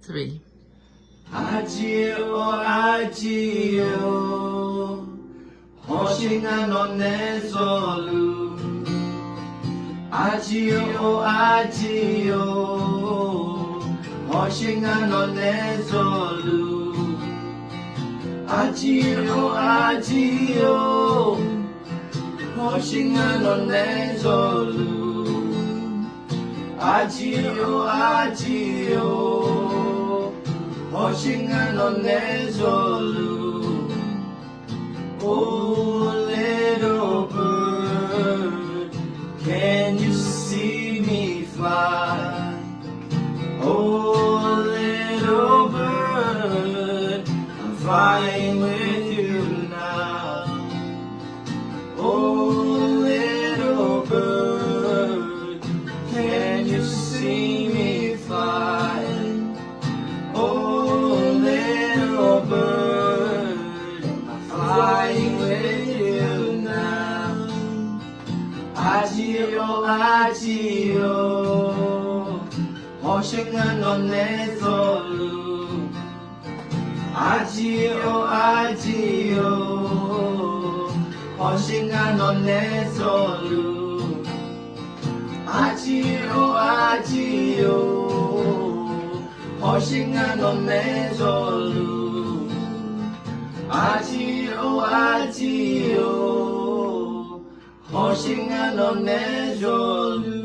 three. Agio, agio, Hoshinga no nezolu. Agio, agio, Hoshinga no nezolu. Agio, agio, Hoshinga no nezolu. Agio, agio, Hoshinga no nezolu. Oh, little bird, can you see me fly? Oh, little bird, I'm flying with you now. Oh, little bird, can you see me fly? Oh, little bird, I'm flying with you now. Agio, agio, Hoshinga no nezolu. Agio, agio, Hoshinga no nezolu. Agio, agio, Hoshinga no nezolu. Agio, agio, Hoshinga no nezolu.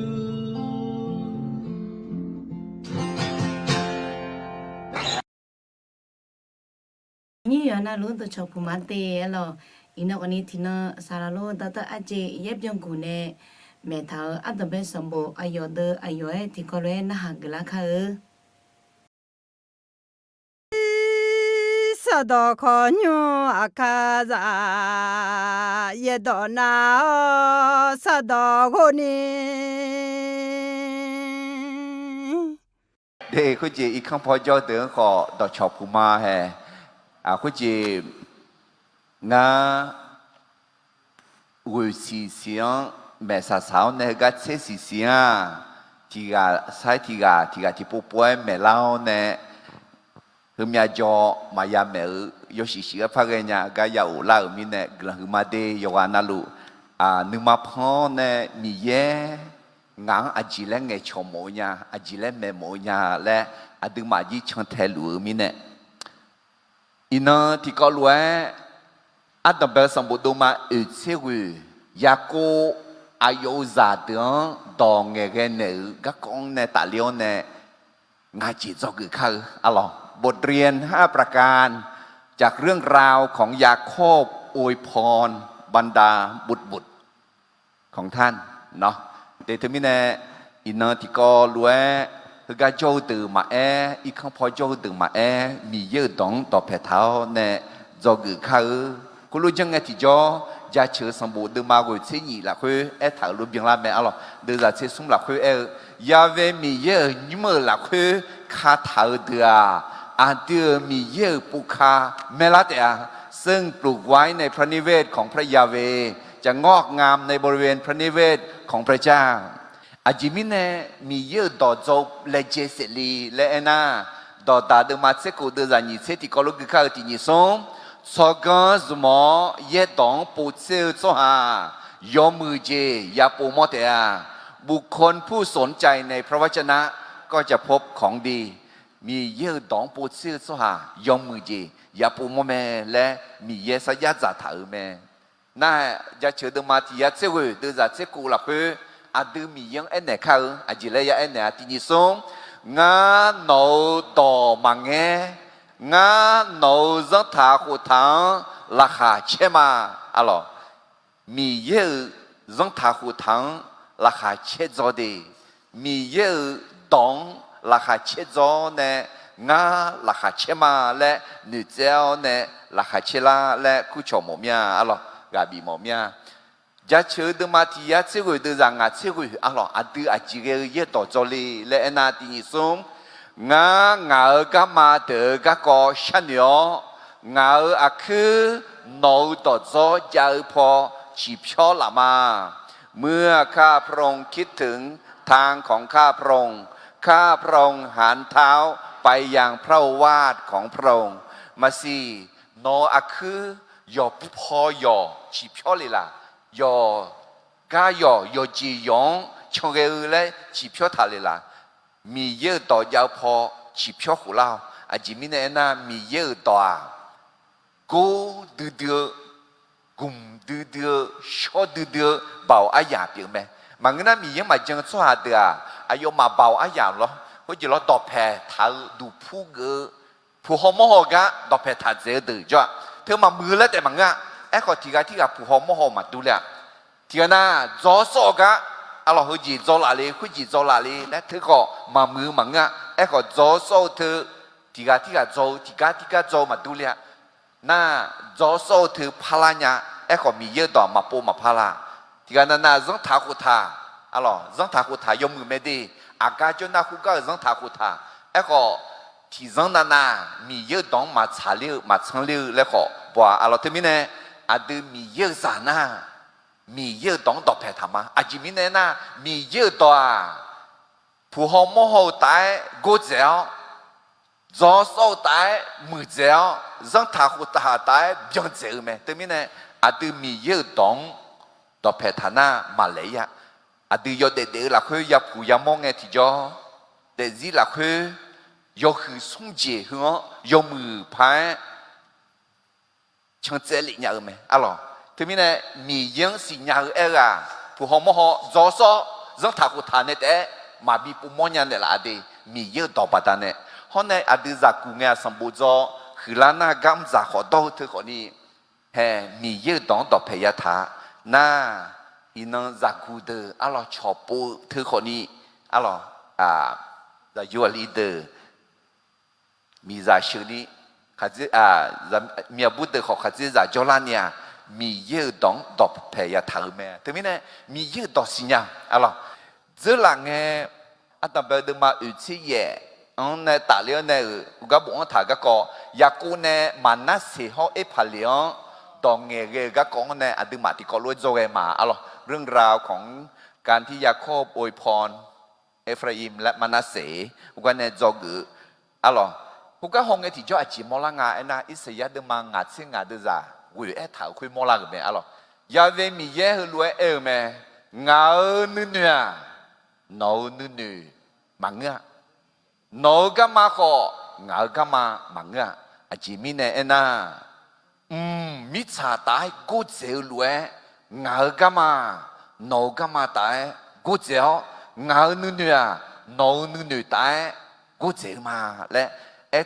Ni ana lo to chopu mate lo ina kani thina sara lo tata aje yep jong ku ne me tha adabe sambo ayo de ayo e ti ko le na hagla kha Sado konyo akaza yedona sado goni. Để có gì không phải cho tưởng họ đọc chọc của ma hè có gì ngã người xì xiang mẹ sa sao này cái xe xì xiang thì thì bố bố mẹ lao nè hôm nay cho mà ya mẹ yo xì xì cái phát cái nhà cái ya ủ la ở bên nè gần hôm nay yo anh alu nương mà phong nè mi ye ngang chỉ là nghe chồng mồ nhà chỉ là mẹ mồ nhà là đừng mà đi chọn theo lối mình nè ina thì có lối đầm bè sông bồ mà ở xe quỳ ya cô ayo già tiếng đò nghe cái nữ các con nè tài liệu nè ngài chỉ cho người khác alo บทเรียน5ประการจากเรื่องราวของยาโคบอวยพรบรรดาบุตรของท่านเนาะđể thứ này ina thì có lúa cái châu từ mà ít không phải châu từ mà mì dơ đóng tọt phải tháo nè do gửi khơi cô lúc chẳng nghe thì cho gia chứa sản bộ từ mà rồi sẽ nhị là khơi thảo luôn biển la mẹ alo đưa ra sẽ xuống là khơi ya về mì dơ nhưng mà là khơi khá thảo từ đưa mì dơปูคาเมลัดซึ่งปลูกไว้ในพระนิเวศของพระยาเวจะงอกงามในบริเวณพระนิเวศของพระเจ้าอาจิมินเนมีเยอะต่อจบเลเจเซลีเลเอนาต่อตาเดมาเซกูเดจานิเซติกอลุกิคาตินิสงสกันสมอเยตองปูเซลโซฮายอมือเจยาปูมอเตอาบุคคลผู้สนใจในพระวจนะก็จะพบของดีมีเยอะตองปูเซลโซฮายอมือเจยาปูมอแมและมีเยสยาจ่าถาแมน่าจะเชื่อเดมาที่ยาเซกุเดจาเซกุลักเพื่อดูมียังเอ็นเนี่ยเขาจิเลยยังเอ็นเนี่ยที่นี่ส่งงาโนต่อมังเงงาโนจัตถาขุทังราคาเชมาอะไรมีเยอะจัตถาขุทังราคาเชจอดีมีเยอะดองราคาเชจอเนี่ยงาราคาเชมาและนึเจ้าเนี่ยราคาเชลาและคู่ชมหมอมีอะไรกาบีหมอมีจะเชื่อเดมาที่ยาเชื่อเดรังอาเชื่ออะไรดูอาจิเกยต่อจอลีและเอ็นาที่นิสงงางาก็มาเถอะก็ก็ฉันยองาอาคือโนต่อจอจะพอจีบชอละมาเมื่อข้าพระองค์คิดถึงทางของข้าพระองค์ข้าพระองค์หันเท้า ไปยังพระโอวาทของพระองค์มาสิโนอาคือยอผู้พอยอชีพอเลยล่ะยอกายอยอจียองชงเกอเลยชีพอทาเลยล่ะมีเยอะต่อยาวพอชีพอหูเล่าอาจิมิเนน่ามีเยอะต่อกูดื้อกุมดื้อชอดื้อเบาอายาเปียงไหมมันก็น่ามียังมาจังสวาเดืออายุมาเบาอายาหรอเพราะจะเราตอบแพ้ถ้าดูผู้เกอผู้หอมหอกะตอบแพ้ถ้าเจอดื้อจ้ะเธอมามือแล้วแต่มันอ่ะไอ้คนที่กับผู้หอมหอมาดูแล้วที่น่ะจอสอกะอะไรเขาจีจอละเลยเขาจีจอละเลยและเธอก็มามือมันอ่ะไอ้คนจอสอเธอที่กับจอที่กับจอมาดูแล้วน่าจอสอเธอพลาเนี่ยไอ้คนมีเยอะต่อมาปูมาพลาที่กันน่ะร้องทาคุทาอะไรร้องทาคุทายอมมือไม่ดีอากาศจนน่าคุก็ร้องทาคุทาไอ้คนที่ร้องน่ะมีเยอะต่อมาชาเลี้ยวมาชังเลี้ยวแล้วก็บัวอะไรที่มีเนี่ยอาดูมีเยอะสานะมีเยอะต้องตอบแทนธรรมะอาจิมิเนน่ะมีเยอะตัวผู้หอมหอตายกูเจ้าจอสอตายมือเจ้าจังทาหุตาตายเบียงเจ้าไหมแต่มีเนี่ยอาดูมีเยอะต้องตอบแทนธรรมะมาเลยอะอาดูยอดเด็ดๆละคือยาผู้ยามองไงที่จอเด็ดจีละคือยอคือส่งเจี๋หัวยอมือพายช่างเจริญเนี่ยไหมอะไรที่มีเนี่ยมียังสิ่งอย่างเอร่าผู้หอมหอจอสอจังทากุทานเนี่ยแต่มาบีปุ่มมอยันเนี่ยละอดีมีเยอะต่อปัตตาเนี่ยเพราะในอดีจากกูเงียสมบูรณ์จอคือล้านน้ากำจากขอโตเธอคนนี้เฮมีเยอะต่อพยาธาน่าอินังจากกูเดออะไรชอบปูเธอคนนี้อะไรจะยูลีเดอมีจากชื่อนี้ข้าจะมีบุตรของข้าจะจากจอลานียมีเยอะต่อพยาธาแม่ถึงมีเนี่ยมีเยอะต่อสิ่งอย่างอะไร这两个อาตมาเดินมาอุทิศเนี่ยตาเลี้ยเนี่ยก็บอกว่าถ้าก็อยากกูเนี่ยมันน่าเสียเขาพันเลี้ยงตองเงี้ยก็กองเนี่ยอาตมาที่ก็รู้จักมาอะไรเรื่องราวของการที่ยาโคบอวยพรเอฟราอิมและมานาเสก็เนี่ยจอกอะไรพวกก็ห้องเนี่ยที่จะอธิมอลงาเอ็นะอิสยาเดินมางาเสียงาเดือดวิเอถาคุยมอลกันไหมอะไรยาเวมีเยอะรวยไหมงาเนี่ยโน้นมังเงะโนก็มาของาก็มามังเงะอาจิมิเนี่ยนะมิชาตายกูเจียวรวยงาก็มาโนก็มาตายกูเจียวงาเนี่ยโนตายกูเจียวมาและ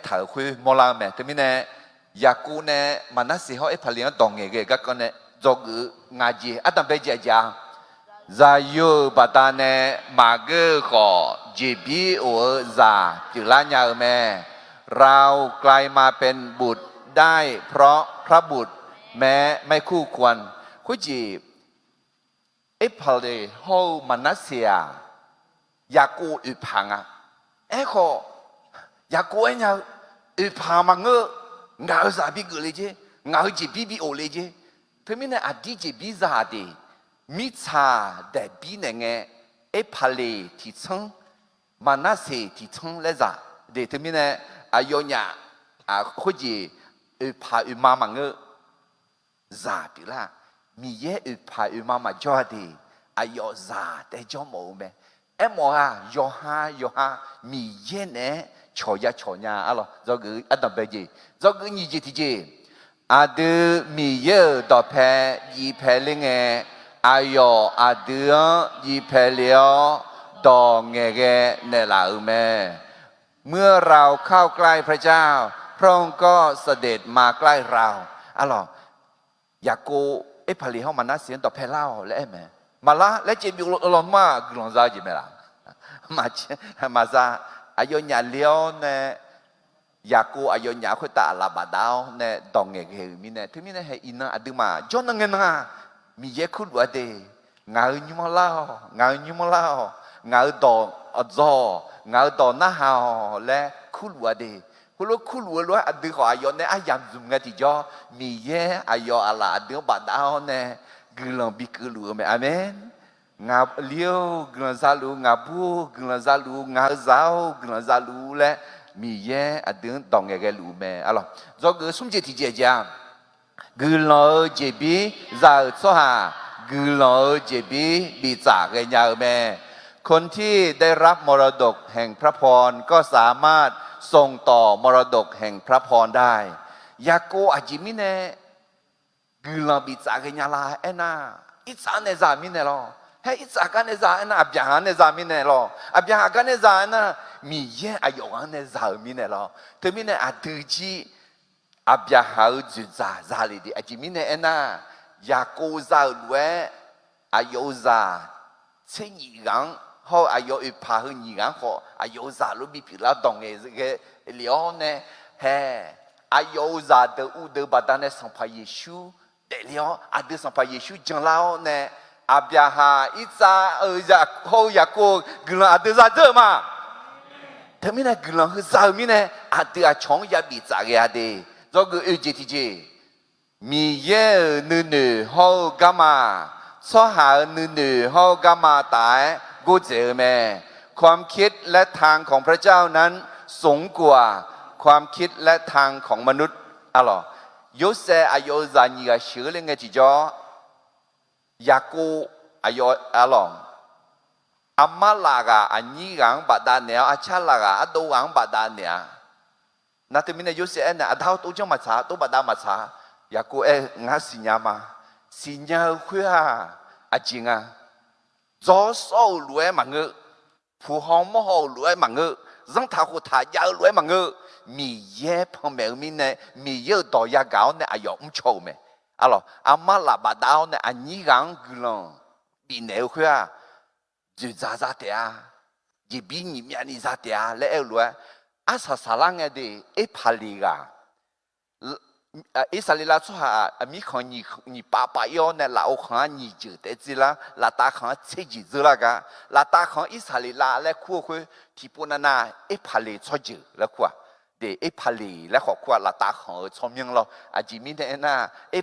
ถาคุยมอลาแม่แต่มิเนี่ยอยากกูเนี่ยมันน่าเสียเขาพลังตองเงี้ยก็เนี่ยจอกงาจีอาตัมเปเจีย在有巴达呢，马个个จีบีโอซาจุลาญาแม่เรากลายมาเป็นบุตรได้เพราะพระบุตรแม้ไม่คู่ควรคุจีพาเลโฮมานาเซียยากูอุพังอ่ะก็ยากูเนี่ยอุพังมังเงาซาบิกเลยเจเงาจีบีโอเลยเจทั้งนี้เนี่ยอดีจีบีซาดีมิชาแต่บีเนี่ยพาเลที่ชั้นมานาเซที่ชั้นเลยจ้ะเดี๋ยวที่มีเนี่ยอายุเนี่ยคุจีพามามังจ้าปีละมีเยอะพามาจอดีอายุจ้าแต่จอมโอเมหมอยอฮมีเยอะเนี่ยชอยาอะไรจะกูอันดับเบจีจะกูยี่จีที่จีดูมีเยอะต่อแพ้ยีแพ้ลิงอายุอาเดือนยีเพลียวดองเงี้ยเนี่ยละแม่เมื่อเราเข้าใกล้พระเจ้าพระองค์ก็เสด็จมาใกล้เราอะไรอยากกูพลีเขามันน่าเสียต่อแพ้เล่าและแม่มาละและจีบิลงมากลงใจจีไม่ละมาซาอายุเนี่ยเลี้ยวเนี่ยอยากกูอายุเนี่ยคุยตาลาบดาวเนี่ยดองเงี้ยมีเนี่ยที่มีเนี่ยให้อินนะอดีมาจนเงินนะมีเยอะขึ้นว่าเดงาอยู่มาแล้วงาดอจองาดอหน้าหาวและขึ้นว่าเดคุณรู้ขึ้นว่ารู้อดีขออายุเนี่ยอายังจุ่มเงที่จอมีเยอะอายุอะไรอดีบาดาวเนี่ยกลังบิกลัวไหมอาเมนงาเลี้ยวกลังซาลูงาบูกลังซาลูงาเจ้ากลังซาลูและ มีแย่อดึงตองเงแกลูแม่อะหรอจอกือสุ่มเจติเจจากือลอเจบีซาซอหากือลอเจบีบีจากเกญาแม่คนที่ได้รับมรดกแห่งพระพรก็สามารถส่งต่อมรดกแห่งพระพรได้ยาโกอาจิมิเนกือลอบีจากเกญาลาเอนาอิสานเนซามิเนลอเฮอิสากันเนซาเอนาอับยาฮันเนซามิเนลออับยาฮักันเนซาเอนามีแย่อายุอันเนซามิเนลอเธอมิเนอาตือจีอับยาฮาจุซาซาลีดีอาจิมิเนเอนายาโกซาลเวอายุซาเชญิกังเขาอายุอีพาหุญิกังเขาอายุซาลูบิพิลาดองเอซเกเลียวเนเฮอายุซาเดอูเดบัดานเนสัมภาเยชูเดเลียวอาเดสัมภาเยชูจังลาวเนอับยาฮาอิซาอยาเขายาโกกลาอาเดซาเจมาเธอไม่ได้กลาคือซามิเนอาเดอาชงยาบิซาเกอาเดจอกือเจติเจมีเย่นือๆเฮากามาซอหานือๆเฮากามาตายกูเจอแม่ความคิดและทางของพระเจ้านั้นสูงกว่าความคิดและทางของมนุษย์อะหรอยศอายุจานีกาชื่อเรื่องไงจีจอยากูอายุอะหรออามาลากาอันนี้กังบัดดานเนียอาชาลากาอัดดูกังบัดดานเนียนั่นที่มีในยุคเอ็นอัดเอาตัวเจ้ามาช้าตัวบัดดามาช้าอยากกูงั้นสิญญามาสิญญาคุยอาจริงจอสูรวยมังเงผู้ห้องมโหรวยมังเงรังท้าหัวท้ายาวรวยมังเงมีเย่พอแม่มีเนี่ยมีเยอะต่อยาเก่าเนี่ยอายุไม่ชอบไหมอะหรออามาลาบัดเอาเนี่ยอันนี้กังกุลองปีเนื้อคุยจะจ้าเดียจะบีนี่มีอันนี้จ้าเดียแล้วรวยอาสาสลังเดพาลีกาอิสราเอล说哈，米看你爸爸要呢，老看你就得知啦，拉大看自己知啦个，拉大看อิสราเอล来哭哭，ที่ปุ่นน่ะพาลีช่วยจืแล้ว哭啊，เดพาลีแล้วขอ哭拉大看聪明咯，อาจิมิเนี่ยน่ะ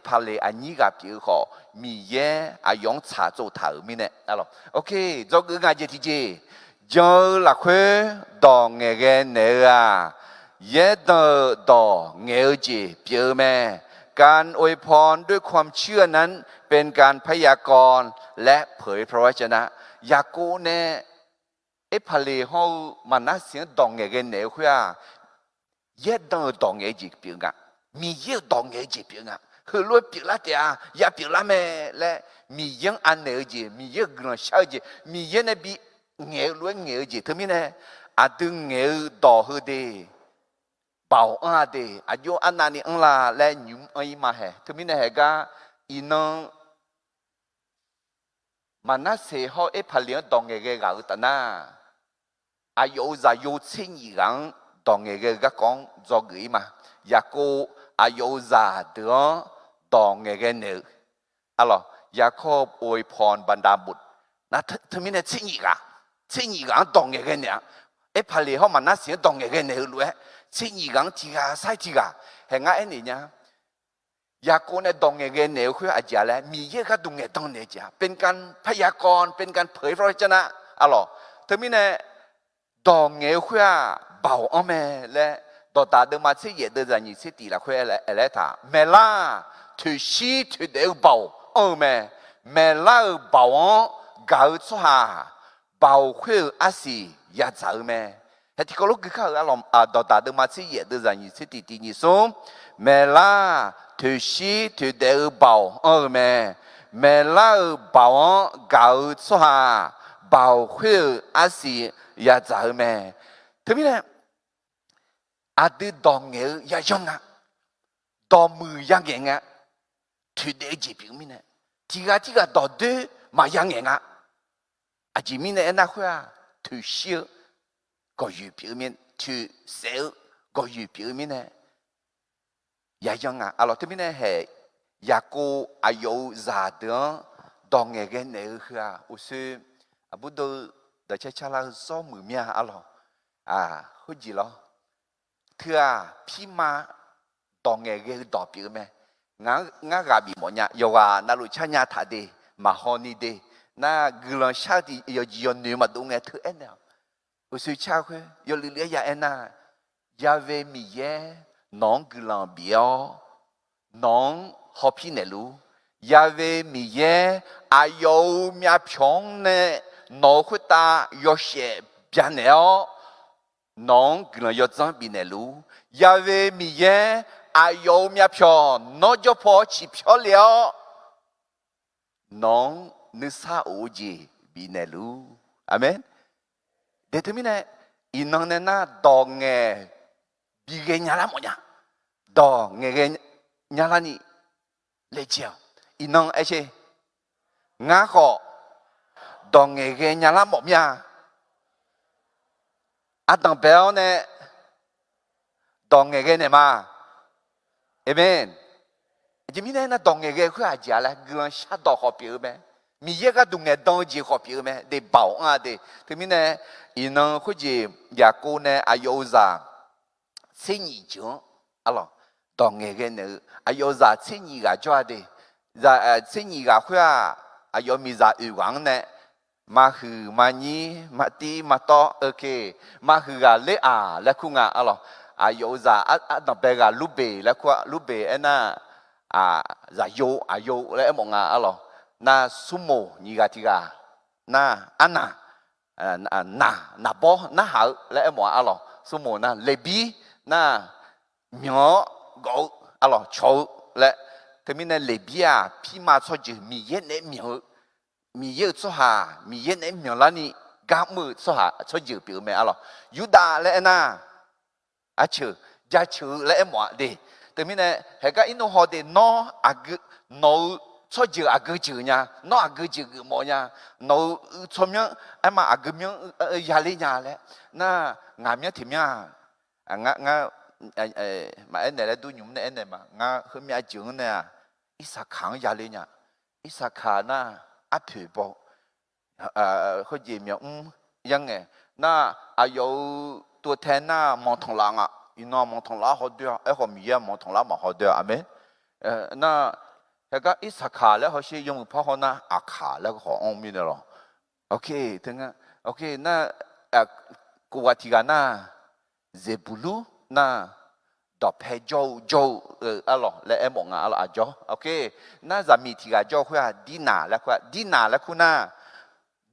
พาลีอันนี้กับพี่เขามีเย่อายองชาโจถามิเนี่ยอะหรอโอเคจอกงานเจติเจจอละคุดองเงเกเนื้อเยดดอเงยจีเปียวแม่การอวยพรด้วยความเชื่อนั้นเป็นการพยากรณ์และเผยพระวจนะยากูเน่พาเลเขามันน่าเสียงดองเงยเนื้อคุยเยดดองเงยจีเปียวงะมีเยดองเงยจีเปียวงะคือรวยเปียวละเดียยาเปียวละแม่และมียังอันเนื้อจีมีเยกระชากจีมีเยนบีเงยรวยเงยจีทั้งนี้เนี่ยอาดึงเงยดอหือเด保安的，啊，有安那里安啦来牛安伊嘛嘿，特别呢那个，伊能，嘛那时候拍两当个搞的呐，啊有在有钱人当个讲做个嘛，一个啊有在的当个呢，啊咯，一个อวยพรบรรดาบุตร那特别呢钱人当个呢，拍了后嘛那时当个呢路。ที่ยี่กังที่กาใช่ที่กาเห็นไงนี่เนี่ยยาโกในดงเงยเหนียวคืออาจารย์แล้วมีเยอะก็ดงเงยดงเนี่ยจ้ะเป็นการพยากรณ์เป็นการเผยพระวจนะอ๋อเธอมีเนี่ยดงเงยคือบ่าวอ้อแม่และต่อตาเดิมมาที่เยอะเดินอย่างนี้ที่ตีละคืออะไรท่าเมล่าถือชีถือเดียวบ่าวอ้อแม่เมล่าบ่าวเก่าชัวบ่าวคืออาศัยยาจ่าแม่เฮติโกลูกเขาอารมณ์ต่อตาเดิมมาที่เยอะเดินอย่างนี้ที่ตีนี่ส่งเมล่าถือชีถือเดียวบ่าวอ้อแม่เมล่าบ่าวเก่าชัวบ่าวคืออาศัยยาจ่าแม่ถึงมีเนี่ยอาดิดองเงยยาจงอ่ะดอมือยังเงอ่ะถือเดียวจีบมีเนี่ยที่ก็ต่อเดือมายังเงอ่ะอาจีมีเนี่ยน่าคุยถือชีก็อยู่表面ถือเซลก็อยู่表面เนี่ยยาจงอ่ะอะไรที่มีเนี่ยเหยากูอายุจาเดือดองเงยกันเนี่ยคืออุศบุตรเดี๋ยวจะลาซ้อมมือเมียอะไรหุ่นจีเหรอเธอพี่มาดองเงยดอกเปลือกไหมงั้นกับบีหมดเนี่ยอยู่ว่าน่ารู้ชันยาถาดีมาฮอนี่ดีน่ากุลชาติยอดยนต์มาดูเงยเธอเอ็นเนี่ยอุสุชาคุยยอดเลี้ยยาเอ็นน่ะ ยาเวมีเยน้องกุลังเบียวน้องฮอพี่เนลูยาเวมีเยอายุมีพงเนน้องขุตายอเชเบียนเนอน้องกุลังยอดจังบีเนลูยาเวมีเยอายุมีพงน้องจะพอชิพอเลียวน้องนึกซาโอจีบีเนลูอาเมนเดี๋ยวนี้เนี่ยอินนองเนี่ยน่าดองเงบีเกญาละมั้งเนี่ยดองเงญาละนี่เลเจียวอินนองไอ้เช่งาขอดองเงญาละมั้งเนี่ยอาตังเบลเนี่ยดองเงเนี่ยมาเอเมนจะมีเนี่ยน่าดองเงคืออาจารย์ละกำลังชัดดอกขอเปียไหมมีเยอะก็ดูเนี่ยดองจีขอเปียไหมเดี๋ยวเบาอ่ะเดี๋ยวที่มีเนี่ยอินนองคุจีอยากกูเนี่ยอายุซ่า千年前，阿咯，当个个呢，啊要在千年个做的，在千年个会啊要咪在有光呢，马去马尼马地马多，OK，马去个嘞啊，嘞库个阿咯，啊要在那边个路边嘞库路边那啊在有啊有嘞么个阿咯，那苏摩尼个提个，那安娜，那波那好嘞么阿咯，苏摩那雷比。น่าเหมียวกูอะไรโชว์และที่มีในเลเบียพี่มาชอบจืมีเย็นในเหมียวมีเยอะชอบหามีเย็นในเหมียวแล้วนี่กางมือชอบหาชอบจืเปล่าไหมอะไรยูดาและน่าอาชื่อจะชื่อและหมวดดีที่มีในเหตุการณ์อินโนฮอดีน้ออากุน้อชอบจือากุจืเนี่ยน้ออากุจืหมอเนี่ยน้อชมยังไอ้มาอากุยังยาลีเนี่ยแหละน่างามยังที่เนี่ยงามาอันไหนแล้วดูหนุ่มในอันไหนมางาคือมีอาจุงเนี่ยอิสระขังยาเลยเนี่ยอิสระขาน่ะอัดถือบอกเขาเยี่ยมยังไงน่ะอายุตัวแทนน่ะมองทองหลังอ่ะอีน้องมองทองหลังเขาเดียวไอ้คนมีเยอะมองทองหลังมาเขาเดียวอ่ะไหมน่ะแล้วก็อิสระขาแล้วเขาใช้ยงเพราะเขาน่ะอาขาแล้วก็ขององค์มีเนี่ยหรอโอเคถึงอ่ะโอเคน่ะกูว่าที่กันน่ะเซบูลูน่ะดอกเพโจอะไรแล้วเอ็มงอะไรอ่ะโจโอเคน่ะจะมีที่กันโจคือดีนาแล้วคุณน่ะ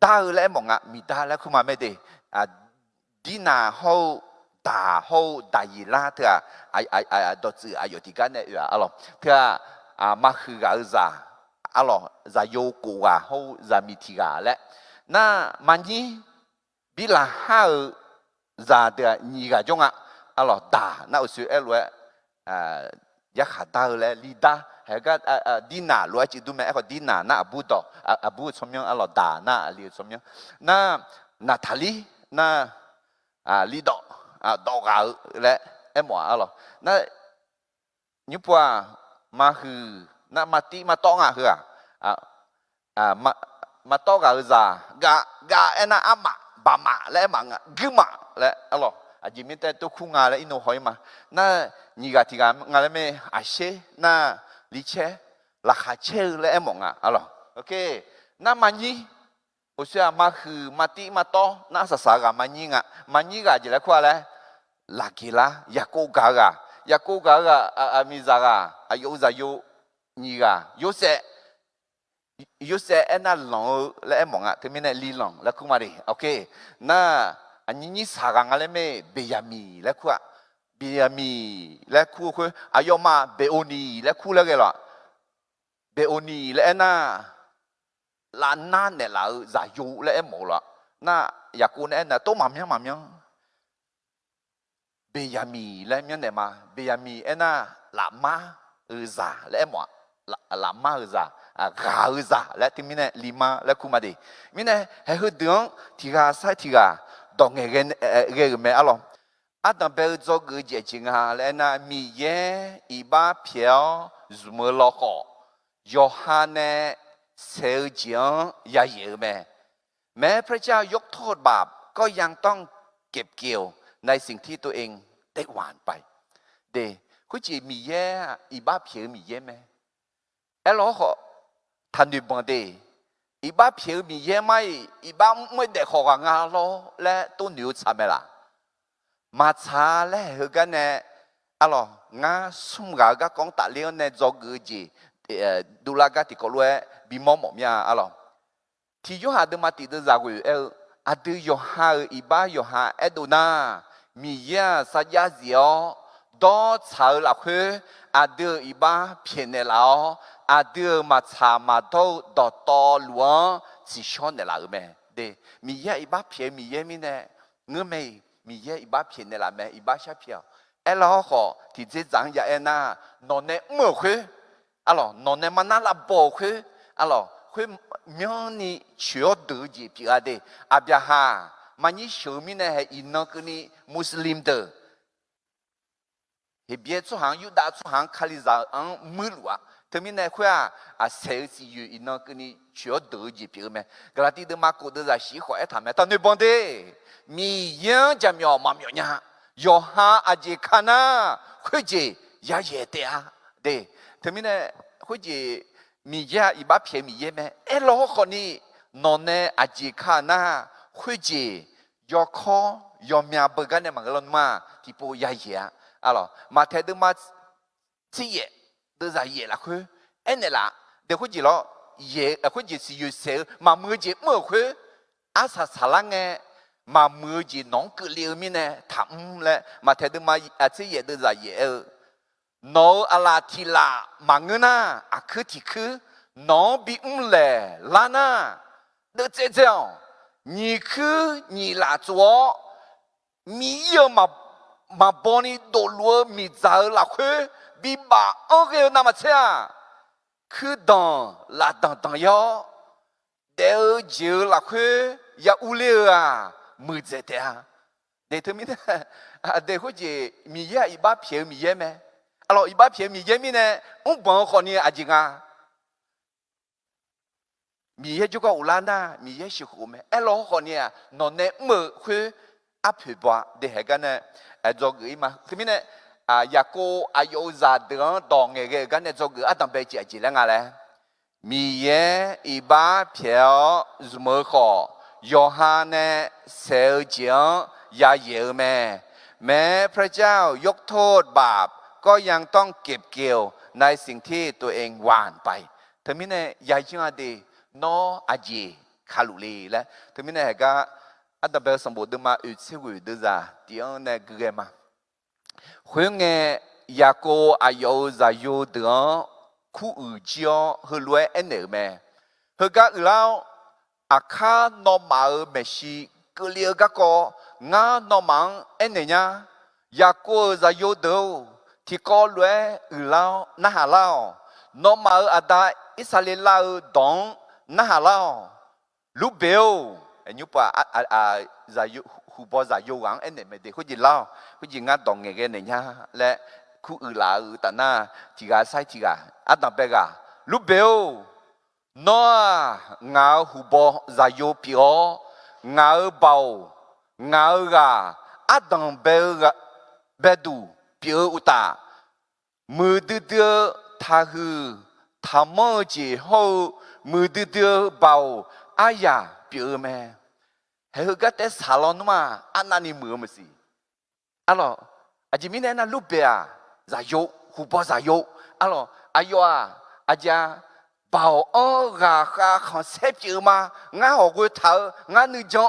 ดาวแล้วเอ็มงมีดาวแล้วคุณมาไม่ได้ดีนาเขาด่าเขาด่ายีราเถอะดอกจืออยู่ที่กันเนี่ยอะไรเถอะมาคือกันอะไรจะโยกูเขาจะมีที่กันแล้วน่ะมันนี่บิลาฮาจะเดี๋ยวนี่ก็จงอะไรด่าน่าอุศเอลวยอยากด่าเลยลีด่าเฮ้ยก็ดีน่าลวยจิตดูไหมไอ้คนดีน่าน่าบูดอบูสมยังอะไรด่าน่าลีสมยังน่านาทาลีน่าลีดดอกเลยไอ้หมออะไรน่ายุบว่ามาคือน่ามาตีมาต้องคือมาต้องจะกะไอ้น่าอามาบามาและมังกึมาและอะไรอาจจะมีแต่ตัวคู่งานและอินโนหอยมาน่านี่ก็ที่กันงานไม่อาเช่น่าลิเช่ราคาเช่และมองอะไรโอเคน่ามันยี่โอเสียมาคือมาตีมาโตน่าสสารมันยี่ก็จะเรียกว่าอะไรลักกี้ละยาโกกามีซากาอายุจะอยู่นี่ก็ยูเซอันนั้นหลงและมองที่มีในลีหลงและคุมารีโอเคน่าอันนี้สากังอะไรไม่เบียมีและคู่เบียมีและคู่คืออายุมาเบโอนีและคู่แล้วกันหรอเบโอนีและน่าล้านนั่นเนี่ยเราจะอยู่และหมดละน่าอยากกูเนี่ยน่ะตัวมั่มยังเบียมีและยังเนี่ยมาเบียมีน่าลามาจะและหมดลามาจะกาจะและที่มีเนี่ยลิมาและคู่มาดีมีเนี่ยให้เขาดึงที่กาใส่ที่กาตรงเงี้ยไม่อะไรอาตมาเป็นเจ้ากุญแจจริงฮะแล้วน่ะมีเย่อีบ้าเพียวจุมล็อกยอฮันเน่เซลจียงยาเยอะแม้พระเจ้ายกโทษบาปก็ยังต้องเก็บเกี่ยวในสิ่งที่ตัวเองได้หวานไปเด็กคุณจีมีเย่อีบ้าเพียวมีเย่ไหมเอลล์เขาทันดูบังเดอีบ้าเพียวมีเย่ไหมอีบ้าไม่ได้ขอกันงานล้อและตัวหนูทำไมล่ะ มาชาและเฮกันเนี่ยอะไรงาสุ่มกากกองตาเลี้ยงเนี่ยจอกจีดูแลกันที่ก็รู้บีมอมเนี่ยอะไรที่ยูฮาเดมาติดจากกูอาดูยูฮาอีบ้ายูฮาเอดูนามีเยอะสัญญาเสียวดอชาวละคืออาดูอีบ้าเพียงเนล่าอาดูมาชามาดูดอตอหลวงสิชอนเนล่าเมเดมีเยอะอีบ้าเพียงมีเยอะมีเนี่ยเงื้อไม่มีเยอะอีบ้าเพียงเนล่าเมอีบ้าชาเพียวเอลล์เขาที่จะจังยาเอ็น่านอนเนมื่อคืออะไรนอนเนมันน่าละบอกคืออะไรคือมีนี่เชื่อดูจีพี่อาเดอาบยาฮามันนี่เชื่อมีเนี่ยให้อินนักนี่มุสลิมเดอเฮเบียสุหังยูดาสุหังคาลิซาอังมือลัวทำไมเนี่ยคืออาเซลซียูอินนักนี่เชื่อดูจีพี่ไหมกระที่เดมากูเดจะสีขวาทำไมตอนนี้บังเดมียังจะมีออกมามีเนี่ยยอฮาอาเจคานาคุยจียาเยเตียเดทำไมเนี่ยคุยจีมีเยอะอีบ้าเพียมีเยอะไหมเอลล์คนนี้นอนเนี่ยอาเจคานาคุยจียอคอยอมีอาเบกันเนี่ยมันก็ลงมาที่ปูยาเยอะอะไรมาเทดมาจีเยเดือดเยละคุยเอ็นเนี่ยละเดี๋ยวคุยจีแล้วเยคุยจีสิยูเซลมามือจีมือคุยอาสาสลังเงมามือจีน้องกุเลียวมีเนี่ยทำเลยมาเทดมาอาชีพเดือดเยน้องอาลาทีละมังนะอาคือที่คือน้องบีเลยลานะเดือดเจ้านี่คือนี่ละจัวมีเยอะมาบอนี่โดลัวมีใจละคือบีบาโอเคน่ามาเชื่อคือดังละดังยอเดี๋ยวเจอละคือยาอุเลียมือเจเดียเดี๋ยวทำไมเนี่ยเดี๋ยวเขาจะมีเยอะอีบ้าเพียวมีเยอะไหมอะไรอีบ้าเพียวมีเยอะมีเนี่ยอุ้งบังคนนี้อาจริงอ่ะมีเยอะจุกอุลานะมีเยอะชิคุไหมอะไรคนนี้นอนเนี่ยมือคืออับผิดว่าเดี๋ยวกันเนี่ยจอกอีมาทำไมเนี่ยอยากกูอายุจะเดือดดองเงี้ยกันเนี่ยจอกอันตั้งไปจีจีแล้วไงเลยมีเยอีบ้าเพียวสมขอยอฮาเนเซลเจียงยาเยอแม้พระเจ้ายกโทษบาปก็ยังต้องเก็บเกี่ยวในสิ่งที่ตัวเองหว่านไปทำไมเนี่ยยายชิงอดีนออาจีคาลุลีและทำไมเนี่ยก็อันดับเบลสมบูรณ์มาอุดสิ่งอื่นด้วยจ้ะที่อันเนี่ยเกี่ยมาคนเงี้ยยาโกอายุจะอยู่เดือนคู่อื่นเจ้าเฮรวยเอ็นเนอร์แม่เฮก็เราอาคานอมาเมชิเกลียกก็งานอมังเอ็นเนี่ยยาโกจะอยู่เดือนที่ก็รวยเราหน้าเรานอมาอาดาอิสราเอลเราดองหน้าเราลูเบลอันนี้ป่ะจะอยู่หูบอจะอยู่หวังเอ็นเนี่ยไม่ได้คุณยินเล่าคุณยินงานดองเงี้ยเนี่ยและคู่อื่นละแต่น่าที่กาใส่ที่กาอันนั้นเป็นกาลูเบลนัวงาหูบอจะอยู่เปียวงาเบางากาอันนั้นเบดูเปียวอุตามือดื้อท่าหือทำมือจีหูมือดื้อเบาอายาเปียวแม่เฮ้ยก็แต่สาลอนมาอันนั้นนี่มือมันสิอะไรอาจจะมีเนี่ยนะลูเบียจะโยหูบอจะโยอะไรอายุอาจารย์บ่าวกาของเสพติดมางาหัวกุยเท้างาหนึ่งจัง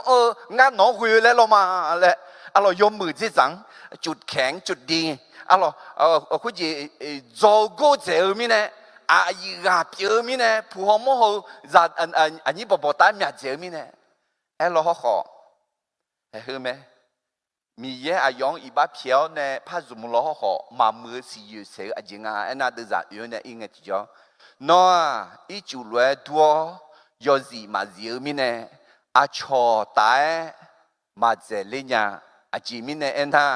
งาหนอกุยแล้วมาอะไรอะไรยมมือที่สังจุดแข็งจุดดีอะไรคุณจีโจโก้เจอมีเนี่ยอาอีกาเปียมีเนี่ยผู้หอมเขาจะอันนี้บอกตายมีเจอมีเนี่ยเอลเขาขอเห็นไหมมีเยอะอายุอีบ้าเพียวเนี่ยพระจุมล้อเขามามือสิยูเสือจริงอ่ะอันนั้นเดี๋ยวจะอยู่เนี่ยอิงเดียวน้ออีจุลวยดัวยอซีมาเจียมีเนี่ยอาชอตายมาเจริญญาอาจิมีเนี่ยเอ็นท่า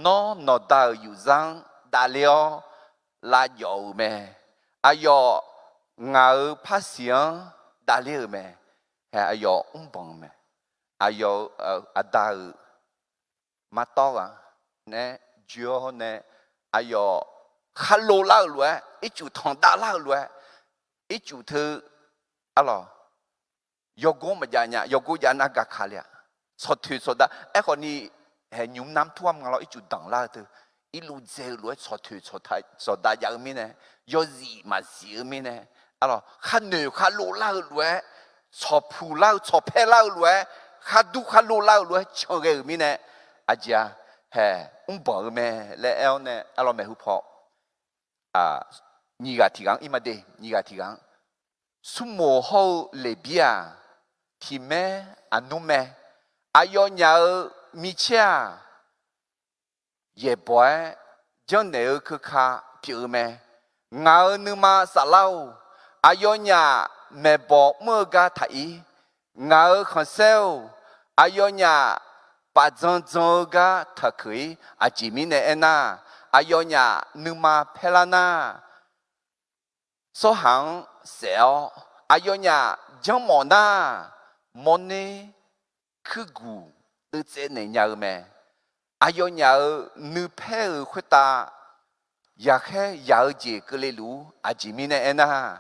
น้อนอดาวอยู่จังดาเลียวลาโยแม่อายุเงาพัศยงดาเลียวแม่เฮอายุบังแม่อายุอาดาวมาต่อกันเนี่ยจ่อเนี่ยอายุฮัลโหลล่าล้วนอีจุดทองดาล่าล้วนอีจุดเธออะไรยกกูมาจานเนี่ยยกกูจานักขาเลียสดที่สุดเอ้คนนี้还牛南土嘛了一就当啦的，一路走路坐腿坐台坐大家面呢，有日嘛是面呢，啊咯，看牛看路啦路，坐铺啦坐配啦路，看都看路啦路，坐个面呢，阿姐嘿，帮咩来后呢，啊咯没好跑，啊，你个提纲伊嘛的，你个提纲，苏摩好利比亚，提咩啊努咩，啊要鸟米切。也不会将那个卡票咩，我你妈啥老，阿有伢没包么个台，我看少，阿有伢把种种个他可以，阿前面的那，阿有伢你妈拍了那，所行少，阿有伢将么那，么呢，去古都在那样咩？阿有伢女配儿回答，也还要节个来路，阿前面的那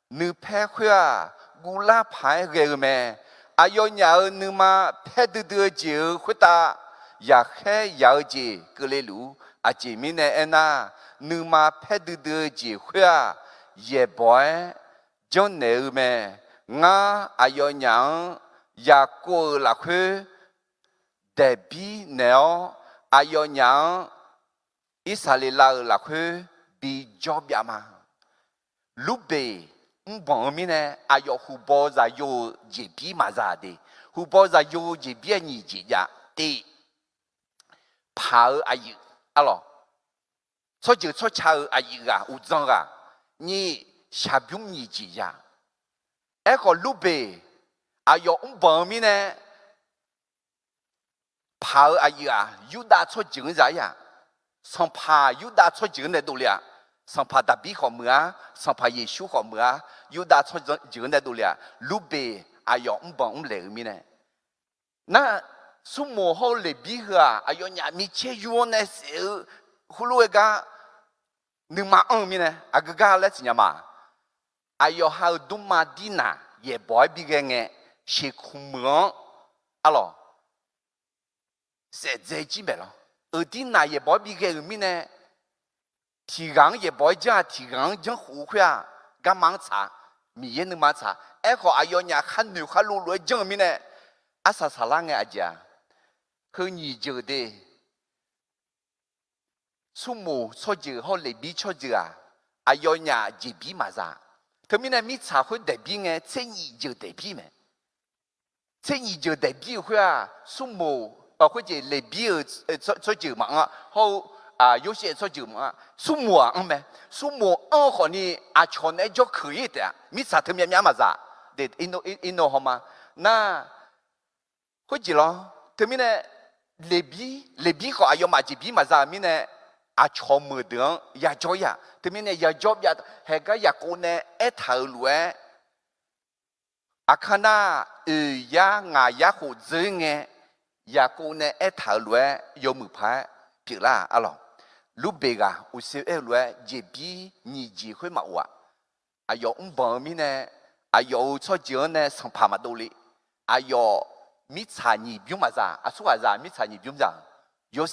女配会啊，古拉派个咩？阿有伢女嘛配的节回答，也还要节个来路，阿前面的那女嘛配的节会啊，也不会将那个咩？我阿有伢也过了去，代比呢？阿有娘，伊萨里拉拉去比较别嘛，路北帮面呢，阿有湖北在有这边嘛啥的，湖北在有这边你这家的，怕阿姨，阿咯，错就错差阿姨个，有脏个，你下边你这家，哎个路北，阿有帮面呢。怕阿姨啊，有大错劲啥呀？上怕有大错劲的多了，上怕大比好么啊？上怕耶稣好么啊？有大错劲的多了，路边阿要帮来面呢？那什么好来比个啊？阿要伢米切有那时候，葫芦一个，你妈面呢？阿个个来怎样嘛？阿要还有东马地那也不比个呢，是苦么？阿咯。实在几没了，而且那也不比个面呢，提纲也不讲提纲讲胡话啊，干忙查，米也能忙查，哎好哎哟伢看牛看路路讲面呢，阿啥啥啷个阿姐，和你觉得，父母错就好来比错就啊，哎哟伢就比嘛啥，他们呢米查会得比呢，这你就得比没，这你就得比会啊，父母。或者来比做酒嘛啊，好啊，有些做酒嘛，数目啊，没数目和你啊，全那就可以的，没啥特别嘛啥，对，印度好吗？那或者咯，他们呢，来比和啊，要嘛就比嘛啥，咪呢啊，全没得也做呀，他们呢也做呀，还个也过呢，一头路哎，啊，看那呀啊呀好真哎。呀，姑呢？一头来有木牌，别啦，阿咯，路边个，有时一来这边你机会嘛哇？啊，有帮面呢，啊有错酒呢，上爬嘛多哩，啊有米茶你不用嘛啥？啊，说啥米茶你不用啥？有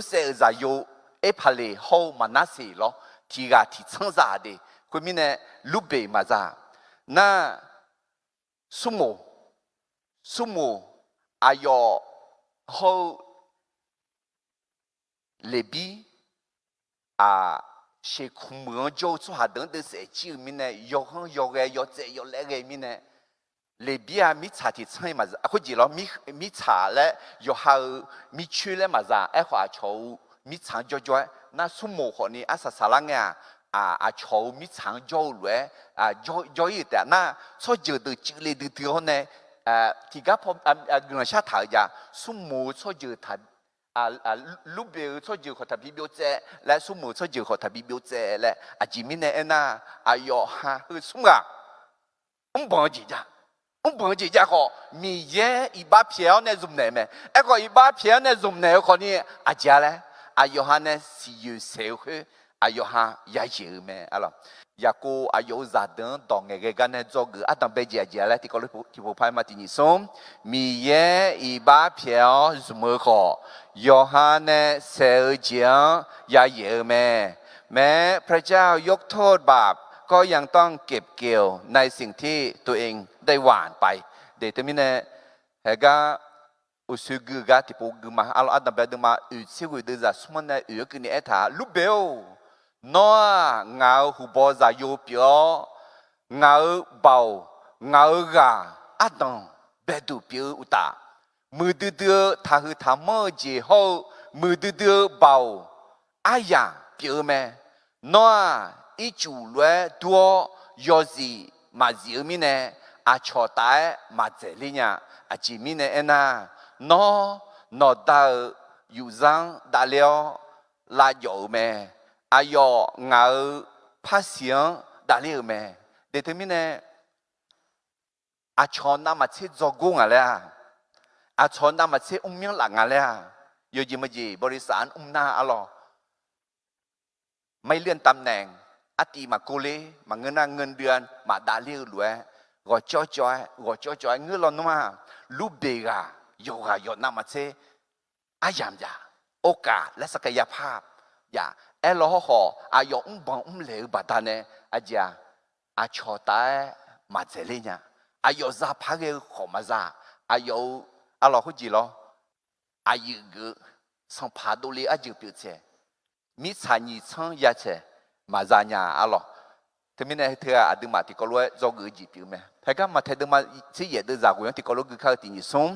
些啥有一排嘞好嘛那些咯，提成啥的，后面呢路边嘛啥？那什么？啊要好利比啊，是苦闷就做下等的事情面呢，要很要个要这要那个面呢，利比啊米茶的菜嘛是，或者咯米茶嘞，要好米去嘞嘛是，哎话炒米茶就那什么和你阿啥啥啷个啊炒米茶就嘞啊就一点，那所就的积累的地方呢。tiga Indonesia taja semua saja tad lubir saja kota bibliotek la semua saja kota bibliotek la ajimine ena ayo ha semua bang jija ko mi ye iba piao ne zum ne me e ko iba piao ne zum ne ko ni aja le ayo ha ne si yu se hu ayo ha ya je me alo อยากกูอายุจะเดินต่อเงยกันเนี่ยจกูอาตังเบจีเจียแล้วที่เขาเลยที่ผู้พายมาที่นี่ส่งมีเย่อีบ้าเพียวสมัยก่อนยอหันเนี่ยเสียเจียงยาเยอะแม้พระเจ้ายกโทษบาปก็ยังต้องเก็บเกี่ยวในสิ่งที่ตัวเองได้หวานไปเดี๋ยวมิเนี่ยเฮก้าอุสุกุกาที่พูกุมาอาลอาดัมเบดมาอุสิกุเดจะสมันเนี่ยอุกุนี่เอธาลูเบลนัวเงาหูบอจายูเปียวเงาเบาเงากาอาดัมเบดูเปียวอุตามือดื้อถ้าคือทำมือจีโฮมือดื้อเบาอายาเปียวแม่นัวอีจูเล่ตัวยอซีมาเสียมิเนอาชอตายมาเจริญาอาจิมิเนเอน่านอดาอยู่จังดาเลียวลาโยแม่อายองาพัสเสียงดาเลียวแม่เดทมิเนอาชอนามาเชจอกุงอะไรอาชอนามาเชอุ้มยังหลังอะไรโยจิมจีบริษัทนาอะลอไม่เลื่อนตำแหน่งอาตีมาโกเลมาเงินเดือนมาดาเลียวรวยก็จ่อยเงินเราหนูมาลูเบกาโยนามาเชอายามยาโอกาสและศักยภาพอย่าเอลอหออายองบังเลวบัดานเนอาจาอาชอตายมาเจริญาอายซาพาเกขอมาซาอายอาลอหุจิโลอายุกสังพาดุลีอาจุเปียเชมิชานีชังยาเชมาซาญาอาลอทมินเธออาดึมาติกอลวยจอกุจิเปียวแม่เฮกันมาเทดึมาที่เยดจากุยติกอลกุข้าตินิสง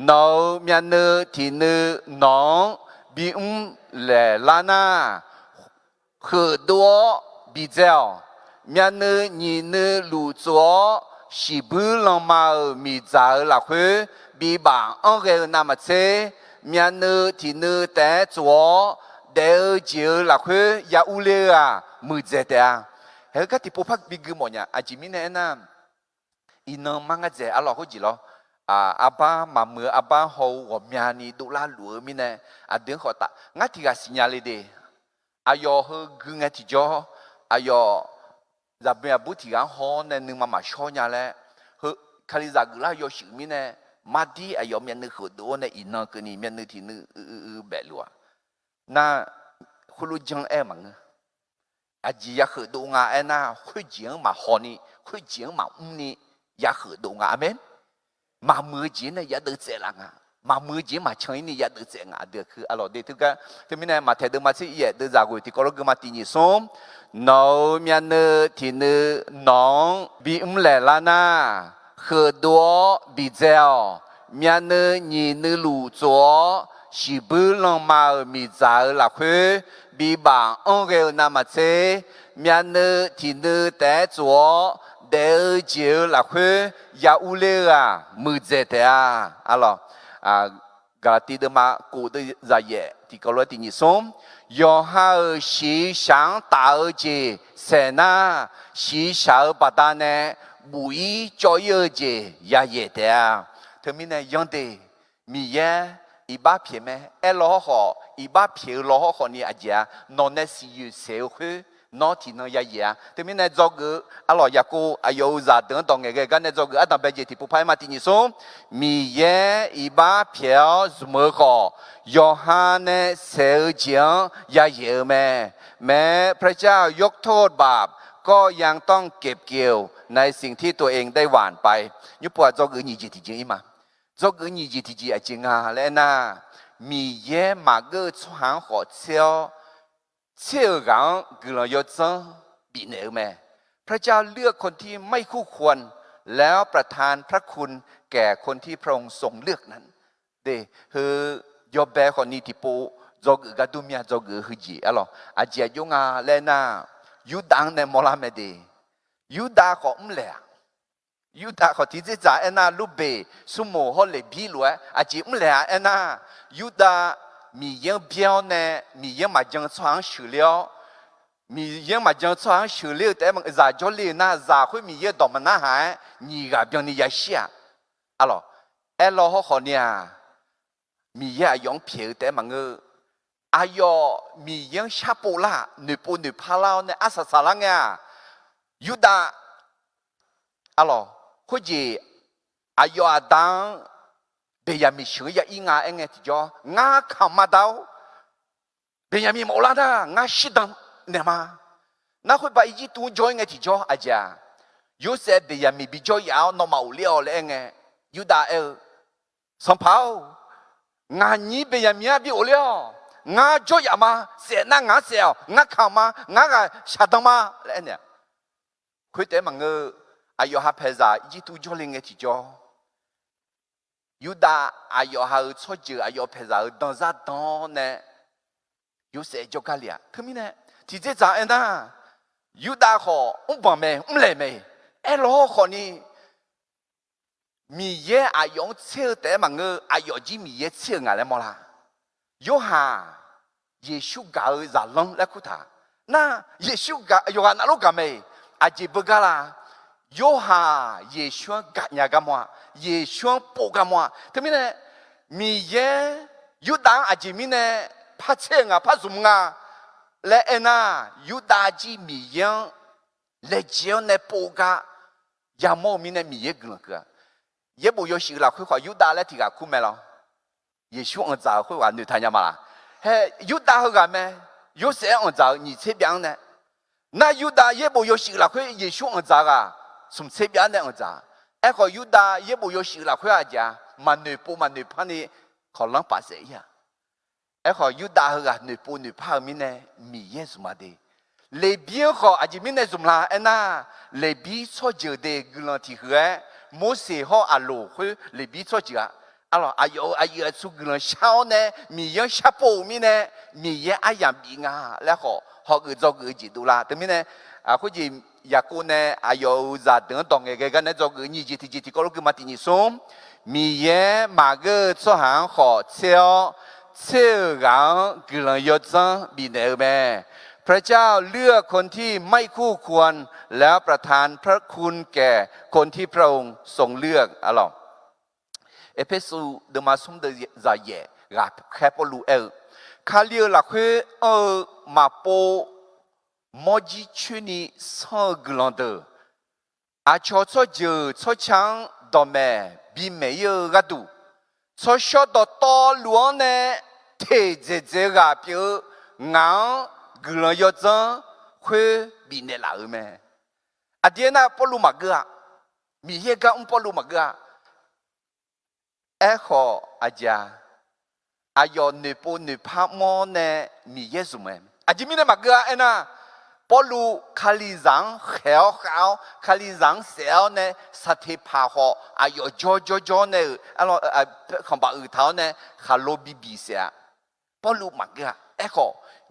นอเมียนที่นน้องบีเลลานา很多比较เมียน你路做是不能嘛米在那会比吧安个那么车เมียนที่นแต่做เดี๋ยวเจอ那会ยาอุเลอะมือเจเดียเฮ้ยก็ที่พวกบิกมอเนี่ยอาจิมิเนี่ยนะอินมังเจอลอเขาจีโลอาบ้ามาเมื่ออาบ้าเขาว่าเมียนี่ดูแลหลัวมิเนี่ยเดือนขอตางั้นที่ก็สัญญาเลยเดอายอเขากึ่งที่จ่ออายอจะเป็นบุตรกันเขาเนี่ยนึกมาชอบเนี่ยแหละเฮ้ยคาริจากุลายอชิมิเนี่ยมาดีอายอเมียนึกเขาดูเนี่ยอินนั่งกันนี่เมียนึกที่นึกแบบลัวน่าคุณรู้จังมั้งอาจีอยากดูงาน่าคุยจังมาฮอนี่คุยจังมานี่อยากดูงาอเมนมามือจีเนี่ยอยากดูเจริญงามามือจีมาเชยนี่อยากดูเจริญงาเดือคืออร่อยดีทุกอย่างที่มีเนี่ยมาเทเดมาที่เย่ดูจากุยที่ก็รู้กันมาที่นี่ส่งน้องเมียนที่น้องบีเลลานา很多比较เมียน你路做是不能嘛米在那会比吧安个那么车เมียนที่แต่做เดี๋ยวเจอละคุยาอุเลอะมือเจเตอะอะลอกาติดมากูดจะเย่ที่เขาเลยที่นี่ส่งยอฮาสีสังตาเจเสนาสีสังปัตตาเนบุยจอยเจยาเย่เตอะเธอมีเนี่ยยังเดมีเย่อีบ้าเพียไหมเอลอหออีบ้าเพียลอหอนี่อาจจะนอนในสิยุเสียวคือนอที่นอยาเย่แต่มีเนี่ยจอกุอร่อยกูอายุจะเดินตรงเงี้ยกันเนี่ยจอกุอาดัมเบจิที่ผู้พายมาที่นี่ส่งมีเย่อีบ้าเพียวสมัยก่อนยอหันเนี่ยเสียจริงยาเย่แม้พระเจ้ายกโทษบาปก็ยังต้องเก็บเกี่ยวในสิ่งที่ตัวเองได้หว่านไปยุบปวดจอกุนี่จิตจริงมั้ยจอกุนี่จิตจริงจริงอ่ะแล้วนะมีเย่มาเกอชวนหัวเชียวเชื่อกันกุลยศปีเหนือแม่พระเจ้าเลือกคนที่ไม่คู่ควรแล้วประทานพระคุณแก่คนที่พระองค์ทรงเลือกนั้นเด้คือยอบแบคนนี้ที่ปูจอกุกาดุมียจอกุคือจีอะหรออาเจียยงาเลน่ายูดังในมอลาเมเดยูดาขอมเล่ยูดาขอที่จะจ่ายน่าลูเบสุโมฮอลเลบีลัวอาจีมเล่น่ายูดามีเยี่ยมเบี้ยวเนี่ยมีเยี่ยมมาจังสว่างฉุเลี้ยวมีเยี่ยมมาจังสว่างฉุเลี้ยวแต่มันจะจอลีน่าจะคุยมีเยี่ยดอมันน่าหายนี่กับเบี้ยวนี่ยาเสียอะหรอเอลอเขาเนี่ยมีเยี่ยยองเพียวแต่มันอายอมีเยี่ยมชาปูล่าหนูปูหนูพาเราเนี่ยอาศัยสารังเนี่ย ยูดาอะไรคุจีอายุอาดังเบียมีชื่อยาอิงาเองที่จ่องาขมาดาวเบียมีโมลาดางาชิดังเนี่ยมา那会把一季度 join 嘅ที่จ่ออาจารย์有些เบียมีบิจ่อยาวน้องมาอุเลี้ยวเลยไงยูดาสัมภาวงานนี้เบียมีอะไรอุเลี้ยวงาจ่อยมาเสียนั่งงาเสียวงาขมางาชาดังมาเลยเนี่ยคุยแต่มังอายุฮับเพซ่า一季度 join 嘅ที่จ่อยูดาอายุฮับชดเจออายุเพซ่าตอนซาตอนเนี่ย有些就干了，他们呢，ที่这咋样呢？ยูดาขอบังเมเลยเมรอขอนี่มีเยอายุเชื่อแต่มังอายุจีมีเยเชื่องอะไรมั้งล่ะยูฮาเยซูกาจะลงแล้วคุตาน่ะเยซูกายูฮานาลูกาเมอาจีบกาลายูฮาเยซูกาญากามัวเยซูปูกามัวทำไมเนี่ยมีเยยูดาอาจีมีเนี่ยพัดเชื่องพัดซุ่มงาและเอ็น่ายูดาจีมียังและเจ้าในปูกายามอมีในมีเยกลก็เยบุยสิกละคุยขอยูดาและที่กะคุเมลอเยชูอันจ่าคุยว่าหนูทานยามาละเฮยูดาเขากันไหมยูเสียอันจ่า你这边呢那ยูดาเยบุยสิกละคุยเยชูอันจ่าสม这边呢อันจ่าไอ้ขอยูดาเยบุยสิกละคุยอาจารย์มันหนูปูมันหนูพันนี่ขอลังปัสเสียไอ้ขอยูดาเขากันหนูปูหนูพามีเนี่ยมีเยสุมาดีles biens ko aji mine zumla ena les bi so je de glanti he mo se ho alo khu les bi so je alors ayo ayo su glan shao ne mi yan shapo mi ne mi ye ayam bi nga la ho ho ge zo ge ji du la de mi ne khu ji ya ko ne ayo za de dong ge ge ne zo ge ni ji ti ko lo ge ma ti ni som mi ye ma ge so han ho cheo cheo gang glan yo zang bi ne meพระเจ้าเลือกคนที่ไม่คู่ควรแล้วประทานพระคุณแก่คนที่พระองค์ทรงเลือกอะไรเอเพซูเดมาซุมเดจาเย่กับแคปลูคาเลียลักเมาโปมอจิชุนีซอกลันเดออาชอชอเจอชอชังดอมแม่บีเมยกาดูชอชอดตอลวงเนเทเจเจกาเปียงากลัวจะจังคุยบินเดลาเมอดีน่ะปลุมาเกะมีเฮกะปลุมาเกะขออาจารย์อายอนเนปนเนพามอเนมีเยซูเมอาจิมีเนมาเกะน่ะปลุคาลิซังเขวคาลิซังเซลเนสัตย์พาหออายอจอเนคำบาอือเท้าเนคาโลบีเสียปลุมาเกะขอ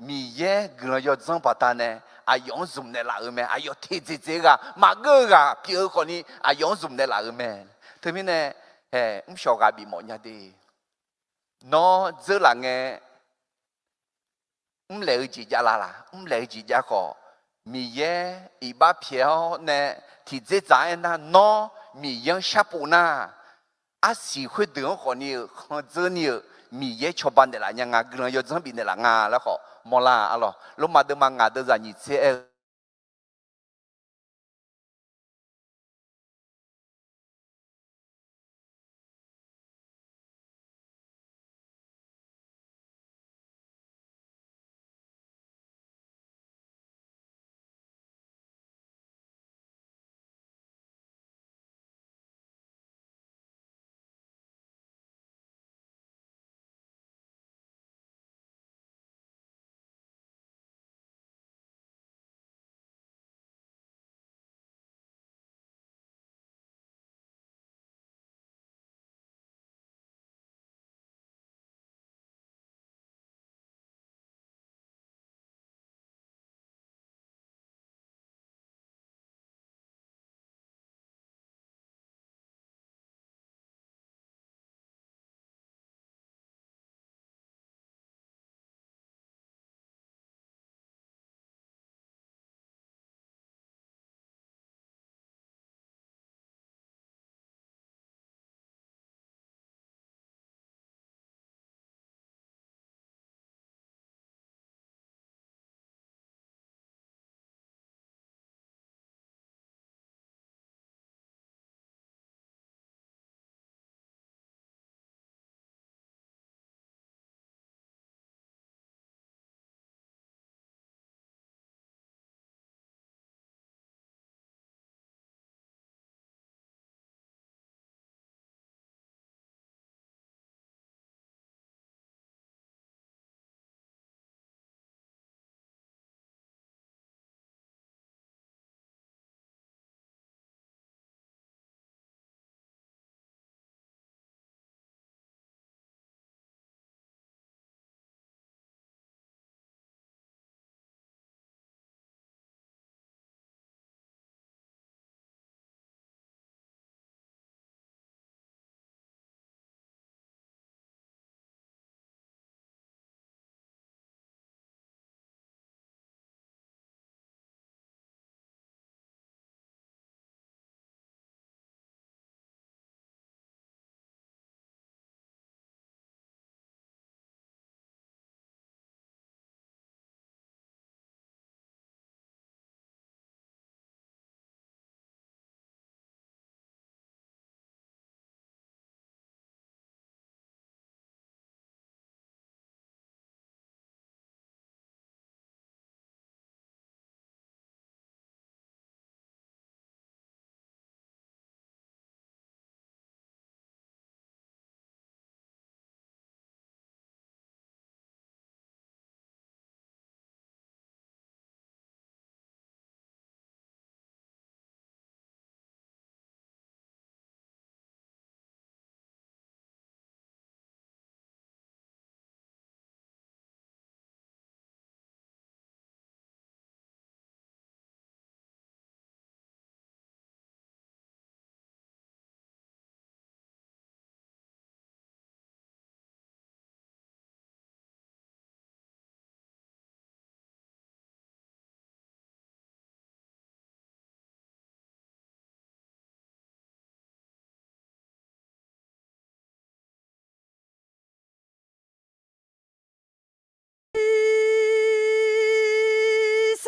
มีเย่กลัวจะจังปัตตาเนี่ยอายองซุ่มเนี่ยละเอเมอายอเทเจเจกะมาเกะกะพี่คนนี้อายองซุ่มเนี่ยละเอเมทีนี้เนี่ยชอบกับบีหมอเนี่ยดีน้อเจอหลังเลยจีจ้าละเลยจีจ้าขอมีเย่อีบ้าเพียวเนี่ยที่เจจ่ายนะน้อมียังชับปูน่าอาศัยคุยเดือดคนนี้คนเจอเนี่ยมีเย่ชอบบ้านเดล่ะยังงากลัวจะจังบินเดล่ะงาแล้วขอมอลาอะหรอลงมาเดินมางาเดินจากนี่เสีย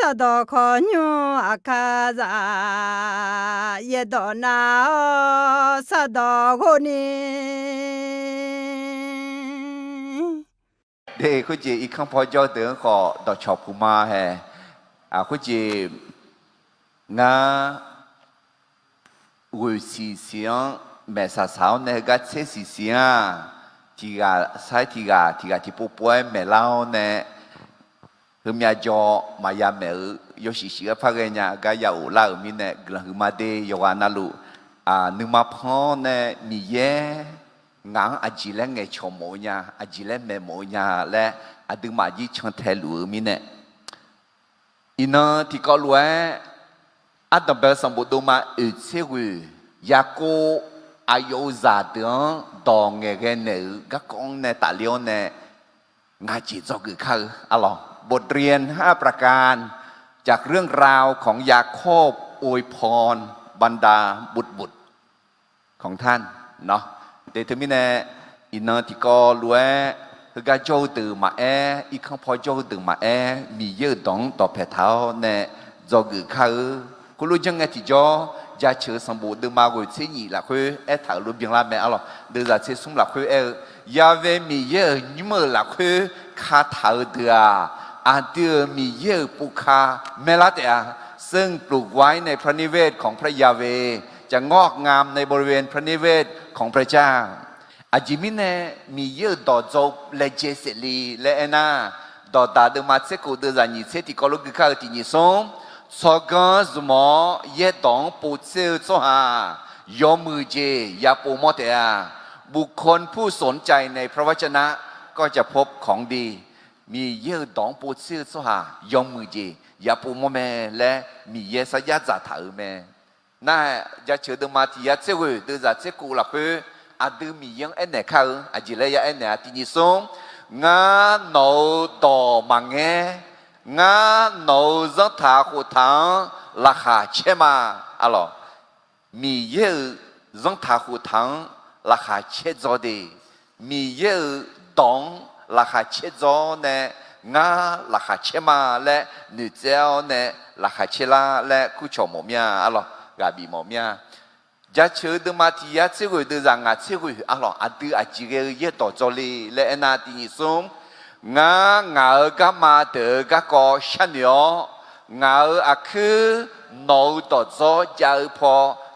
sa do kho nyu akaza ye do na sa do go ni để cô chị ít không phải cho tưởng họ đọc chọc phù ma hè cô chị ngã người xì xiang mẹ sa sao này cái xe xì xiang thì thì bố bố mẹ lao nè hôm nay cho mà ya mẹ yo xì xì cái phát cái nhà cái ya ủ la ở bên nè gần hôm nay yo anh nalu nương mà phong nè mi ye ngang chỉ là nghe chồng mồ nhà chỉ là mẹ mồ nhà là đừng mà chỉ chọn theo lối mình nè ina thì có lối tầm bè sắm bộ đồ mà ở xe người ya cô ayo già tiếng đò nghe cái nữ các con nè tài liệu nè ngài chỉ cho người khác alo บทเรียน5ประการจากเรื่องราวของยาโคบอวยพรบรรดาบุตรของท่านเนาะแต่ถึงมิเนอินเนอร์ที่ก็รู้คือกาโจตื่นมาอีกครั้งพอโจตื่นมามีเยอะต้องต่อแผ่เท้าเนี่ยจอกือเขาคุณรู้ยังไงที่จอยาเชื่อสมบูรณ์ดึงมากุยเสียหนีละคือถ่ายรูปยังละแม่อะไรเดือดเสียสุ่มละคือยาเวมีเยอะยิ่งเมื่อละคือคาถ่ายเดือเดือมีเยอะปุคาเมลัตซึ่งปลูกไว้ในพระนิเวศของพระยาเวจะงอกงามในบริเวณพระนิเวศของพระเจ้าอาจิมิเนมีเยอะต่อจบเลเจเซลีเลเอนาต่อตาเดมาเซกูเดจานิเซติกอลุกข้าตินิสงสกันสมอเยตองปูเซลโซฮายอมือเจยาปูมอเตอาบุคคลผู้สนใจในพระวจนะก็จะพบของดีมีเยอะตองปูเซลโซฮายอมือเจยาปูมอเมและมีเยสยาจ่าถาเมน่าจะเชื่อเดมาที่ยาเซกุเดจาเซกุละคือดูมียังเอ็นเนี่ยเขาจีเลยเอ็นเนี่ยที่นิสงงาโนต่อมังเงงาโนจัตถาขุทังราคาเชมาอะไรมีเยอะจัตถาขุทังราคาเชจอดีมีเยอะตองราคาเชจอเนี่ยงาราคาเชมาและนึเจ้าเนี่ยราคาเชลาและคู่ชมหมอมีอะไรกาบีหมอมีจะเชื่อเดมาที่ยาเชื่อเดจังอาเชื่ออะไรดูจีเกย์ต่อจอลีและนาที่นิสงงางาก็มาเดือก็ก่อชันยองาคือโนต่อจอจะพอ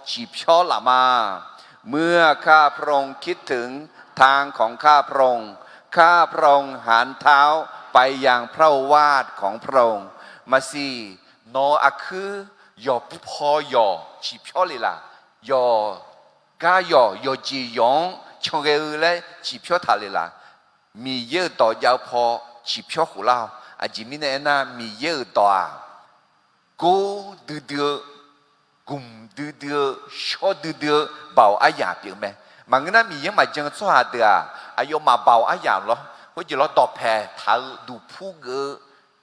จีบชอละมาเมื่อข้าพระองค์คิดถึงทางของข้าพระองค์ข้าพระองค์หันเท้าไปยังพระวาทของพระองค์มาสิโนคือยอพอยอจีบชอเลยล่ะยอกายอยจียงชงเกอเลยจีบชอทะเลล่ะมีเยอะต่อยาวพอจีบชอหูเล่าจิมิเนน่ามีเยอะต่อกูดือกุมดือชอดือเบาอายาเปียงไหมมันก็น่ามียังมาจังสวาเดืออายุมาเบาอายาหรอเพราะจะเราตอบแพ้ทาดูผู้เกอ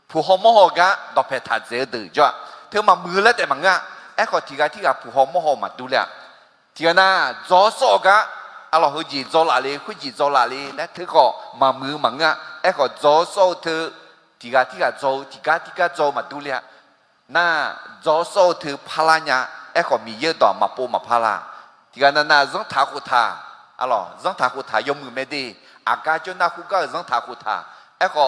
ผู้หอมหอกะตอบแพ้ทาเจอดือจ้ะเธอมามือแล้วแต่มันก็ก็ที่กับผู้หอมหอมาดูแลที่น่ะจอสอกะอะไรเขาจีจอละเลยเขาจีจอละเลยและเธอก็มามือมันก็จอสอเธอที่กับจอที่กับจอมาดูแลน่ะจอสอเธอพลาเนี่ยก็มีเยอะต่อมาปูมาพลาที่น่ะจังทาคุทาอะไรจังทาคุทายอมมือไม่ดีอากาศจนน่ะคุก็จังทาคุทาก็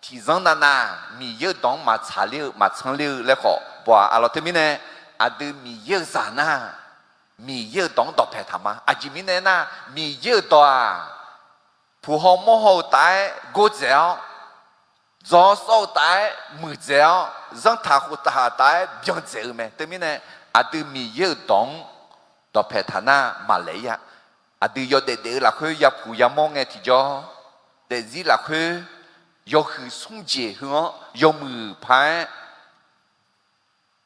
ที่จังน่ะมีเยอะต่อมาชาเลี้ยวมาชังเลี้ยวแล้วก็บ่อะไรที่มีเนี่ยดูมีเยอะสานะมีเยอะต้องตอบแทนธรรมะจิมิเนน่ะมีเยอะตัวผู้หอมหอตายกูเจ้าจอสอตายมือเจ้าจังทาหุตาตายยังเจ้าไหมแต่มีเนี่ยดูมีเยอะต้องตอบแทนธรรมะมาเลยดูยอดเด็กๆละคือยาผู้ยามองไงที่จอเด็กจีละคือยอคือส่งเจี๋หัวยอมือพาย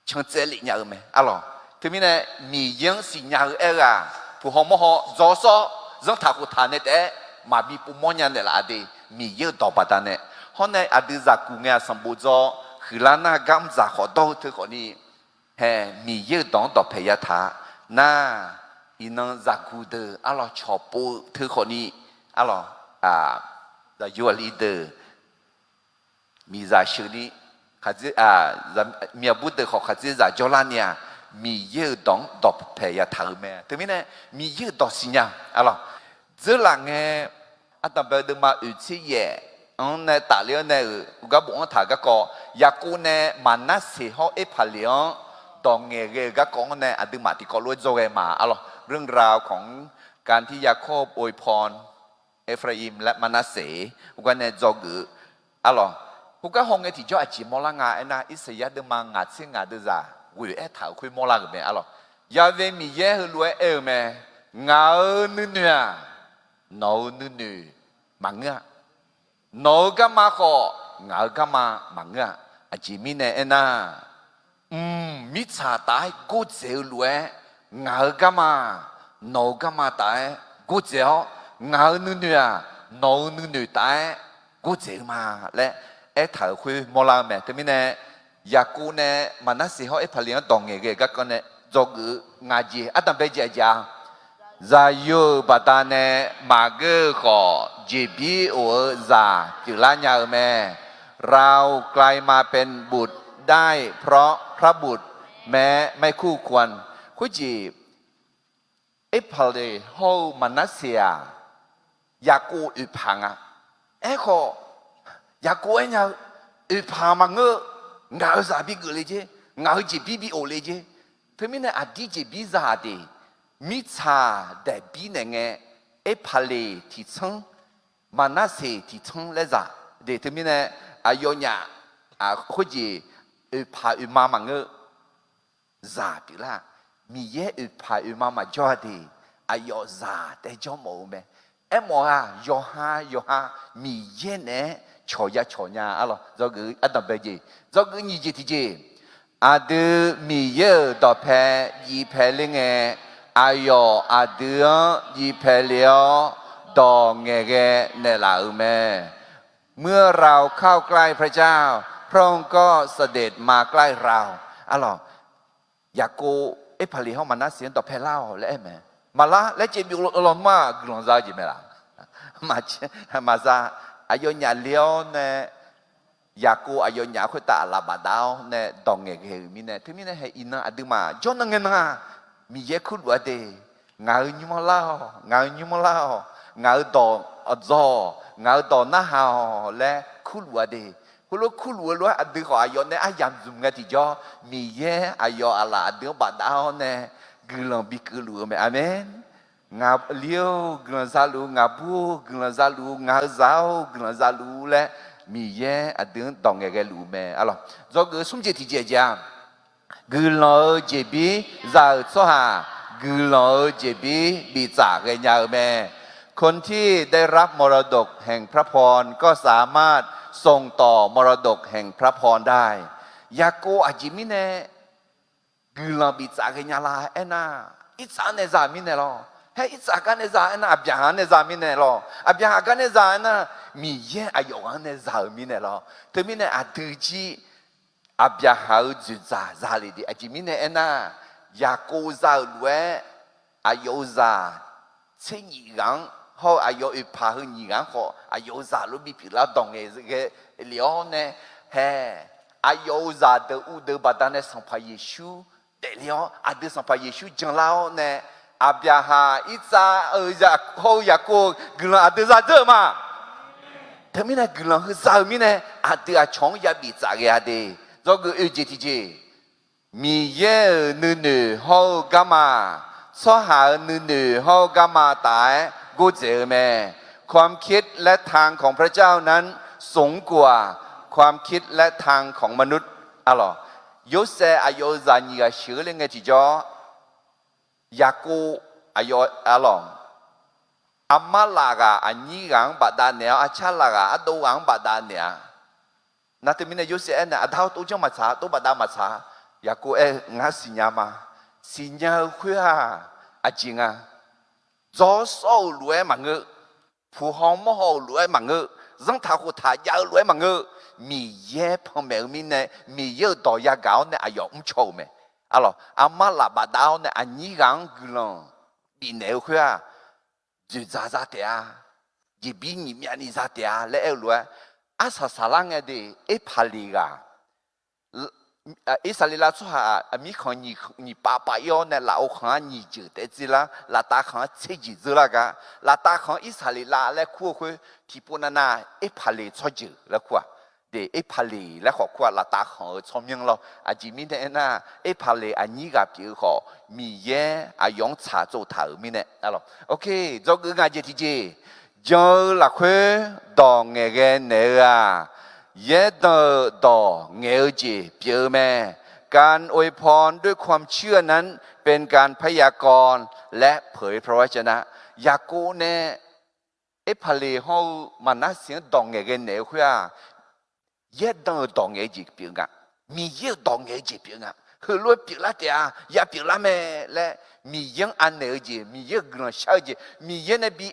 像这里鸟没？阿罗，对面呢，米养是鸟啊，不好么好，早说让他和他呢的，马比不么样的啦的，米养到不单呢，后来阿弟在古眼上不着，后来那刚在好多头可呢，嘿，米养到培养他，那伊能在古的阿罗全部头可呢，阿罗在幼儿里的米在手里。卡子面部的好卡子在叫那呢，米有当到陪呀头咩？对面呢，米有到新呀，啊咯，这两个当别的嘛有些嘢，呢打了呢，我讲我睇个雅古呢，曼那时候一拍了，当嘅个讲呢，的嘛ที่ก็รู้做嘅มา啊咯，เรื่องราวของการที่ยาโคบอวยพรเอฟราอิมและมานาเส我讲呢做个啊咯。我讲红嘅ที่叫อาจีมอลางานะอิสยาเดมางาเซงาเดซ่าวิเอถาคุยมอลากันแม่อะล่ะยาเวมีเยฮรวยแม่งานึเนียนอนึเนมังะนอกะมาของากะมามังะอาจีมีเนนะมิชาตายกูเจอรวยงากะมานอกะมาตายกูเจองานึเนียนอนึเนตายกูเจอมาและ头会莫拉咩？对面呢，雅古呢，嘛那时候拍两当嘅个呢，做个牙子，但别讲，在有巴达呢，马个和 JB 或在จุฬาเนี่ยแม่เรากลายมาเป็นบุตรได้เพราะพระบุตรแม้ไม่คู่ควรคุจีพาเลยเฮามานาเซียยากูอุพังอ่ะขอยากูเนี่ยพามังงาซาบิกเลยเจงาจีบีบีโอเลยเจทั้งนี้เนี่ยอดีตบีซาดีมิชาแต่บีเนี่ยพาเลยที่ชั้นมานาเซที่ชั้นเลยจ้ะเดี๋ยวทั้งนี้เนี่ยอายอนเนี่ยคุจีพามามังซาบิละมีเยพามาจอดีอายอซาแต่จอมโอเมหมอยอฮามีเยเนี่ยชอยาอะล่ะจอกอันดับเจจอกนี่เจที่เจอาดูมีเยอะต่อแพ้ยีแพ้ลิงอายออาดูยีแพ้เลี้ยวต่อเงเนลาแม่เมื่อเราเข้าใกล้พระเจ้าพระองค์ก็เสด็จมาใกล้เราอะล่ะอยากกูพาลีเขามาน่าเสียต่อแพ้เล่าและแม่มาละและเจบิวลอมากกลอนซาจิเมล่ะมาซาอายุญาเลี้ยวเนี่ยอยากกูอายุญาคุยตาลาบาดาวเนี่ยดองเงยมีเนี่ยที่มีเนี่ยให้อินนะอดีมาจนนั่งเงินนะมีเยอะขึ้นว่าเดงาอยู่มาแล้วงาดอกอจองาดอกหน้าหาวและขึ้นว่าเดคุณรู้ขึ้นว่ารู้อดีของอายุเนี่ยอายังจุ่มเงที่จอมีเยอะอายุอะไรอดีบาดาวเนี่ยกลังบิกลัวไหมอาเมนงาเลี้ยวกลังซาลูงาบูกลังซาลูงาซาวกลังซาลูและมีเยอะอดีตองเงลูแม่อะล่ะจอกสมเจติเจจามกลังเจบีซาโซฮากลังเจบีบีจากเงาแม่คนที่ได้รับมรดกแห่งพระพรก็สามารถส่งต่อมรดกแห่งพระพรได้ยาโกอาจิมิเนกลังบีจากเงาลาเอ็น่าอิสานเนซามิเนลอเฮ้ยอิสากันเนี่ยจ้านะอับยาฮันเนี่ยจ้ามีเนี่ยหรออับยาฮันกันเนี่ยจ้านะมีเยอะอายุกันเนี่ยจ้ามีเนี่ยหรอแต่มีเนี่ยอัดจีอับยาฮันจุจ้าจ้าเลยดิอาจิมีเนี่ยนะยากูจ้าล้วนอายุจ้าเช่นยี่กันเขาอายุอีพาหุ่นยี่กันเขาอายุจ้าลูกบีพิลาดองเงี้ยเลี้ยงเนี่ยเฮ้อายุจ้าเดืออุดบัดเนี่ยสัมภาเยซูเดี๋ยวอาเดือสัมภาเยซูจังเล่าเนี่ยอาบยาฮาอิซาอยากเขาอยากกูกลังอาเดซาเจอมาแต่ไม่ได้กลังคือสามีเนี่ยอาเดอาชงยาบิจากยาเดจอกเอเจทีเจมีเยนูเขากามาสหานูเขากามาตายกูเจอแม่ความคิดและทางของพระเจ้านั้นสูงกว่าความคิดและทางของมนุษย์อะหรอโยเซอายุจานีกาเชื่อเรื่องที่จ่อยากูอายุอะลองอามาลากาอันนี้กังบาดาเนียอาชาลากาอัดดูกังบาดาเนียนั่นที่มีในยุคเสียเนี่ยอัดเอาตัวจังมาช้าตัวบาดามาช้ายากูงั้นสิญญามาสิญญาคุยอาจริงจอสูรวยมังเงผู้ห้องมโหรวยมังเงรังท้ากูท้ายาวรวยมังเงมีเย่พอแม่มีเนี่ยมีเยอะต่อยาเก่าเนี่ยอายุไม่โชว์ไหมอะล่ะอามาลาบาดาวเนี่ยอันนี้กังกลังบีเนวคุยจุดจ้าเดียจีบีนี่มีอันนี้จ้าเดียแล้วรู้ว่าอาสาสลังเดีพาลีกา อิสราเอลสุฮามีคนนี่ป้าป้ายอเนี่ยลาวขันนี่จืดแต่จีละลาตาขันเชจิจืดละกันลาตาขันอิสราเอลและคู่คุยที่ปุ่นน่ะพาเลชอจืดแล้วคู่เดี๋ยวพาเลแล้วขอคู่ลาตาขันชมยังเราจิมีเนี่ยน่ะพาเลอันนี้กับพี่เขามีเย่ยองชาโจถามีเนี่ยอะไรโอเคจงงานเจทีเจจงละคุยดองเงี้ยเนี่ยเยดดอเงยจีเปียวแม่การอวยพรด้วยความเชื่อนั้นเป็นการพยากรณ์และเผยพระวจนะยากูเนี่ยพาเลเขามันน่าเสียงดองเงยเนี่ยคุยเยดดอเงยจีเปียวงะมีเยดองเงยจีเปียวงะคือล้วนเปียวละเดียยาเปียวละแม่และมียังอันเนยจีมีเยกระชาจีมีเยนบี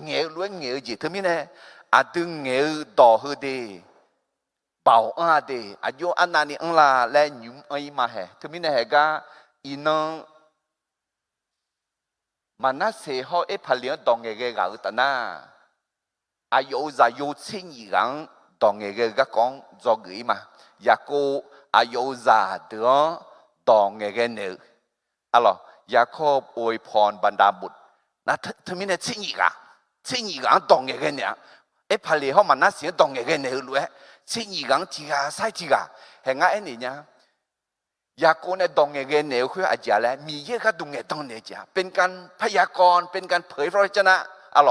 เงยล้วนเงยจีทั้งนี้เนี่ยอาดึงเงยดอหือเด保安的，有安那里安啦来牛安伊嘛嘿，特别呢那个伊能，嘛那时候拍两当个搞的呐，有在有钱人当个讲做个嘛，一个有在的当个呢，啊咯，一个อวยพรบรรดาบุตร那特别呢钱人当个呢，拍了后嘛那时当个呢路。สิ่งนี้กังที่กาใช่ที่กาเห็นไงนี่เนี่ยยาโกเนี่ยดองเงี้ยเนี่ยคืออาจารย์แล้วมีเยอะก็ดองเงี้ยดองเนี่ยจ้ะเป็นการพยากรณ์เป็นการเผยพระวจนะอะไร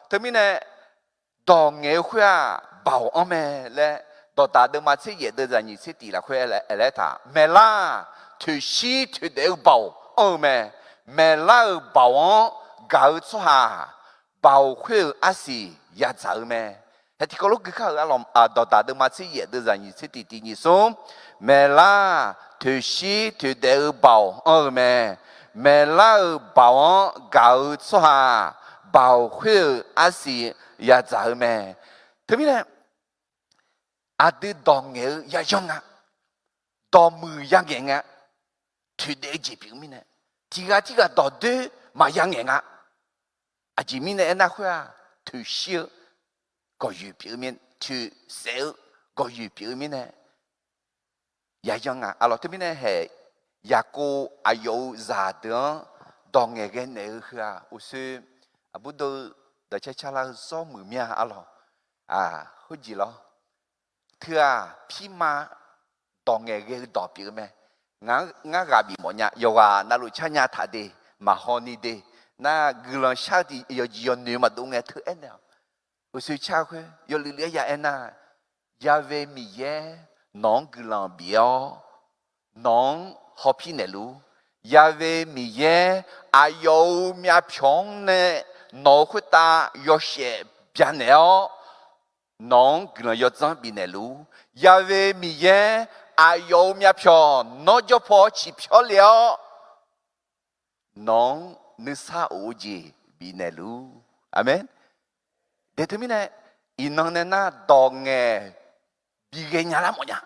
ถึงมีเนี่ยดองเงี้ยคือบ่าวอ้อมและต่อตาเดิมมาที่เยอะเดินอย่างที่ตีละคืออะไรท่าเมล่าถือชีถือเดือบ่าวอ้อมเมล่าบ่าวเก่าชัวบ่าวคืออาศัยยาจ่าแม่ที่เขาลูกเขาต่อตาเดิมมาที่เยอะเดินอย่างที่ตีตีนี่ส่งเมล่าถือชีถือเดือบ่าวอ้อมเมล่าบ่าวเก่าชัวบ่าวคืออาศัยยาจ่าแม่ถึงมีเนี่ยอาดิดองเงี้ยยาจังอ่ะดอมือยังเงี้ยถือเดือจีบมีเนี่ยที่ก็ต่อเดือมายังเงี้ยอาจีมีเนี่ยนะคุยถือชีก็อยู่表面ถือเซลก็อยู่表面เนี่ยยาจังอ่ะอะไรที่มีเนี่ยเหยากูอายุซาเดอดองเงี้ยเนี่ยคืออุซึบุตรเดี๋ยวใช้ลาซ้อมมือเมียอะไรหุ่นจีเหรอเธอพี่มาดองเงี้ยต่อปีไหมงั้นกับบีหมดเนี่ยอยู่ว่านาลุชาญาทัดดีมาฮอนี่ดีน่ากุลชาติอยู่ยี่หนึ่งมาดูเงี้ยเธอเอ็นเนี่ยอุสุชาคุยอยู่ลิเลียเอ็นน่ะยาเวมีเย่น้องกุลเบียวน้องฮอพี่เนลูยาเวมีเย่อายุมีอภิองเนี่ยน้องคุตายอเชเบียนเนลน้องกุลยอดจังบีเนลูยาเวมีเย่อายุมีอภิองน้องจะพอชิพอเลี้ยวน้องนึกซาโอจีบีเนลูอาเมนเดี๋ยวมีเนี่ยอินนองเนี่ยน่าดองเงบีเกญาละมั้งเนี่ย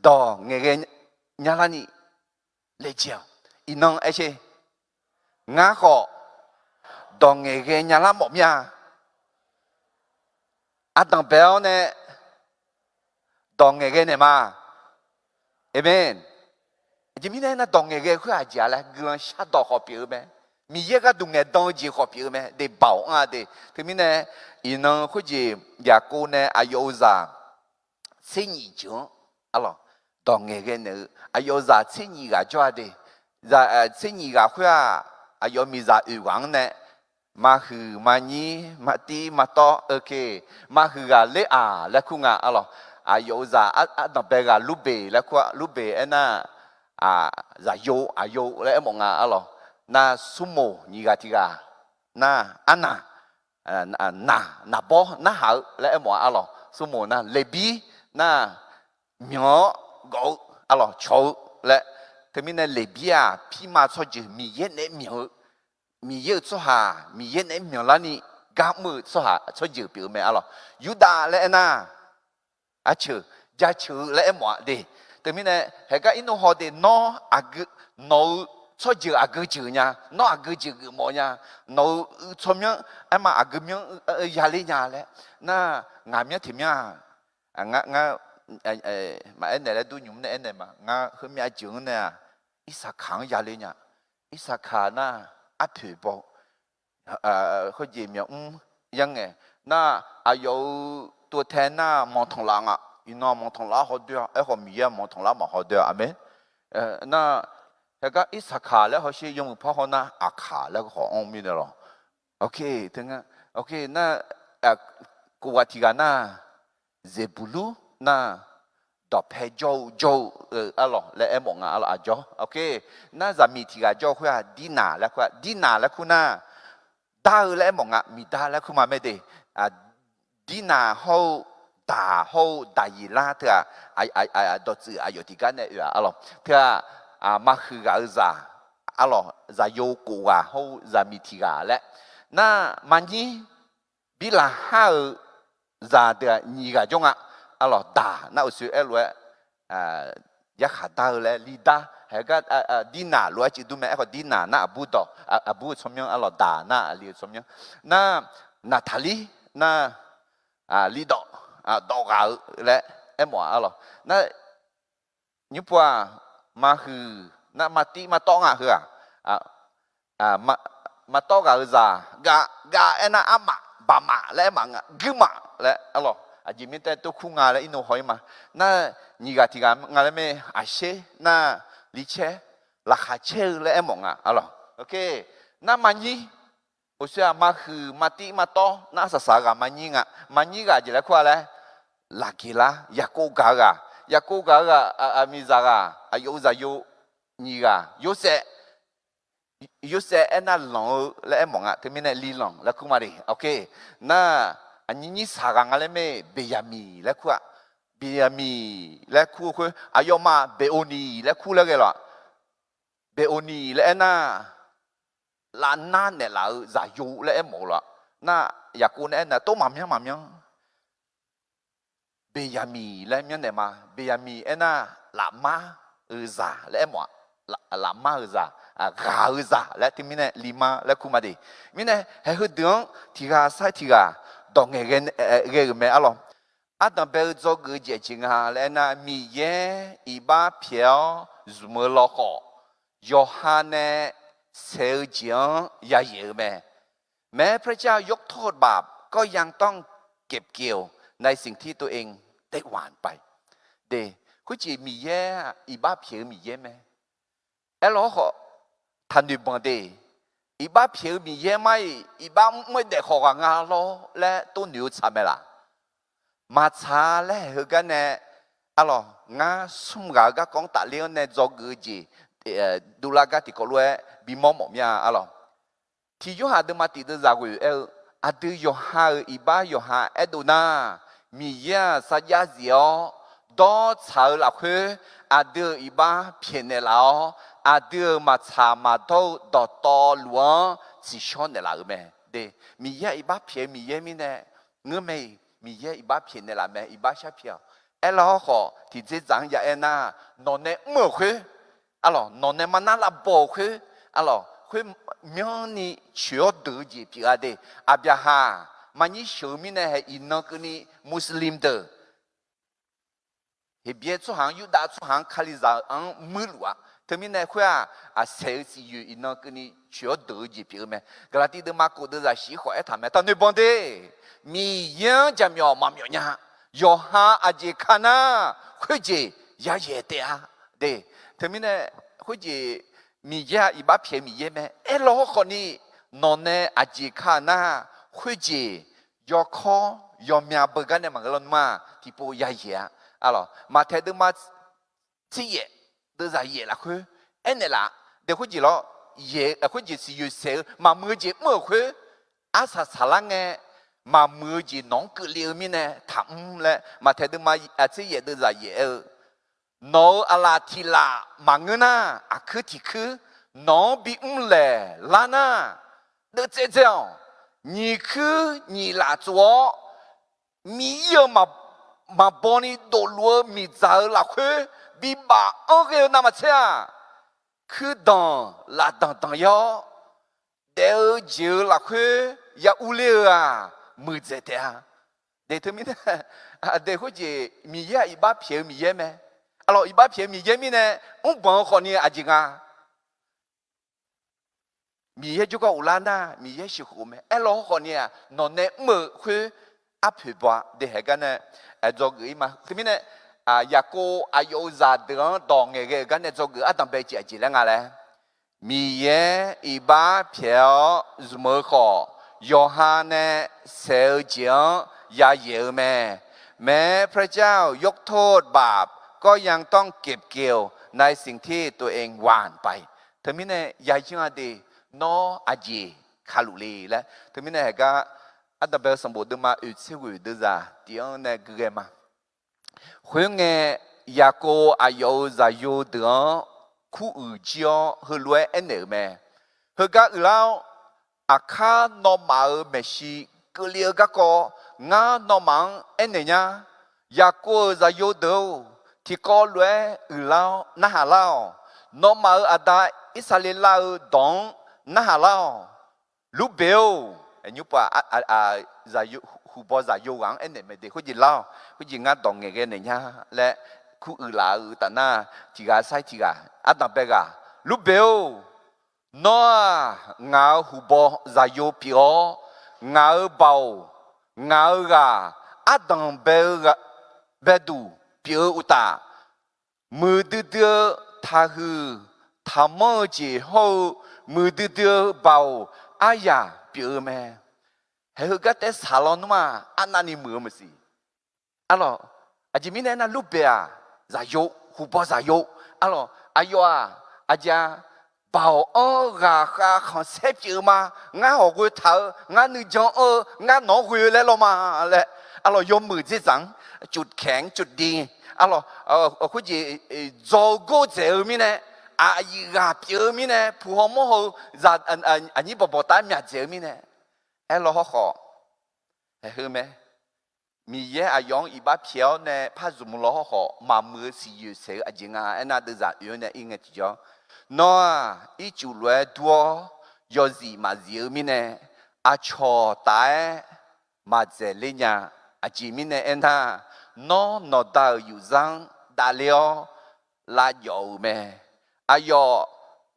ดองเงญาละนี่เลี้ยงอินนองไอ้เช่งั้นก็ดองเงญาละมั้งเนี่ยอาดังเบลเนี่ยดองเงเนี่ยมาเอเมนจะมีเนี่ยน่าดองเงคืออาจารย์ละกำลังชาดอกขอเปลี่ยนไหมมีเยอะก็ดูเงี้ยดองจีขอเปลี่ยนไหมเดี๋ยวบ่าวเดี๋ยวถึงมีเนี่ยอินนองคือจีอยากกูเนี่ยอายุซาเส้นยี่จังอะไรดองเงี้ยเนี่ยอายุซาเส้นยี่ก็จอดดิเส้นยี่ก็คืออายุมีซาอยู่วังเนี่ยมาคือมานี่มาตีมาต่อโอเคมาคือก็เละแล้วคุณอะไรอายุซาดับเบิลก็ลูเบแล้วคุณลูเบน่ะซาโยอายุแล้วมองอะไรน่าสุโมนี่ก็ที่ก็น่าอันน่าบอน่าหาแล้วมองอะไรสุโมน่าเลบีน่าเหมียวกูอะไรโชว์และที่มีเนี่ยเลบีพี่มาชอบจีมีเย็นเนี่ยเหมียวมีเยอะสุฮามีเย็นเอ็มเหมียวล้านี่กามือสุฮาชอบยืมเปล่าไหมอะไรยูดาและน่ะชื่อจะชื่อและหมวดดีแต่มีเนี่ยเฮก็อินโนฮอดีนออากุนอชอบยืมอากุจืเนี่ยนออากุจือหมอเนี่ยนอชมยังไอ้มาอากุยังยาลีเนี่ยแหละน่ะงามยังถิ่มยัง mà anh này là tôi nhúng này anh này mà ngã hôm nay chừng này ít sa kháng giá lên nhá ít sa khá na áp thủy bộ có gì màยังไงน่าอายุตัวแทนน่ามองทางหลังอ่ะอีน่ามองทางหลังเขาเดียวไอ้เขามีอ่ะมองทางหลังมาเขาเดียวอ่ะมั้ยน่าแต่ก็อีสักขาแล้วเขาใช้ยงเพราะเขาน่าอาขาแล้วก็เขาองมีเนาะโอเคถึงอ่ะโอเคน่ากูว่าที่กันน่าเซบูลูน่าดอกเพจโจอะไรแล้วไอ้มองอ่ะอะไรอ่ะโจโอเคน่าจะมีที่กันโจคุยดีน่าแล้วคุยดีน่าแล้วคุณน่าด่าแล้วมองอ่ะมีด่าแล้วคุณมาไม่ได้ดีน่าเขาด่าเขาด่ายีลาเถอะดอจืออยู่ที่กันเนี่ยอะไรเถอะมาคือกันจะอะไรจะโยกูอ่ะเขาจะมีที่กันแล้วน่ามันยี่บิลาเขาจะเดี๋ยวนี่กันจงอ่ะอะไรด่าน่าอุศเอลวยอยากหาด่าแล้วลีด่าเฮ้ยก็ดีน่ารู้จิตดูไหมไอ้คนดีน่าน่าบูดอบูสมยังอะไรด่าน่าลีสมยังน่านาทาลีน่าลีดดอกและไอ้หมออะไรน่ายุบว่ามาคือน่ามาตีมาต้องคือมาต้องกันจะกะไอ้น่าอามาบามาและมังกึมาและอะไรจิมิแต่ตัวคุ้งอะไรอินโนหอยมาน่านี่ก็ที่กันงานไม่อาเช่น่าลิเช่ราคาเช่และไอ้หมองอะไรโอเคน่ามันยี่อุตส่าห์มาคือมาตีมาต่อน่าสสารมันยี่ก็จะเรียกว่าอะไรลักกี้ละยาโกกะมีซากะอายุจะอยู่นี่ก็อยู่เสไอ้น่าหลงและไอ้หมองที่มีเนี่ยลีหลงแล้วคุณมาดิโอเคน่าอันนี้สากังอะไรไม่เบียมีแล้วคุณเบียมีแล้วคุณอายุมาเบโอนีแล้วคุณแล้วไงล่ะเบโอนีแล้วไอ้น่าล้านนั่นเนี่ยเราจะอยู่แล้วไอ้หมอละน่าอยากกูเนี่ยน่ะตัวมั่มยังเบียมีแล้วยังเนี่ยมาเบียมีไอ้น่าลามาจ่าแล้วไอ้หมอลามาจ่ากาจ่าแล้วที่มีเนี่ยลิมาแล้วคุณมาดิมีเนี่ยให้เขาดึงที่กาใส่ที่กาตรงเงี้ยไม่อะไรอาตมาเป็น做个节庆哈，来那米耶一把票怎么老好？约翰呢，เซลเจียงอย่าเยอะแม้พระเจ้ายกโทษบาปก็ยังต้องเก็บเกี่ยวในสิ่งที่ตัวเองได้หวานไปเดคุณจีมีแย่อีบ้าเพียวมีแย่ไหมเอลล์เขาทันดูบังเดอีบ้าเพียวมีแย่ไหมอีบ้าไม่ได้ขอกงานล้อและตัวหนูทำไมล่ะมาช้าและเฮกันเนี่ยอะไรงาสุ่มกาก็กองตัดเลี้ยงเนี่ยจอกือจีดูแลกันที่ก็รู้บีมอมเนี่ยอะไรที่ยูฮาเดมาติดจากวิเอลอาดูยูฮาอีบ้ายูฮาเอดูน่ามีเยอะสัญญาเสียวดอชาวหลักคืออาดูอีบ้าเพียงเนี่ยแล้วอาดูมาชามาโตดอตอหลวงสิชอนเนี่ยละไหมเดมีเยอะอีบ้าเพียงมีเยอะมีเนี่ยเงื่อนไม่มีเยอะอีบ้าเพียงเนี่ยละไหมอีบ้าชาเพียวเอลล์เขาที่จะจังยาเอ็น่านอนเนี่ยเมื่อคืออะไรนอนเนี่ยมันน่าละบอกคืออะไรคือมีนี่เชื่อดูจีพี่อาเดอาบยาฮามันนี่เชื่อมีเนี่ยให้อินนักนี่มุสลิมเดอเฮบียสุหังยูดาสุหังคาลิซาอังมือลัวที่มีเนี่ยคือเซลซียูอินนักนี่เชื่อดูจีพี่ไหมกระที่เดมากูเดจะสีขวายทำไมตอนนี้บังเดมียังจะมีออกมามีเนี่ยยอฮาอาเจคานาคุยจียาเยเตียเดที่มีเนี่ยคุยจีมีเยอะอีบ้าเพียมีเยอะไหมเอลล์คนนี้นอนเนี่ยอาเจคานาคุยจียอคอยอมีอาเบกันเนี่ยมันก็ล้นมาที่ปูยาเยอะอะไรมาเทดมาจีเยเดือดเยอะละคุยเอ็นเนี่ยละเดี๋ยวคุยจีล้อเยอะคุยจีสิยูเซลมามือจีเมื่อคุยอาสาสลังเงมามือจีน้องกุเลียวมีเนี่ยทำเลยมาเทดมาจีเยเดือดเยอะโนอาลาทีลามังนะอาคือที่คือน้องบิอุ้มเล่ลานะเดือดเจ้านี่คือนี่ลาจัวมีเยอะมาบอนี่โดลัวมีใจละคือบิบะโอเคนามาเชียคือดังลาดังยอเดี๋ยวเจอละคือยาอุเลียมือเจเดียเด để thứ mình để có gì mi ye ít ba phiền mi ye mẹ alo ít ba phiền mi ye mi nè ông bằng họ nè à gì à mi ye juga ulana mi ye shi khu mẹ alo họ nè nó nè mở khu áp huyết ba để hệ cái nè cho người mà thứ mình nè ya cô ayo za đường đong cái cái nè cho người adam bé chỉ chỉ là ngà lẽ mi ye ít ba phiền mở họ Yohaneเจียอย่าเยอะแม้พระเจ้ายกโทษบาปก็ยังต้องเก็บเกี่ยวในสิ่งที่ตัวเองหว่านไปเธอมิเนี่ยยายชิงอดีนออาจีคาลุลีและเธอมิเนี่ยก็อัตเบลสมบูรณ์มาอุดซิวดูจ้าเดี๋ยวเนี่ยเกี่ยมาคนเงี้ยยาโกอายุจะอยู่เดือคู่อื่นเจียวหือรวยเอ็นเนอร์แม่หือก็เราอาคานอมาเมชิกเลียกก็งานอมังเอ็นเนี่ยยากูจะอยู่เดียวที่ก็รวยเราหน้าเรานอมาอาดาอิสราเอลดองหน้าเราลูเบลอันนี้ป่ะจะอยู่หูบอจะอยู่หวังเอ็นเนี่ยไม่ได้คุยเราคุยงานดองเงี้ยเนี่ยและคู่อื่นเราแต่หน้าที่กาใส่ที่กาอาดัมเบกาลูเบลน้องาหูบอจะอยู่เปียวงาเบางากาอาดัมเบดูเปียวอุตามือเดือท่าหือทำมั่งจีหูมือเดือเบาอายาเปียวแม่เฮ้ยก็แต่สารนมาอันนั้นนี่มือมันสิอ๋ออาจจะมีเนี่ยนะลูกเบียจะอยู่หูบอจะอยู่อ๋ออายุอาจจะbảo gà gà không xếp chữ mà ngã họ quỳ thở ngã nữ chồng ngã nó quỳ lên lo mà lệ alo yếm mười chỉ rằng chút kẹng chút đi alo cái gì做过这咪呢gà biểu mi呢普通么好在你爸爸带面这咪呢alo họ hiểu没mi ye ayong iba phiao ne pha zum lo họ mà mưa si yu se ajinga ena de za yu ne inget jo nó ý chủ lệ đua do gì mà diệu mi nè cho tại mà dễ lên nhà chỉ mi nè anh ta nó đào yêu rằng đã liao là giàu mẹ yo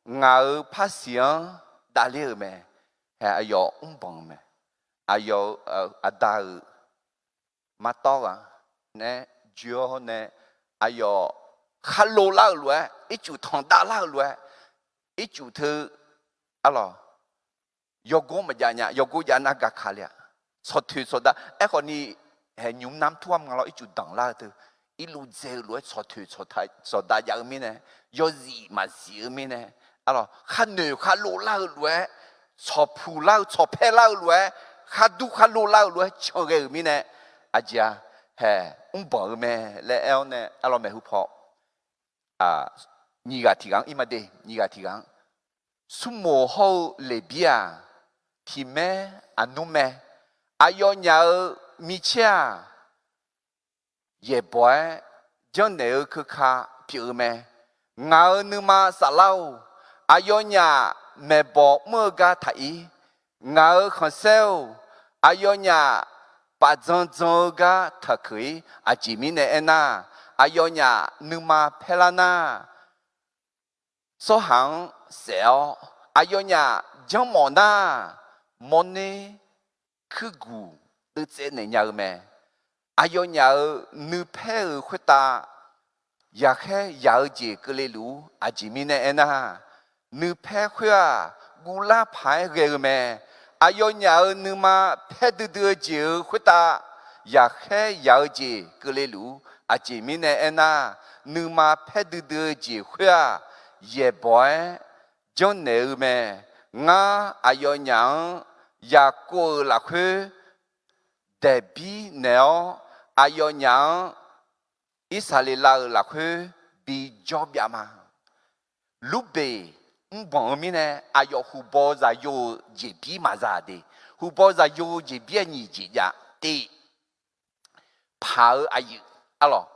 ngờ phát triển đã liao mẹ hay yo bằng mẹ yo đào mà to à nè chưa nè yo khá lô lao luôn ít chủ thằng đã lao luôn ít chủ thư alo yogo mà nhà yogo nhà na gà khá lẹ sọt thư sọt đã ấy còn ni hệ nhúng nám thuam ngang lo ít chủ đằng la từ ít lu dễ luôn sọt thư sọt đã giờ mi nè yo gì mà gì mi nè alo khá nửa khá lô lao luôn sọt phù lao sọt phe lao luôn khá du khá lô lao luôn cho cái mi nè aja hè bỏ mẹ lẽ eo nè alo mẹ hụp họ 니가 티강 이마데 니가 티강 수모호 레비아 티메 아누메 아요냐 미치아 예보에 전내의 그카 비음에 나으느마 살라우 아요냐 메보 뭐가 타이 나으 컨세우 아요냐 빠전저가 타크이 아지미네 에나 아요냐 느마 펠라나 소항 세어 아요냐 정모나 모네 크구 뜻에내냐음에 아요냐 느페의 회다 야해 야의지 끌레루 아지미네 에나 느페 회아 굴라 파에게음에 아요냐 느마 페드드지 회다 야해 야의지 끌레루 아지미네 에나 느마 페드드지 회아 예보에 전내음에 nga ayonya yako lakhe debi neo ayonya isalila lakhe bi jobyama lube mbon mine ayo hubo za yo jebi mazade hubo za yo jebi ni jiya ti pa ayi alo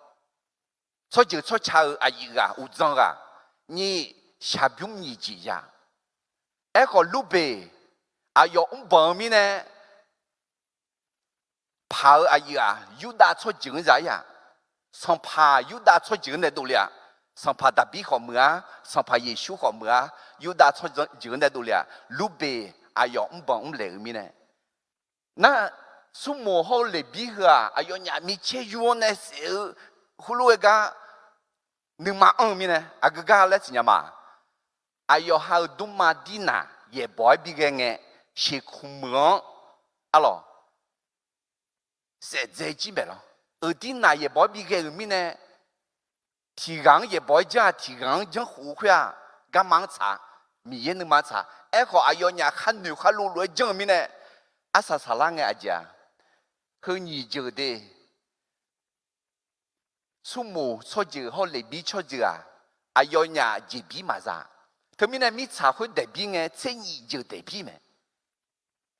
so ju so cha ayi ga uzang ga ni shabyum ni jiya eko lube ayo mbon mine 爬阿姨啊，有大出景啥呀？上爬有大出景的都了，上爬大比好么啊？上爬耶稣好么啊？有大出景的都了，路边哎哟，帮来米呢？那什么好来比个啊？哎哟，伢米切有那时葫芦个，你妈米呢？啊个个来是伢嘛？哎哟，还有东马蒂娜也不比个呢，是空门，阿咯。是这几百了，而地那也不比个米呢，提纲也不讲提纲讲胡话啊，干忙查，米也能忙查，哎好哎哟伢看牛看路路讲米呢，阿啥啥啷个阿家，和你就的，父母错就好来比错就啊，哎哟伢就比嘛啥，他们呢米查会得比呢，这你就得比没，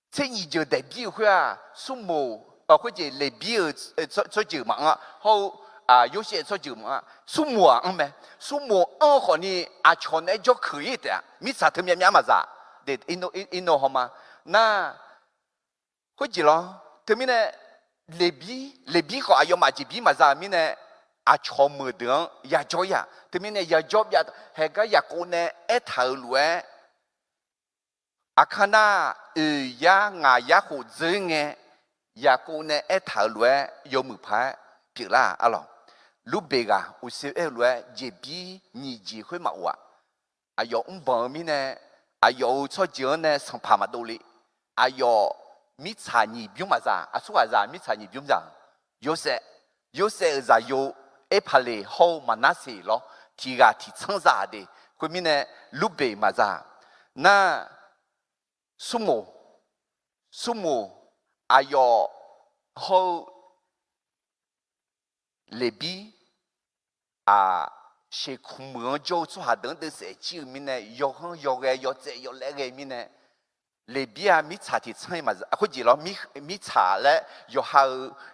这你就得比会啊，父母。或者来比做酒嘛啊，好啊，有些做酒嘛，数目啊，没数目和你啊，全那就可以的，没啥特别嘛啥，对，印度好吗？那或者咯，他们呢，来比和啊，要嘛就比嘛啥，咪呢啊，全没得呀，做呀，他们呢呀做呀，那个呀个呢，一头路哎，啊，看那呀啊呀好真哎。呀，姑呢？一头来有木牌，别啦，阿咯，路边个，有时一来也比你机会嘛哇，啊有帮面呢，啊有做酒呢，上爬嘛多哩，啊有米茶你不用嘛啥，啊说啥米茶你不用啥，有些啥有一排哩好嘛那些咯，提个提成啥的，后面呢路边嘛啥，那树木。哎哟，好来比啊，是空门就做下等的事情面呢，要很要个要这要那个面呢，来比啊，米茶的菜嘛是，或者咯米茶嘞，要好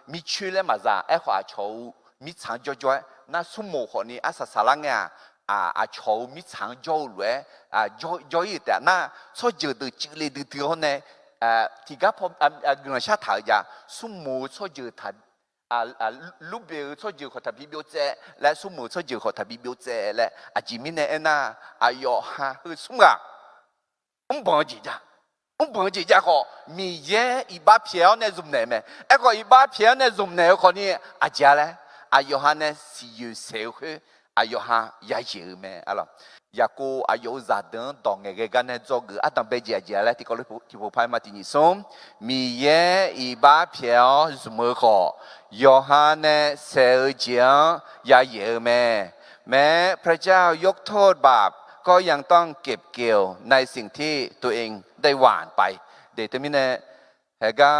米去嘞嘛是，哎话炒米肠椒椒，那什么和你啊啥啥啷个啊炒米肠椒嘞啊椒一点，那炒椒的这类的地方呢。tiga guna syata ya sumu soje ta lube soje ko ta bibio tse la sumu soje ko ta bibio tse le ajimine ena ayo ha sunga bon ji ja ko mi ye iba piao ne zum ne me e ko iba piao ne zum ne ko ni aja le ayo ha ne si yu se hu ayo ha ya ye me alors ya ko ayo zadan dong nge ga ne zo ge atan be jia jia la ti ko lu ti po pai ma ti ni som mi ye i ba piao zum ko yo ha ne se jiang ya ye me แม้พระเจ้ายกโทษบาปก็ยังต้องเก็บเกี่ยวในสิ่งที่ตัวเองได้หว่านไปเดตมิเนเฮกา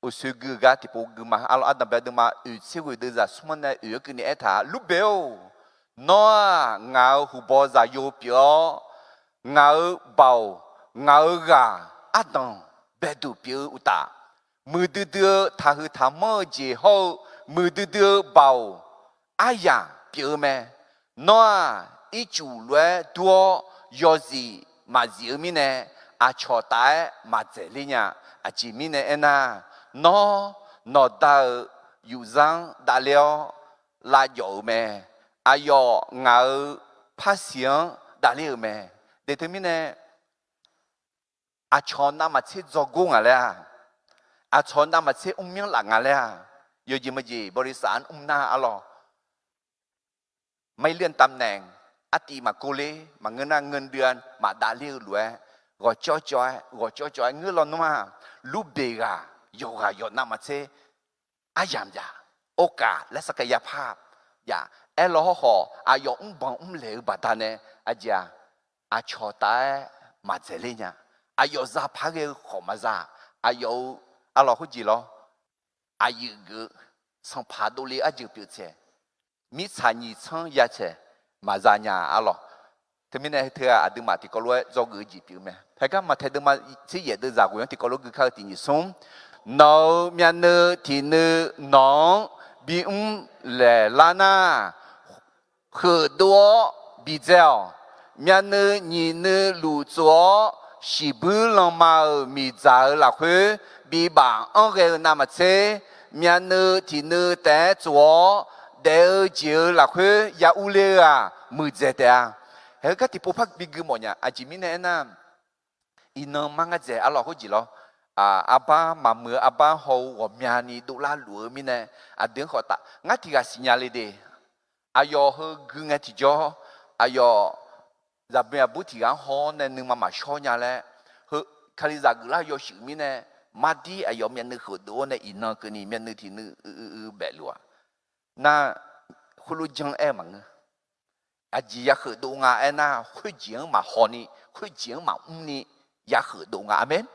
อุสุกุกาติปูกุมาอัลอัดดับเบดมาอุซิกุดซาสมันเนอุกุนี่เอธาลุเบลนัวเงาหูบอซาโยเปียวเงาเบาเงากาอัดดังเบดูเปียวอุตามือดื้อทาหือทามอเจโฮมือดื้อเบาอายาเปียวแม่นัวอีจูลวยตัวยอซีมาเสียมิเนอาชอตายมาเจริญาอาจิมิเนเอน่านอดาอยู่จังดาเลียวลาโยเมอายอเงาพัสเสียงดาเลียวเมเดทมิเนอาชอนามาเชจอกุงอะไรอาชอนามาเชอุ้มยังหลังอะไรโยจิมจีบริษัทอุ้มนาอะลอไม่เลื่อนตำแหน่งอติมาโกเลมาเงินเดือนมาดาเลียวรวยก็จ่อยเงินเราหนุ่มลูกเบกาโยนามาเชอายามยาโอกาสและศักยภาพอย่าเอลฮออายองบังเลวบัดานเนอาจาอาชอตายมาเจริญาอายซาพาเกขอมาซาอายอะลอหุจิโลอายุกสังพาโดเลอาจุเปียเชมิชานีชังยาเชมาซาญาอะลอทมิเนเธออะดึมาติกอลวยจอกุจิเปียเมเฮกะมาเทดึมาสิเยดะซากุยติกอลกุคาตินิซงนอเมียนเนทีเนนองบีอุมเลลานา很多比较面呢你呢路做是不能嘛米在那会比把安个那么车，面呢提呢带左，带就那会也无聊啊，没在的啊。还个地不怕比个么呀？阿吉米呢那，伊能忙个在阿老好几咯。apa mama apa ho wamiani dula lu mine adeng khota ngati ga sinyale de ayo he gungati jo ayo zabe abuti ga ho ne ning mama shonya le he khali za gula yo shi mine mati ayo mien ne khodo ne ina ke ni mien ne ti ne be lu na khulu jang e mang aji ya khodo nga e na khu jing ma ho ni khu jing ma ni ya khodo nga amen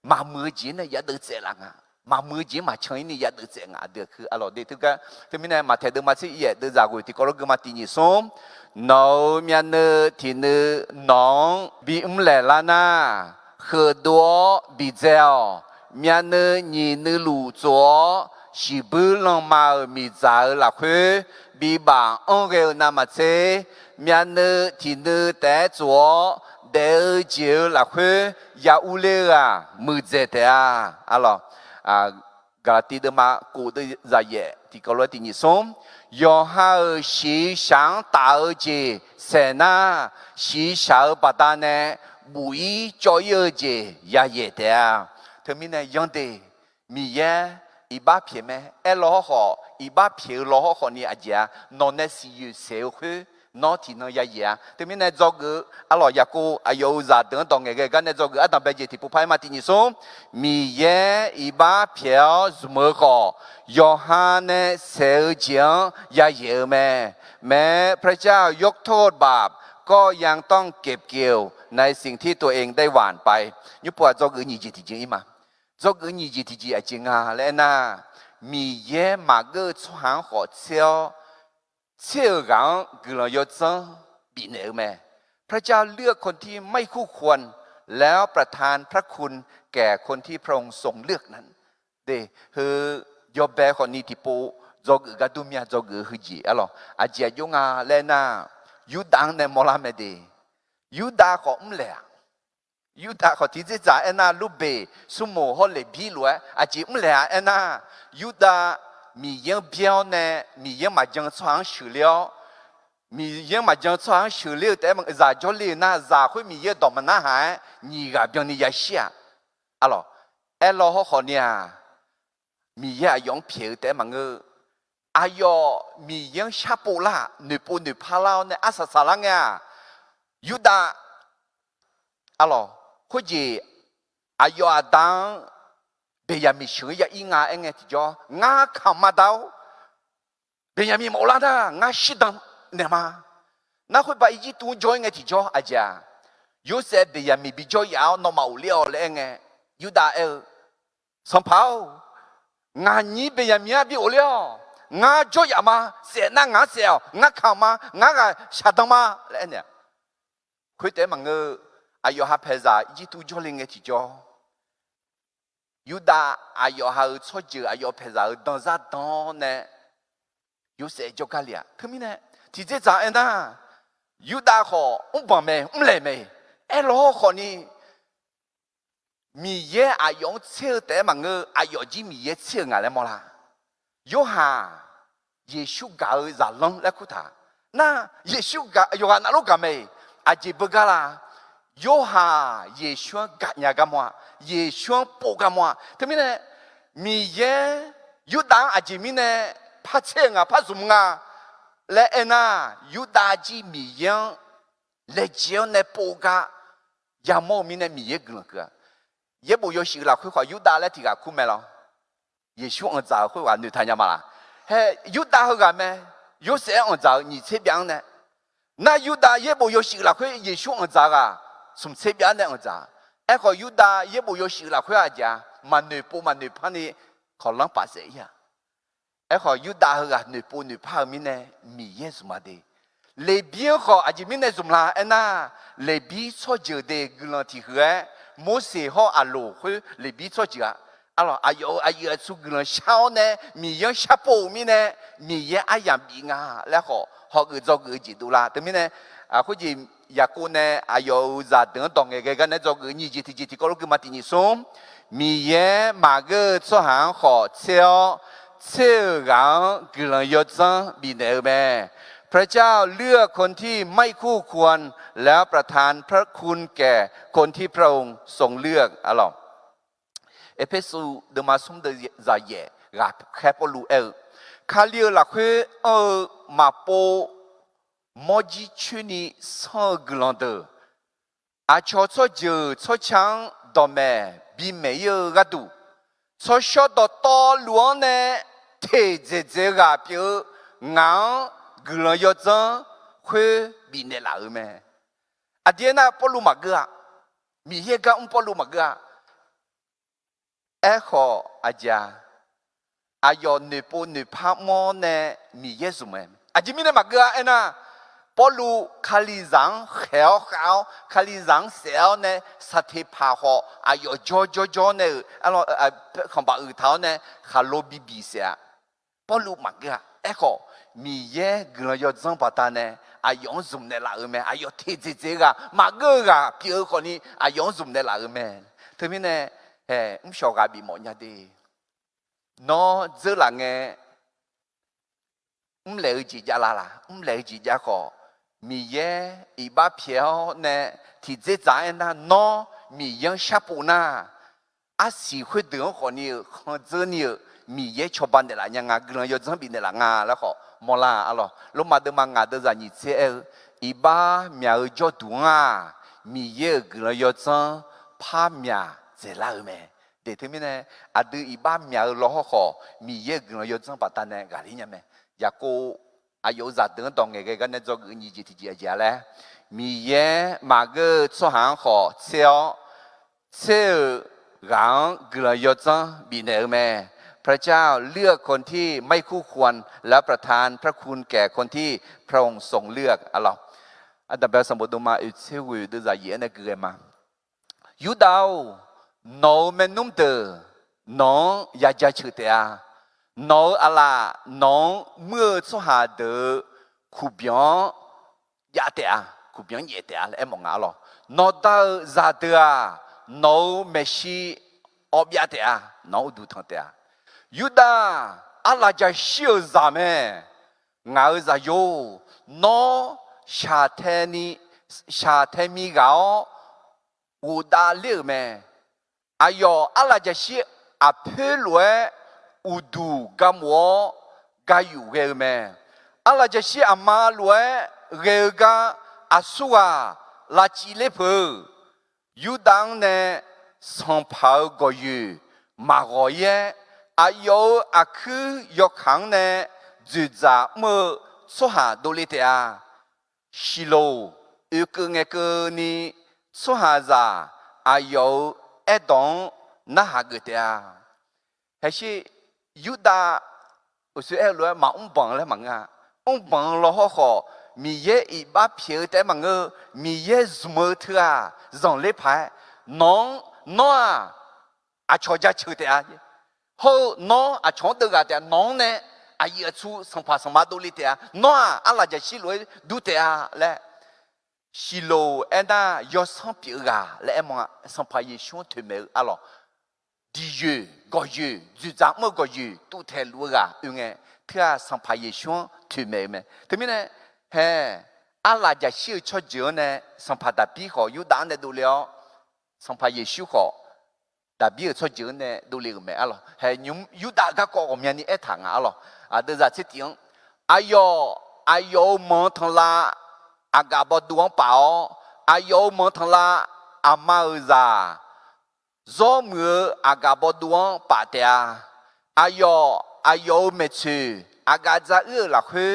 mà mưa chỉ này giá được dễ lắm à mà mưa chỉ mà chơi này giá được dễ ngã đượcคือalors để thực cái thì mình này mà thấy được mà chỉ vậy được ra rồi thì có lúc mà tin như xong nó miền nữ thì nữ nong bị lẻ là na khờ đua bị dẻo miền nữ nhìn nữ lù chúa chỉ bự lòng mà bị dẻo là khuê bị bằng ông cái nam mà chế miền nữ thì nữ té chúa để chiếu là khuê ya ule à mười giờ thế à alo Galati de ma cụ de ra ye thì có lối thì nhị sống yo ha xí sáng tạo gì sẽ na xí sáng bắt ta nè bùi cho yêu gì ya ye thế à thế mình này yong de mi ye iba phe me elo ho iba phe lo ho ni aja non ne si yu se khuê nó thì nó ya ya thế mình này do cái alo ya cô ayo za đỡ đồng cái cái này do cái adam bây giờ thì phụ phải mà thì như số mi ye iba phiao zuma ko Yohane sel jiang ya ye me พระเจ้ายกโทษบาปก็ยังต้องเก็บเกี่ยวในสิ่งที่ตัวเองได้หว่านไปยุปว่าdo cái gì thì gì mà do cái gì thì gìจริงอ่ะแล้วนะมีเย่มา个传好笑เชื่อกันกุลยศปีเหนือแม่พระเจ้าเลือกคนที่ไม่คู่ควรแล้วประทานพระคุณแก่คนที่พระองค์ทรงเลือกนั้นเด้คือยอบแบคนนี้ที่ปูจอกกระดุมยาจอกหือจีอะไรอาเจียยงอาเลน่ายูดังในมอลาเมเดยูดาขอมเล่ยูดาขอที่จะจ่ายน่าลูเบสุโมฮอลเลบีลัวอาจีมเล่น่ายูดามียังเบี้ยวเนี่ยมียังมาจังสว่างสุเลี้ยวมียังมาจังสว่างสุเลี้ยวแต่มันจะจอลีน่าจะคุยมียังดอมน่าหายนี่กับเบี้ยวนี่ยาเสียอะไรเอลล์เขาเนี่ยมียังยองเพียวแต่มันอายอมียังชาปูล่าหนึ่งปูหนึ่งพาราเนี่ยอาศัยสารังเนี่ยยูดาอะไรคุยจีอายอดังเบียมีชื่อยังงาเองที่จ่องาขมาดาวเบียมีโมลาดางาชิดังเนี่ยมาน่าคุยไปยี่ตัวจ่อยเงที่จ่ออาจารย์ยูเซเบียมีบิจ่อยาวน้องมาอุเลี้ยวเลยเงยูดาสัมภาวงานนี้เบียมีบิอุเลี้ยวงาจ่อยมาเสียนั่งงาเสียวงาขมางาชาดังมาเลยเนี่ยคุยแต่มังอายุฮับเพซ่ายี่ตัวจ่อยเลยเงที่จ่อยูดาอายุหาชั่วจืออายุเพซ่าดอนซาดอนเนี่ยยูเสจกันเลยคือมีเนี่ยที่เจ้าเอ็นน่ะยูดาขอบังเมเล่เมเอโลขอนี่มีเย่อายุเชื่อแต่มังอายุจีมีเย่เชื่องอะไรมั้งล่ะยูฮาเยซูกาจะลงแล้วคุตาน่ะเยซูกายูฮานาลูกาเมอาจีบกาลายูฮาเยซูกาญากามัวเยซูปูกามัวทำไมเนี่ยมีเย่ยูดาอาจีมีเนี่ยพัดเชื่องพัดสุ่มงาและเอ็น่ะยูดาจีมียังเลเจียวในปูกายามอมีเนี่ยมีเยอะกว่าก็เยอะบุยสิละคุยขอยูดาและที่กาคุเมล่ะเยซูอันจ่าคุยว่าหนูทานยามาละเฮ้ยูดาเขากันไหมยูเสียอันจ่า你这边呢那ยูดาเยอะบุยสิละคุยเยซูอันจ่า啊从这边呢อันจ่าไอ้ขอยูดาเยอะบุยสิละคุยอาจารย์มันหนูปูมันหนูพันนี่ขอลังปัสเสียไอ้ขอยูดาเขากันหนูปูหนูพามีเนี่ยมีเยซูมาดีเลยบีขออาจจะมีเนี่ยสมละเอ็น่ะเลยบีชอบเจอเด็กกุลที่เหรอโมเสสเขาอาลูคือเลยบีชอบเจออะไรอายุสุกุลเช้าเนี่ยมียังชาปูมีเนี่ยมียังอายังบีงาแล้วเขาคือจอกจีดูละแต่มีเนี่ยคุณจี ยากูเนอายอซาเดินตองเงกันเนจอกนี่จิก็รู้คือมาตินิสมมีเย่มาเกอสหางขอเชียวเชื่อกันกลังยศบินเอเมพระเจ้าเลือกคนที่ไม่คู่ควรแล้วประทานพระคุณแก่คนที่พระองค์ทรงเลือกอะลอเอเพซูเดมาซุมเดซาเย่กับแคปลูคาเลียละคือมาโปมอจิชุนีสองกลันเดอาชอชอเจอชอชังดอมเมบิเมยกะดูชอชอดตอลวงเนเทเจเจกะเปียวงางกลันยอจังคุยบินเนลาเมอาเดียนาปอลูมากะมีเฮกะปอลูมากะเอขออาจารย์อายอนเนปเนพามอเนมีเยซูเมอาจิมิเนมากะเอนะปอลูคาลิซังเขียวคาลิซังเซลเนสัตย์พาหออายอจอเนอะลอของบาอือเท้าเนคาโลบีเสียปอลูมากะเอขอมีเยกลยอจังปะตาเนอายองซุมเนลาเอเมอายอเทเจเจกะมากะกะเปียคนนี้อายองซุมเนลาเอเมเทมิเนชอกาบีหมอญาดีน้อเจอหลังเลยจีจ้าละเลยจีจ้าขอมีเยอีบ้าเพียวเนี่ยที่เจ๊จ่ายนะน้อมียังชาปูน่าอาศัยคุยเดือดคนนี้คนเจอเนี่ยมีเยชาวบ้านเดล่ะยังงากลางยอดจังบินเดล่ะงาแล้วขอมอลาอะหรอลงมาเดิมงาเดินจากนี่เจ้อีบ้าเมียจอดตัวงามีเยกลางยอดจังพาเมียเจล่าเอเมเดี๋ยวที่มีเนี่ยอาดูอีบ้าเมียล้อขอมีเยกลางยอดจังปัตตานีกาลิเนี่ยเมอยากกูอายุจัดเดินตรงเงกันเนี่ยจอกนี่จิตจิอาจารย์มีเยมาเกอสหางขอเชี่ยวรังกลายจังบินเอเมพระเจ้าเลือกคนที่ไม่คู่ควรและประทานพระคุณแก่คนที่พระองค์ทรงเลือกอะลออันดับแรกสมบูรณ์มาอุเชวิดูใจเย็นนะเกลือมายูดาวน้องเมนุ่มเตอน้องอยากจะชื่อเตียน้องอะไรน้องเมื่อสหาเดอคูเบียนยาเตียคูเบียนเยเตียแล้วมองอะไรน้องดาวซาเตียน้องเมชีอบยาเตียน้องดูทั้งเตียยูดาอะไรจะเชื่อจำเมงาจะโยน้องชาเทมีกาอุดาเลือเมอายออะไรจะเชื่ออภิรวยอุดูกามวกายุเกเมอะไรจะเชื่ออามาลวยเกกาอาสุอาลาจิเลเพยูดังเนสัมภาวกยูมากอยอายออาคือยกขังเนจุดจ่าเมื่อสหาดูลิเตียชิโลอุกเงกนี่สหาจาอายอเอดองน่าหากเตียเฮ้ยยูดาอุสุเอลวยมาบังเลยมังอ่ะบังเราขอมีเยอีบ้าเพียวแต่มังมีเยสมอเถื่อจงเล็บหายน้องอาชอจะชื่อเตียฮน้องอาชอเดือดเตียน้องเนี่ยอายุชูสัมภาสัมมาดูลิเตียน้องอะไรจะชิลวยดูเตียและชิโลเอ็นน่ายอสัมเปียกาและเอ็มว่าสัมภาเยชวนถึงเมื่ออะไรดีเยก็เยจุดจำเมื่อก็เยตู้เทลูกาอย่างเงี้ยเพื่อสัมภาระช่วงถึงเมื่อไหมถึงเนี่ยเฮ้อะไรจะชื่อชดเชยเนี่ยสัมภาระปีขออยู่ด้านเนี่ยดูแล้วสัมภาระช่วงขอแต่ปีชดเชยเนี่ยดูเลยไหมอะไรเฮ้ยอยู่ด้านก็ก็มีนี่เอถังอะไรเดี๋ยวจะชี้ถึงอายมองทางละอากาศดวงเปล่าอายมองทางละอามาซาจอมืออากาศดวงป่าเตียอายเมชืออากาศจะหลักคือ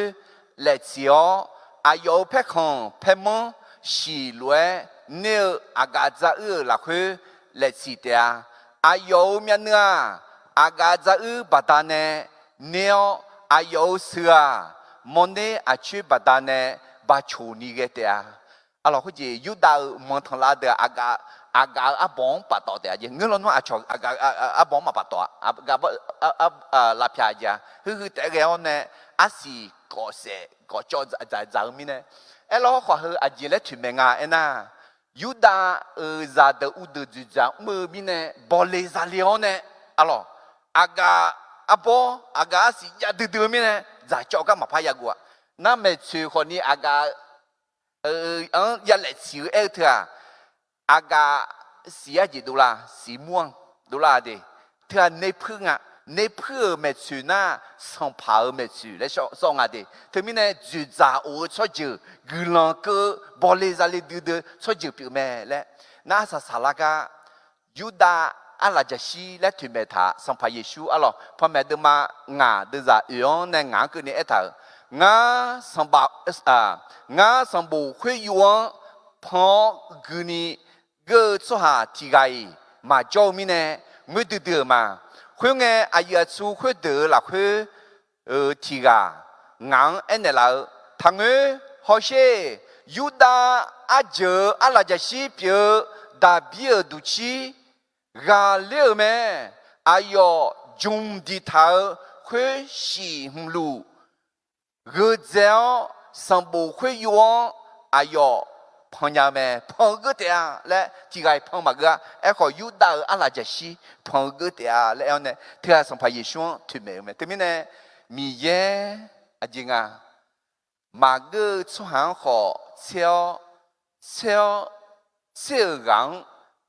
เล็กเสียวอายเพคงเพมงสีลวยเนื้ออากาศจะหลักคือเล็กสีเตียอายเมียเนื้ออากาศจะบัดานเนื้ออายเสือมอนเนอาชีบัดานบาชูนิเกเตียอะไรก็จะยูดาวมองทางลาเดอากาอาบองปัตตอเดียเงินล้นว่าอาบองมาปัตตอลาพิอาจาคือแต่เรื่องเนี่ยอาศัยก่อเสก่อจอดใจมิเนี่ย lo kho he a ji le tu me nga ena yuda za de u de ju za me mi ne bo le za lion ne alors aga abo aga si ya de mi ne za cho ka ma pha ya gua na me chu kho ni aga ya le chi e thua aga si ya ji du la si muang du la de thua nei phung a nei phư mẹ chữ na song pháo mẹ chữ lấy song à đi, thế mình này chữ giả ô cho chữ gửi lòng cơ bỏ lê ra lê đưa cho chữ biểu mẹ lẽ, na sa sa la ka, Yuda ala jasi lẽ thuyền mẹ thả song pháo Giêsu alo, phật mẹ đưa mà ngã đưa ra yếu này ngã cứ này thở, ngã song bảo ngã song bù khuê yuan, phật gửi ni gỡ cho hà thì gai mà cho mình này mới đưa mà khuyên nghe ai ở chú khuyên được là khuyên thì gà ngang anh này là thằng ấy họ sẽ Yuda à giờ à là chỉ biểu đã biểu đủ chi gà liệu mẹ ai ở dùng đi thảo khuyên xì hung lu gỡ dẻo sang bộ khuyên yuan ai ở phong nhà mẹ phong cái tiền lẽ chỉ cái phong mà cái em hỏi Yuda ở là chỉ phong cái tiền lẽ anh này thứ hai xong phải Giêsu thuyết mẹ thế mình này mi ye à gì à mà cái số hàng họ theo gắng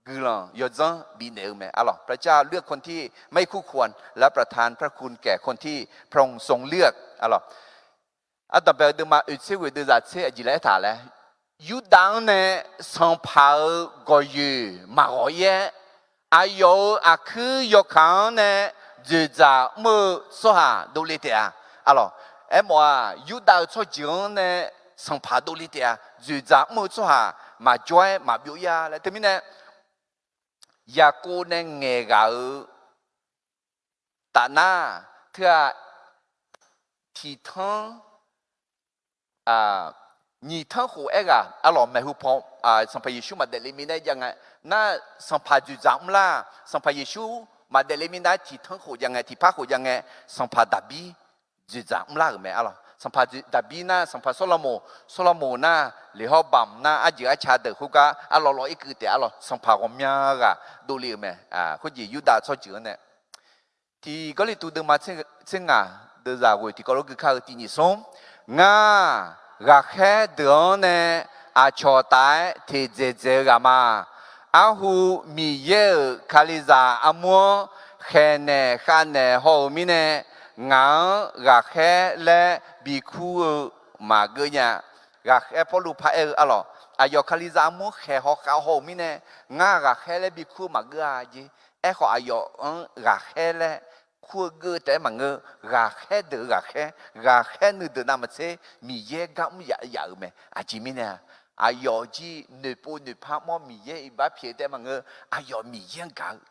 cái là do rằng bị nêu mẹ à lo พระเจ้าเลือกคนที่ไม่คู่ควรและประทานพระคุณแก่คนที่พระองค์ทรงเลือกà lo à đặc biệt được mà ở trên người đưa ra thế gì lẽ thà lẽ Yuda này song pháo gọi gì mà gọi ye, ai yo à cứ yo khang này giờ ra mơ số hà đồ lệ tiệt alo em mà Yuda cho chuyện này song pháo đồ lệ tiệt giờ ra mơ số hà mà joy mà biểu ya là thế mình này ya cô này nghe gạo ta na thưa thì thằng nhị thằng hồ ấy à, alo mẹ hồ phong sang phải Giêsu mà để lấy mình nàyยังไงna sang phải ju giảm la sang phải Giêsu mà để lấy mình này thì thằng hồยังไงthì phá hồยังไงsang phải David ju giảm la mẹ alo sang phải David na sang phải Solomon na li ho bam na a ji a cha de hu ka alo lo ik te alo sang phải om ya ga do li mẹ ko ji Yuda cho chữ này thì có li tu được mà trên đưa ra rồi thì có lúc cứ khai tin nhị sống nga gà khé đường này cho tại thì dễ gà mà hu mi ye kaliza mua khé này khăn này hồ mi này ngã gà khé lẽ bị khu mà gỡ nhà gà khé phô lu phải alo yo kaliza mua khé họ khao hồ mi này ngã gà khé lẽ bị khu mà gỡ gì họ yo gà khé lẽ khu gỡ thế mà ngơ gà khé nữ từ nam chế mi ye gam ya mẹ chỉ mi nè yo chỉ nữ po nữ pa mo mi ye ba phía thế mà ngơ yo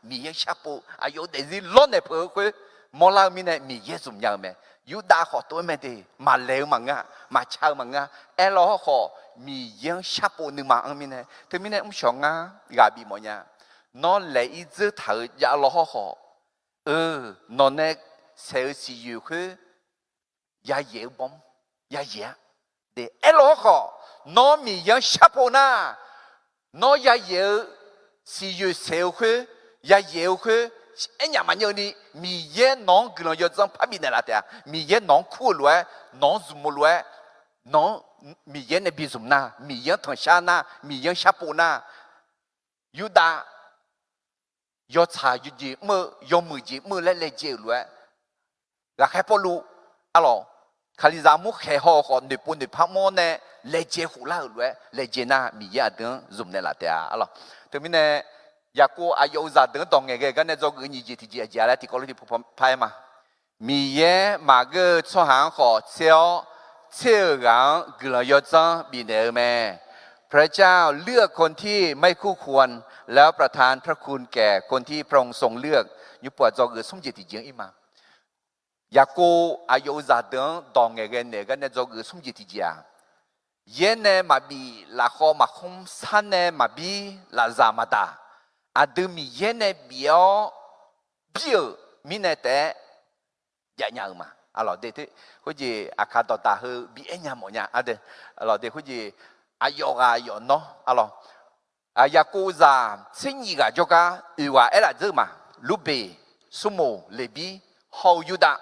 mi ye sắp po yo để gì lon này phơi khơi mo la mi nè mi ye dùng nhau mẹ Yuda họ tôi mẹ đi mà leo mà ngã mà chao mà ngã lo họ mi ye sắp po nữ mà ăn mi nè thế mi nè ông chồng ngã gà bị mọi nhà nó lấy giữ thở ya lo họ nó này sẽ sử dụng cái giá dễ bom giá dễ để lo họ nó mi yang sắp na nó giá dễ sử dụng sẽ cái giá dễ cái anh nhà mà nhớ đi mi ye nó cái nó giờ phát bị này là thế mi ye nó cool rồi nó zoom rồi nó mi ye này bị zoom na mi ye thằng sa na mi ye sắp na Yuda yo cha yu ji mơ yo mu ji mơ lẽ lẽ ji rồi gà khai phô lu alo khai ra mu khai ho ho nếp bún nếp phá mò nè lẽ ji hủ la rồi lẽ ji na mi ya đừng zoom nè là thế alo thế mình nè ya cô ayo za đừng tòng nghe cái này do cái gì thì gì là thì có lúc thì phai mà mi ye mà cái cho hàng họ xeo xeo gắng cái là yo chăng bị nè mẹ พระเจ้าเลือกคนที่ไม่คู่ควรแล้วประทานพระคุณแก่คนที่พระองค์ทรงเลือกยุปวดจอเกิดสมจิตจริงอีมายาโกอายุจะเดินดองเงี้ยเนี่ยกันเนี่ยจอเกิดสมจิตจริงเย็นเนี่ยมาบีละข้อมาคมสันเนี่ยมาบีละจามาตาอาดูมีเย็นเนี่ยเบี้ยวมีเนี่ยแต่ยาหยามา alors de ko ji akato ta he bi enya mo nya ade alors de ko ji ayoga yo no alors yakuza sinyiga joka iwa ela zema lube sumo lebi how yuda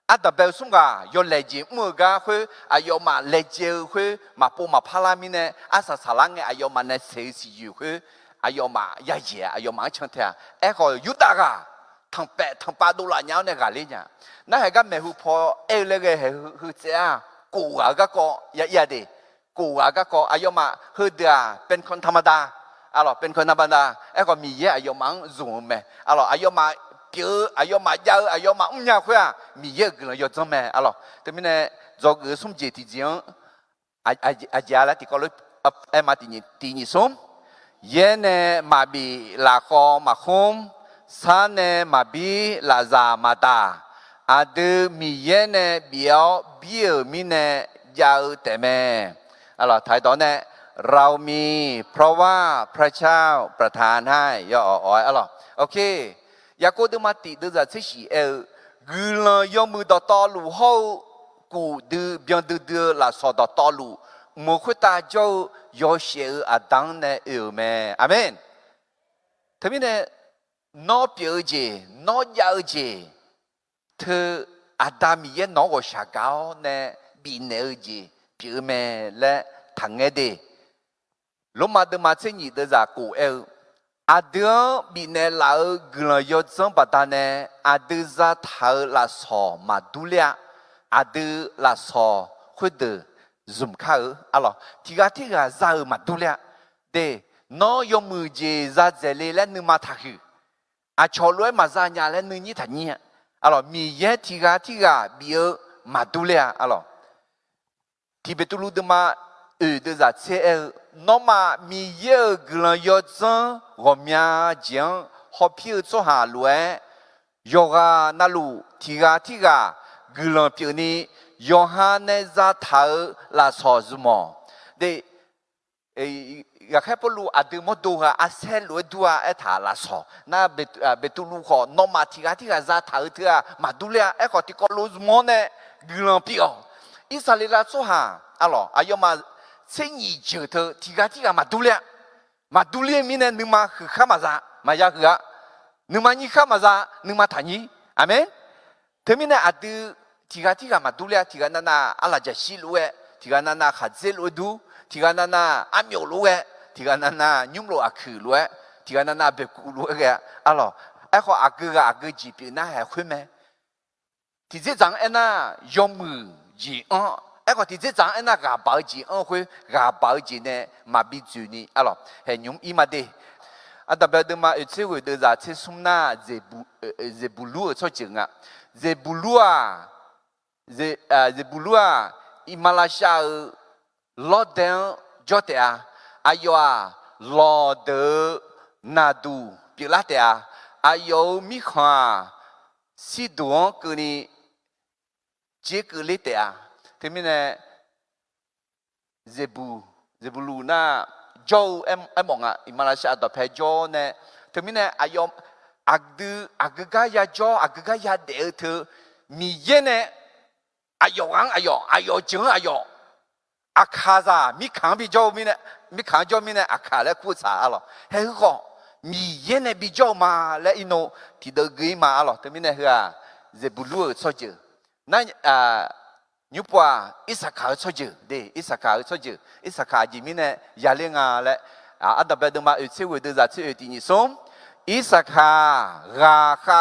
adabel sunga yo leji muga khu ayoma leje khu mapo mapalamine asa salange ayoma ne seisi yu khu ayoma ya ye ayoma chante e ko yuda ga thang pe thang pa do la nyao ne ga le nya na he ga me hu pho e le ge he hu tia ku ga ko ya de ku ga ko ayoma hu dia pen kon thamada alors เป็นคนธรรมดาไอ้ก็มีเยอะอายุมังสูงไหมalorsอายุมาเยอะอายุมาเยอะอายุมาเนี่ยคุยอ่ะมีเยอะกันเลยจังไหมalorsแต่ไม่เนี่ยจอกสมเจติจริงอาจารย์ละที่เขาเลยเอ็มมาตีนี่สมเย็นเนี่ยมาบีลาคอมาคมซาเนี่ยมาบีลาซามาตาอาดูมีเย็นเนี่ยเบียวมีเนี่ยยาวแต่แม่alorsถ่ายตอนเนี่ยเรามีเพราะว่าพระเจ้าประทานให้ย่ออ๋อยอ๋อโอเคยากูดูมาติดูจะใช้สีกูเลยยอมมือต่อลูเขากูดูเบียงดูละสอต่อลูมือคุตาเจ้ายอเชื่ออาดังเนี่ยแม่อาเมนทีนี้เนี่ยน้อเปียเจน้อยาวเจเธออาดามีเยน้องก็ชาเก้าเนี่ยบีเนอเจเปียแม่และทั้งเอเดลมาดมาเช่นนี้เดจากกูอาเดียบีเนลาเกลยศจังปัตตานีอาเดียจะทาลาสอมาดูเลียอาเดียลาสอคุดซุ่มข้าวอะไรที่กจะมาดูเลียเดน้อยยมือเจจะเจริญและนึกมาทักอาชอลวยมาจานยาและนึกนี่ทันนี่อะไรมีเยอะที่กบีมาดูเลียอะไรที่เบตุลูดมาเดจากเชน้องมามีเยอะกลยศจังก็มีจังฮอพิวโซฮาลวยยกานาลูที่กกลพิวนี้ยอฮาเนจะทาลาสอซุมอเดอยากให้พวกลูอาดูมดูฮะอาเซลวยดัวเอถาลาสอน่าเบตุลูขอน้องมาที่จะทาเถื่อมาดูเลียเอขอที่ก็รู้ซุมอเนกลพิวอิสราเอลโซฮาอะไรอายุมาเช่นนี้เจอเธอที่มาดูเลียมีเนี่ยนึกมาคือข้ามาซะมายากคือนึกมานี่ข้ามาซะนึกมาทันยี่อาเมนเธอมีเนี่ยอาดูที่มาดูเลียที่นั่นน่ะอะไรจะสิลูเอที่นั่นน่ะขัดเซลูดูที่นั่นน่ะอามิโอลูเอที่นั่นน่ะยุ่งโลอาคือลูเอที่นั่นน่ะเบกูลูเออะไรไอ้ข้ออากูจีบน่าให้คุยไหมที่จะจังไอ้น่ะยอมมือจีไอ้คนที่จะจังไอ้น่ะกาบาจีคุยกาบาจีเนี่ยมาบิจูนี่อะไรเห็นยุ่งอีมาเดอันดับเดิมมาเชื่อว่าเดี๋ยวจะเชื่อสมน่าเจบุลูชอบจริงอ่ะเจบุลูอิมาลาชาลอดเดนจอดเดียอายุลอดนาดูพิลาเดียอายุมิขวาสิดวงกุนีเจกุลิเดียที่มีเนี่ยเจบูลูน่าโจมองอ่ะอิมาลาชาต่อเพโจเนี่ยที่มีเนี่ยอายุอักกายาโจอักกายาเดือดมีเยเนี่ยอายุจริงอายุอาคาซามีขังบิโจมีเนี่ยอาคาและคู่สาอะไรเฮ้ยก็มีเยเนี่ยบิโจมาและอินโนที่เดือดมาอะไรที่มีเนี่ยคือเจบูลูชอบเจอนั่นยูปัวอิสขาชอบเจอเดอิสขาชอบเจออิสขาจีมีเนี่ยยาเลงาและอันดับเดิมมาเชื่อว่าเดือดเชื่อที่นี่ส่งอิสขาราคา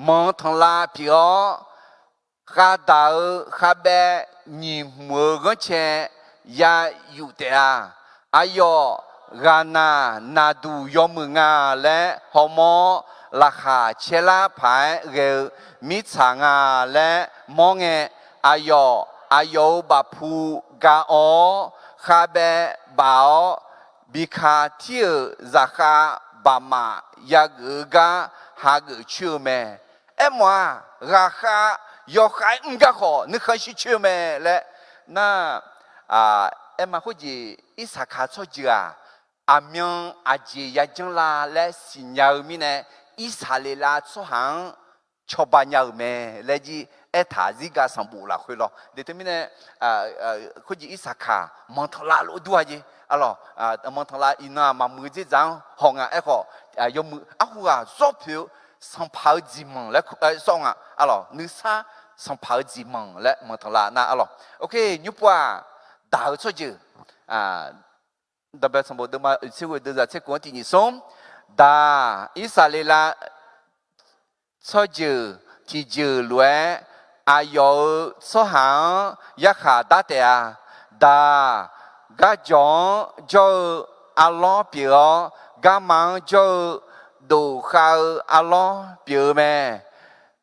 มองทางลาพิโอข้าดาวข้าเบนิมัวก็เชยาอยู่เดียอายุกานาดูยอมงาและฮอมอราคาเชลาพายเรือมิชางาและมองเงอายุบาพูกาโอข้าเบบาวบิคาเทียราคาบามายาเกกาฮาเกชื่อแม่มัวราคายกให้ก็ขอนึกให้ชื่อแม่และน่ามาคุยอิสขาชอบจ้าอามีนอาเจียจังลาและสิญญามีเนี่ยอิสราเอลชอบหังชอบบ้านยาวแม่และจี塔这个上不了会了，这他们呢或者伊萨卡蒙特拉路多些，啊咯蒙特拉伊那嘛每这张行啊，个有每户啊钞票上跑几万来上啊，啊咯你啥上跑几万来蒙特拉那啊咯 ，OK 你不啊打出去啊。特别什么的嘛，这个都在这国地里送，da 以色列啦，出去提就来，啊有出行一下打的啊，da 个种就阿拉表，个忙就都靠阿拉表咩，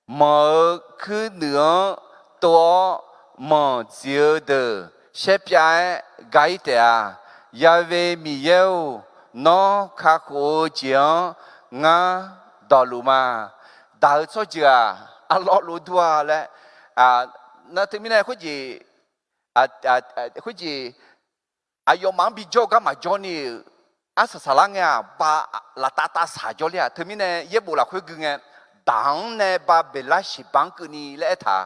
冇可能多冇少的，些边改的啊。亚维米有诺卡库江啊道路嘛，道错着啊老路多嘞啊，那对面呢或者或者有忙比较干嘛叫你sasalang ya ba la tata sajo le对面呢也不啦会跟个当呢把贝拉西邦个你来他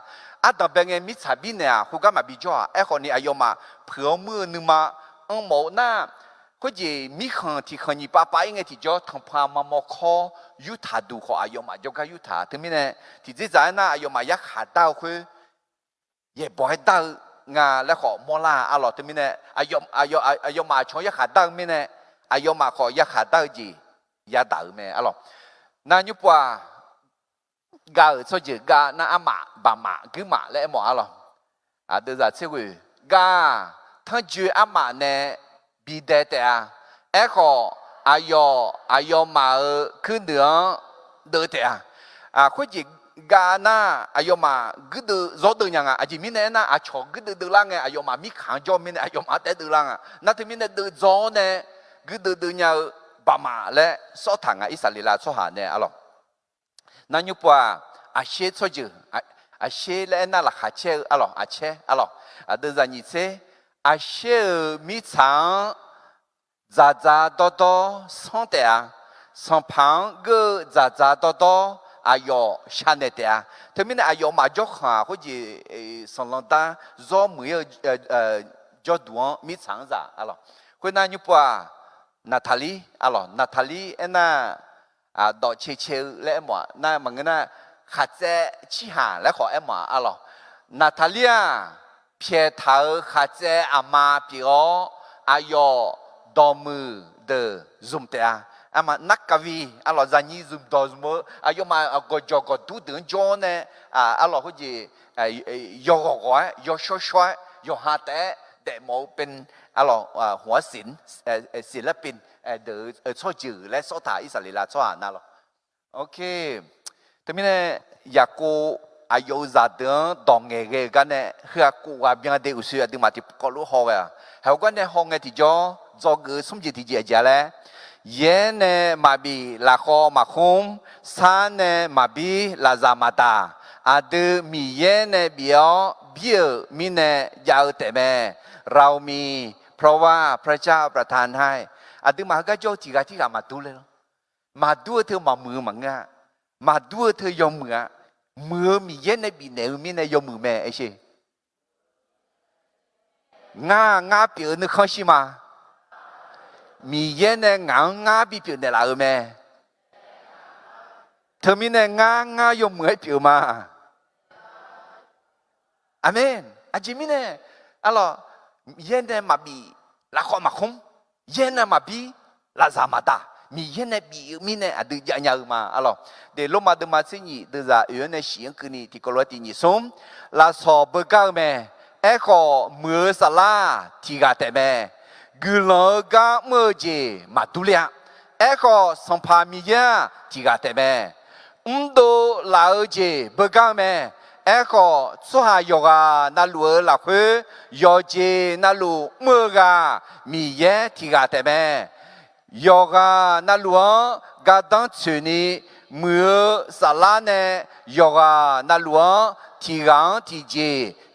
当边个米查比呢会干嘛比较可你有嘛婆มือนึงมา冇那或者米看ที่คนนี้ป้าป้ายังไงที่จะทำพามาโมคอยุทธาดูขออายุมาจะก็ยุทธาถึงมีเนี่ยที่จะจ่ายน่ะอายุมายักขาดดาวคือ也不会ดาวงาและขอโมลาอะหรอถึงมีเนี่ยอายุมาชงยักขาดดาวมีเนี่ยอายุมาขอยักขาดดาวจียาดาวแม่อะหรอนั่นยุบว่ากาส่วนจีกาน่ะอามาบามาคือมาและหมออะหรอเดี๋ยวจะเชื่อว่ากาทั้งจูอามาเนี่ยบีเดตอ่ะก็อายุมาขึ้นเหนือเดือดอ่ะคุยจีกาน่ะอายุมาก็เดือดรอดยังอ่ะจีมินเนี่ยนะชอบก็เดือดล่างไงอายุมามีขังจอมินอายุมาแต่เดือดล่างอ่ะนั่นที่มินเนี่ยเดือดรอเนี่ยก็เดือดเนี่ยบามาและสอทังอ่ะอิสราเอลสอหาเนี่ยอ่ะหรอนั่นยุบว่าอาเชช่วยจีอาเชและนั่นละขาเชอ่ะหรออาเชอ่ะหรอเดือดนี่เชอาเชื่อมิชังจ้าโตส่งเดียส่งพังก็จ้าโตอายุชันเดียถึงมีอายุมาจกหาเขาจีส่งลงตาจอมือจอดวงมิชังจ้าอะไรคนนั้นยุบว่านาทาลีอะไรนาทาลีน่ะดอกเชี่ยวและหมอน่ะมันก็น่ะขัดใจชี้หาและขอหมออะไรนาทาลีเพียเท้าขาเจอามาปีโออายุดอมือเดซุมเตะอามานักกวีอาลอจานีซุมดอซุมอายุมากจอกดูถึงจอเนี่ยอาลอเขาจียอกก้อยยอช่วยยอหาแต่เดโมเป็นอาลอหัวศิลปินเดช่วยจือและสอถาอิสราเอลช่วยนั่นหรอโอเคแต่ไม่เนี่ยอยากกูอายุจะเดินดองเงยกันเนี่ยเพื่อกูว่าเบียงเดือดสุดที่มาที่ก็รู้ห้องอ่ะเขาก็เนี่ยห้องที่จ่อจ่อเกิดสมจิตที่เจ้าเลยเย็นเนี่ยมาบีลาคอมาคุมซานเนี่ยมาบีลาซามาตาดูมีเย็นเนี่ยเบียวมีเนี่ยยาวแต่แม่เรามีเพราะว่าพระเจ้าประทานให้ดูมาก็จ่อที่กามาดูเลยมาดูเธอมามือมังงะมาดูเธอยอมมือมือมีเย็นในปีไหนมีในยมมือแม่ไอ้เช่งาเปียนึกข้อชิมามีเย็นในงาปีเปียในลาวแม่เธอมีในงายมมือให้เปียมาอาเมนอาจิมีในอะไรเย็นในมาบีละข้อมาคมเย็นในมาบีละซามาตามีเย็นในปีมีในอดีตยาวมาอะไรเดี๋ยวลงมาดูมาสิ่งนี้เดี๋ยวจะอยู่ในเสียงคืนนี้ที่กลัวที่นี่ส่งลาสอบเบก้าแม่ก็มือสลาที่กาแต่แม่กุลกาเมื่อเจมาดูเลียก็สัมภามียาที่กาแต่แม่ดูลาเจเบก้าแม่ก็สุหายกานาลัวลาคุยอเจนาลูเมื่อกามีเยที่กาแต่แม่ยอกานาลัวกาดังชุนีมือสลาเนยอกานาลัวที่กังที่เจ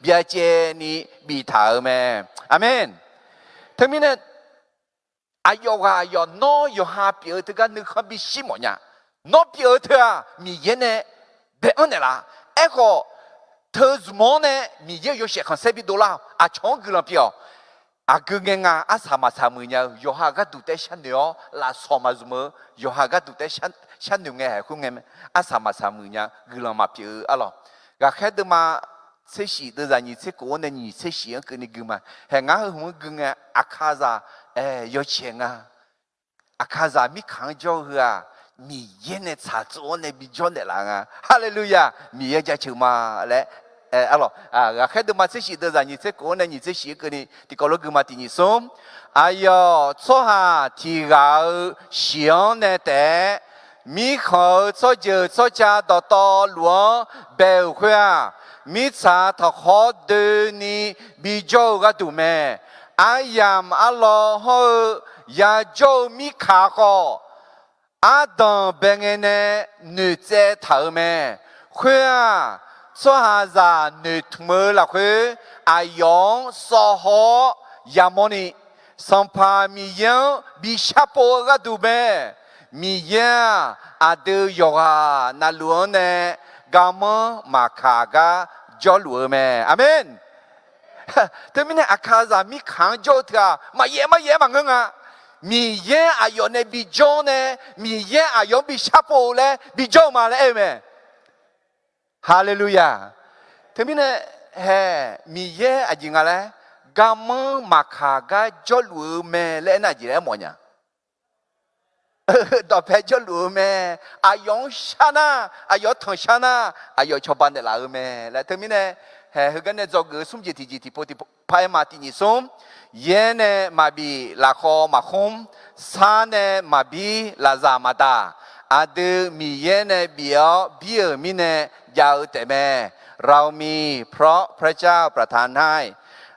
เบียเจนี่บีถาวแม่อาเมนทั้งนี้เนี่ยอายกายอนน้อยหาเปียเธอกันนึกว่าบิชิมเนี่ยน้อเปียเธอมีเย็นเนี่ยเบอเนี่ยละก็ เธอสมองเนี่ยมีเยอะอยู่เสียคนเซบิโดลาอาช่องกุลเปียวอาเกงงาอาสามาสามือเนี่ยโยฮาก็ดูแต่ฉันเนาะลาสอมาสมอโยฮาก็ดูแต่ฉันหนึ่งไงคุณไงอาสามาสามือเนี่ยกุลมาเปียวอะไรก็แค่เดิมาเสียชีเดินจากนี่เสียกูเนี่ยนี่เสียชีก็นี่กุมาเห็นงั้นหัวกุงอาคาซา有钱啊อาคาซามีขังเจ้าเหรอมีเย็นเนี่ยชาติวันเนี่ยมีจนเดลังอ่ะฮาเลลูยามีเยอะจะเชื่อมาเลยalors après de ma séchie de zani c'est qu'on a ni séchie que ni tikolo que matini som ayo tsoha tiga xian ne de mi kho tso je tso cha do to luo be hua mi cha tho kho de ni bi jo ga du me ayam alo ho ya jo mi kha ko adam bengene nu ze thao me hua所以在你土门那块，阿阳烧好亚莫尼，上怕米样比下坡个多呗，米样阿都有啊，那路呢，噶么马卡个叫路咩，阿门。แต่ไม่เนี่ยอาคาซามีขังโจทย์มาเย่มาเงามีเย่อายอนเนี่ยบิโจเนี่ยมีเย่อายอนบิชาโปเลยบิโจมาเลยเอ้ฮาเลลูยาทีนี้เนี่ยเฮ้มีเย่อะจริงอะไรกามมาขากาจอลูเมเล่นอะไรแล้วมั้งเนี่ยต่อไปจอลูเมอายองชนะอายอทองชนะอายอชอบบ้านเดลาเมแล้วทีนี้เนี่ยเฮ้กันเนี่ยจอกสุ่มจิตพอที่พายมาที่นี่สุ่มเย่เนี่ยมาบีลาคอมาคุมซาเนี่ยมาบีลาซามาตาอาดูมีเย่เนี่ยเบียมีเนี่ยยาวแต่แม่เรามีเพราะพระเจ้าประทานให้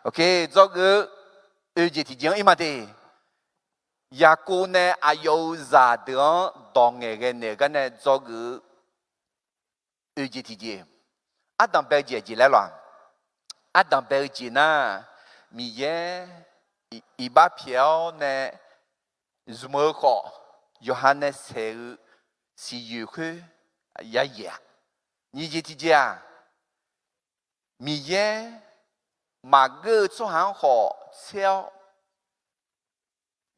โอเคจอกจิตที่จริงอีมาดียากูเนี่ยอายุซาเดือดองเงี้ยเนี่ยกันเนี่ยจอกจิตที่จริงอาดัมเบลจีแล้วล่ะอาดัมเบลจีน่ะมีเย่อีบ้าเพียวเนี่ยสมัยก่อนโยฮันเนสเซลซียูคือยาเย่你这题家，米耶马个做行好笑，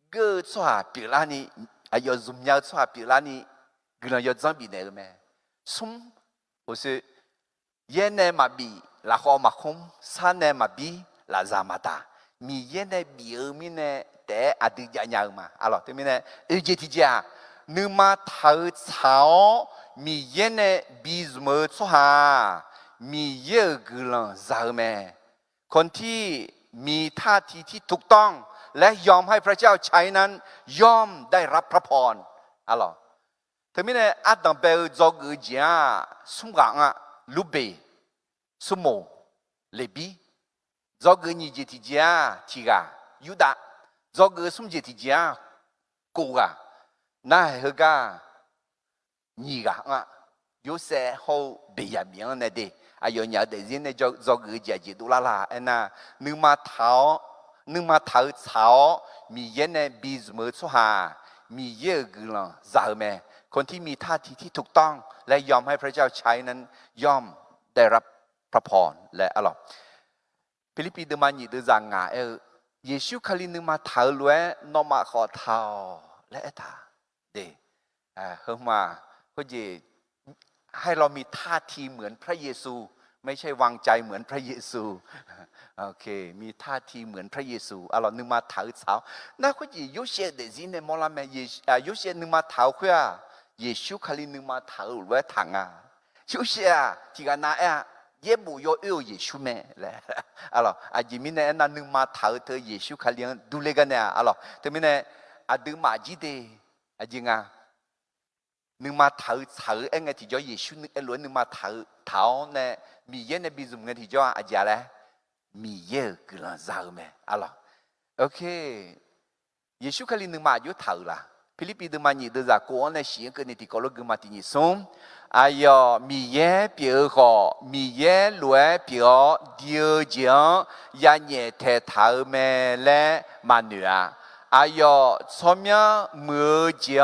个做下别拉尼，啊要怎么样做下别拉尼，可能要怎么那个咩？松，我说耶呢马比拉好马空，山呢马比拉扎马达，米耶呢比尔米呢得阿迪家娘嘛，啊咯，对面呢，这题家，你嘛头草。มีเย็นเนี่ยบีสมือสุฮามีเยอะกลังซาเมคนที่มีท่าทีที่ถูกต้องและยอมให้พระเจ้าใช้นั้นย่อมได้รับพระพรอะไรถึงแม้เนี่ยอาดัมเบลจอกเจียสุกังอะลูเบสุโมเลบีจอกนี่จิตเจียทีกายูดาจอกสุมจิตเจียกูกาน่าเฮกา你个啊，有些好别样名那的，啊有鸟的人呢做个姐姐都啦，哎呐，你嘛头草，มีเย็น呢บีสมือสุฮามีเยอะกลังซาเมคนที่มีท่าทีที่ถูกต้องและยอมให้พระเจ้าใช้นั้นย่อมได้รับพระพรและอร่อยฟิลิปปีเดมันยีเดจังงาเยซูคริสต์มาเท้าล้วนนอมาขอเท้าและท่าเดเฮมาก็จะให้เรามีท่าทีเหมือนพระเยซูไม่ใช่วางใจเหมือนพระเยซูโอเคมีท่าทีเหมือนพระเยซูเรานึกมาเท้าเท้าน่าก็จะยุเชเดซินในมอลาเมยุเชนึกมาเท้าเพื่อเยซูคริสต์นึกมาเท้าหรือว่าถังยุเชที่กันน่ะเย่บุโยเอวเยซูแม่แหละอาจิมินเนี่ยนึกมาเท้าเธอเยซูคริสต์ดูเลกันเนี่ยแต่มินเนี่ยดึงมาจีเดอาจิงนึกมาเท้าเองที่จ่อเยซูนึกล้วนนึกมาเท้าเนี่ยมีเยอะในบิซุมเงที่จ่ออาจารย์เลยมีเยอะกลังซาเมโอเคเยซูคริสต์นึกมาอยู่เท้าละฟิลิปปีนึกมานี่เดือดกวนในเสียงกันในที่เขาลูกมาที่นี่ส่งอายอมีเยอะเปียกมีเยอะล้วนเปียกเดียวจังยันเย่เทเท้าเมและมาเนื้อ哎哟，聪明没劲，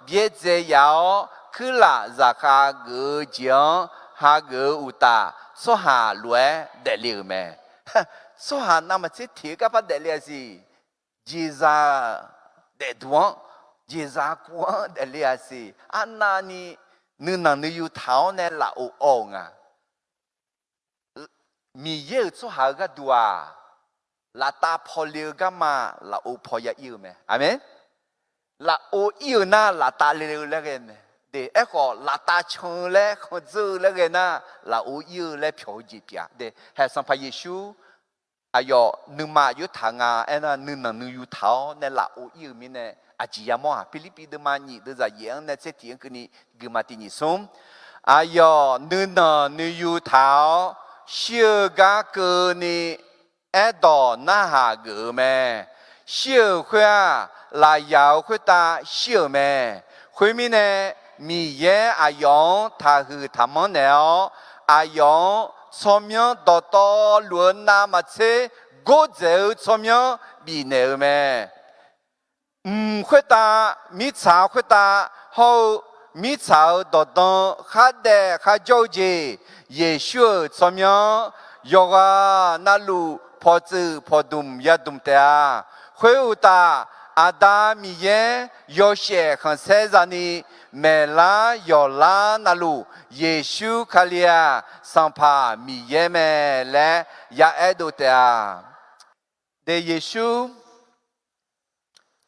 别这样，去了让他个劲，哈个乌达说哈乱得了没？说哈那么这提个不得了是，吉扎得多，吉扎光得了是，啊那你能有头呢老昂啊？มีเยอะสุหาก็ตัวลาตาพอเลือก็มาลาโอพอยาอิวไหมอาเมนลาโออิวน่าลาตาเลือแล้วกันเดี๋ยวก็ลาตาชงแล้วคนจูแล้วกันนะลาโออิวแล้วผิวจีบยาเดี๋ยวให้สัมภาระเยซูอายอนึกมาอยู่ทางอ่ะไอ้น่ะนึกอยู่เท้าเนี่ยลาโออิวมีเนี่ยอาจียามอ่ะฟิลิปปินส์มาหนีตัวจะยังเนี่ยเสียทีกันนี่กูมาที่นี่ส่งอายอนึกอยู่เท้า小个个呢，爱到那下个咩？小会啊，来要会打小咩？后面呢，米耶阿用他和他们了，阿用聪明多多论那么些，我就聪明比那咩？会打米茶会打好。米草多多，哈得哈着急，也许怎么样？要啊，那路破子破洞也洞的啊，会有的。阿达米耶有些很晒热呢，没啦有啦那路，也许可里啊，上怕米耶没来也爱多的啊。的也许，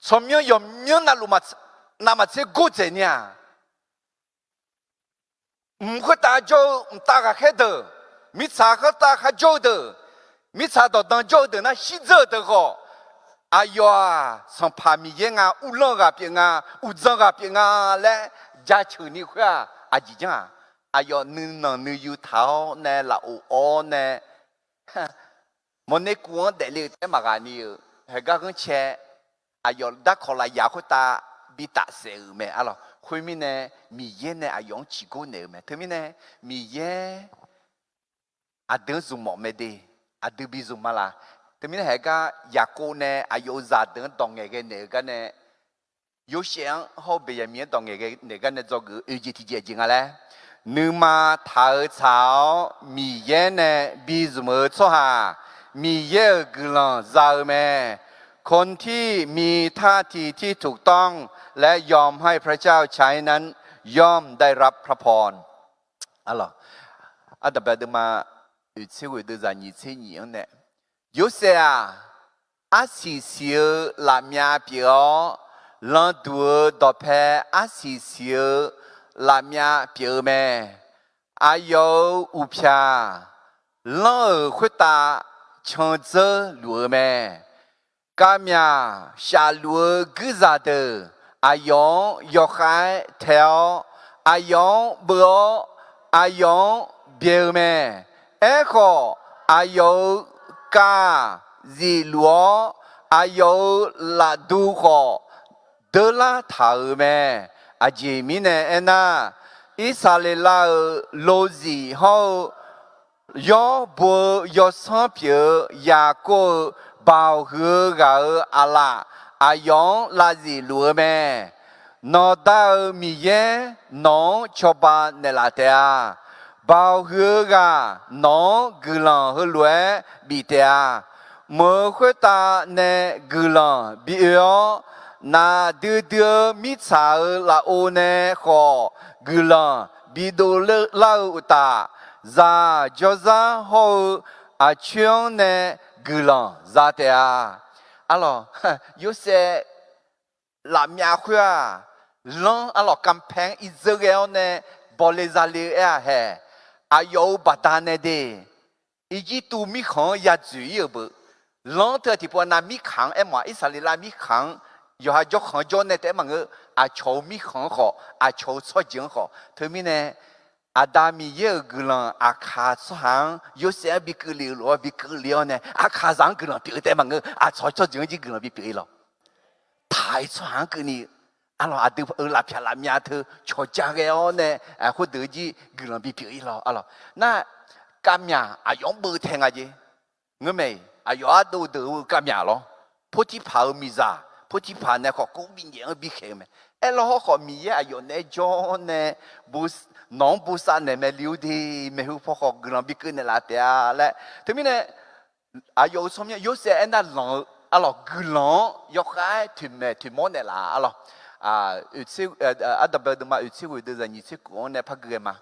怎么样有没有那路嘛？那么这古仔呢？唔会打就唔打个开的，米查和打还叫的，米查到当叫的那洗澡的个，哎呀，从旁边人啊，乌浪啊边啊，乌脏啊边啊来，家求你会啊，阿姨讲，哎呀，你有头呢，老哦呢，莫你讲得了在嘛个呢，还个跟切，哎呀，打考来也会打，比打谁没啊咯。后面呢，米耶呢啊用几个呢嘛？后面呢，米耶啊等做么没的，啊等比做么啦？后面还个雅各呢啊有啥等当个那个呢？有想好别人面当个那个呢做个2G经啊嘞？你嘛头草米耶呢比做么做哈？米耶个人造咩？คนที่มีท่าทีที่ถูกต้องและยอมให้พระเจ้าใช้นั้นย่อมได้รับพระพรalors à d'abord de ma utile de zani tsini ne yo se assisir la mia pio l'un deux d'après assisir la mia pio me ayo u pia l'un会打枪子路me Kamia shalua guzade ayon yochai tel ayon bro ayon biome echo ayo ka ziluo ayo la duho de la taume ajimine ena isalela lozi ho yo bo yo sampio yako bảo hứa gạo à la à yong là gì lúa mẹ nó đau mi ye nó cho ba nè là thế à bảo hứa gà nó gửi lòng hứa lúa bị thế à mơ khuyết ta nè gửi lòng bị yếu na đưa mi chảo là ô nè khó gửi lòng bị đồ lâu ta ra cho ra hồ à chuyên nè gửi lòng ra thế à alors yo se la mia khoa long alors campagne Israël ne pour les aller à ayo batane de iji tu mi khang ya zu yo bu long te ti po na mi khang e ma Israël la mi khang yo ha jo khang jo ne te ma nge a chou mi khang ho a chou so jing ho te mi ne Adami ye gulan akha sang yo se bi ku li lo bi ku li ne akha sang gulan bi te mang a cho cho jing ji gulan bi bi lo tai sang ku ni alo adu la pya la mya thu cho ja ge o ne a hu de ji gulan bi bi lo alo na kam ya a yong bu theng a ji nge me a yo a du du kam ya lo po ti phao mi za พุทธิพานเนี่ยขอกู้บินยังบิเข้มเออเราขอมีอายุเนี่ยจอเนี่ยบุษน้องบุษเนี่ยไม่ลิ้วดีไม่รู้พอขอกลังบิขึ้นในลาเตียและทีนี้เนี่ยอายุสมัยยุคเสียนั่นหลังอะไรกลังยกให้ถึงมอเนี่ยละอะไรอุตส่อัตตามาอุตส่วิธีนี้สิ่งเนี่ยพักเกมา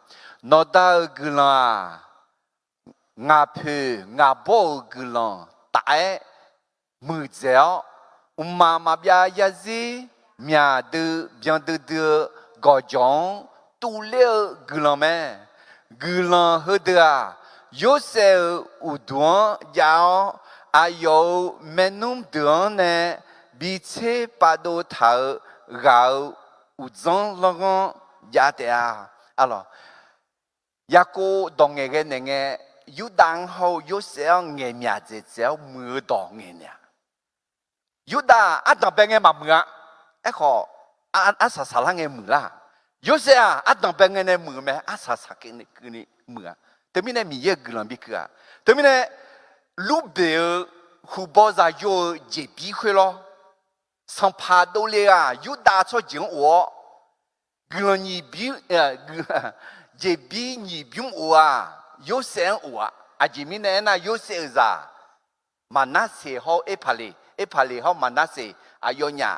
นอดากลังงาเพงาโบกลังตายมือเจ้ามาบยายาซีมียดูเบียนดูกอจงตุเล่กลังแม่กลังหัวเดียยูเซอุดวงยาวอายุเมนุมเดือนเนี่ยบิเชปาดูเท้าเราอุจงลงยาเดียอะไรยากูดงเงี้ยเนี่ยยูดังเขายูเซงเงี้ยมีอะไรเจ้ามือดองเงี้ยยูดาอัตตาเป็นเงี้ยมามือเอ้ขออัศสาลังเงี้ยมือละยูเซงอัตตาเป็นเงี้ยมือไหมอัศสาเงี้ยมือแต่ไม่ได้มีเยอะกลังบิกะแต่ไม่ได้ลูกเบลหูบอซาโยเจ็บปีคุยล้อสัมภาษณ์ดูเลยยูดาชอบจิงวัวกลังยี่บิเจ็บปียี่บิมวัวยูเซงวัวอาจิมิเนี่ยนะยูเซซ่ามานาเสียเขาเอพาลีเขามานาเสียอายุเนี่ย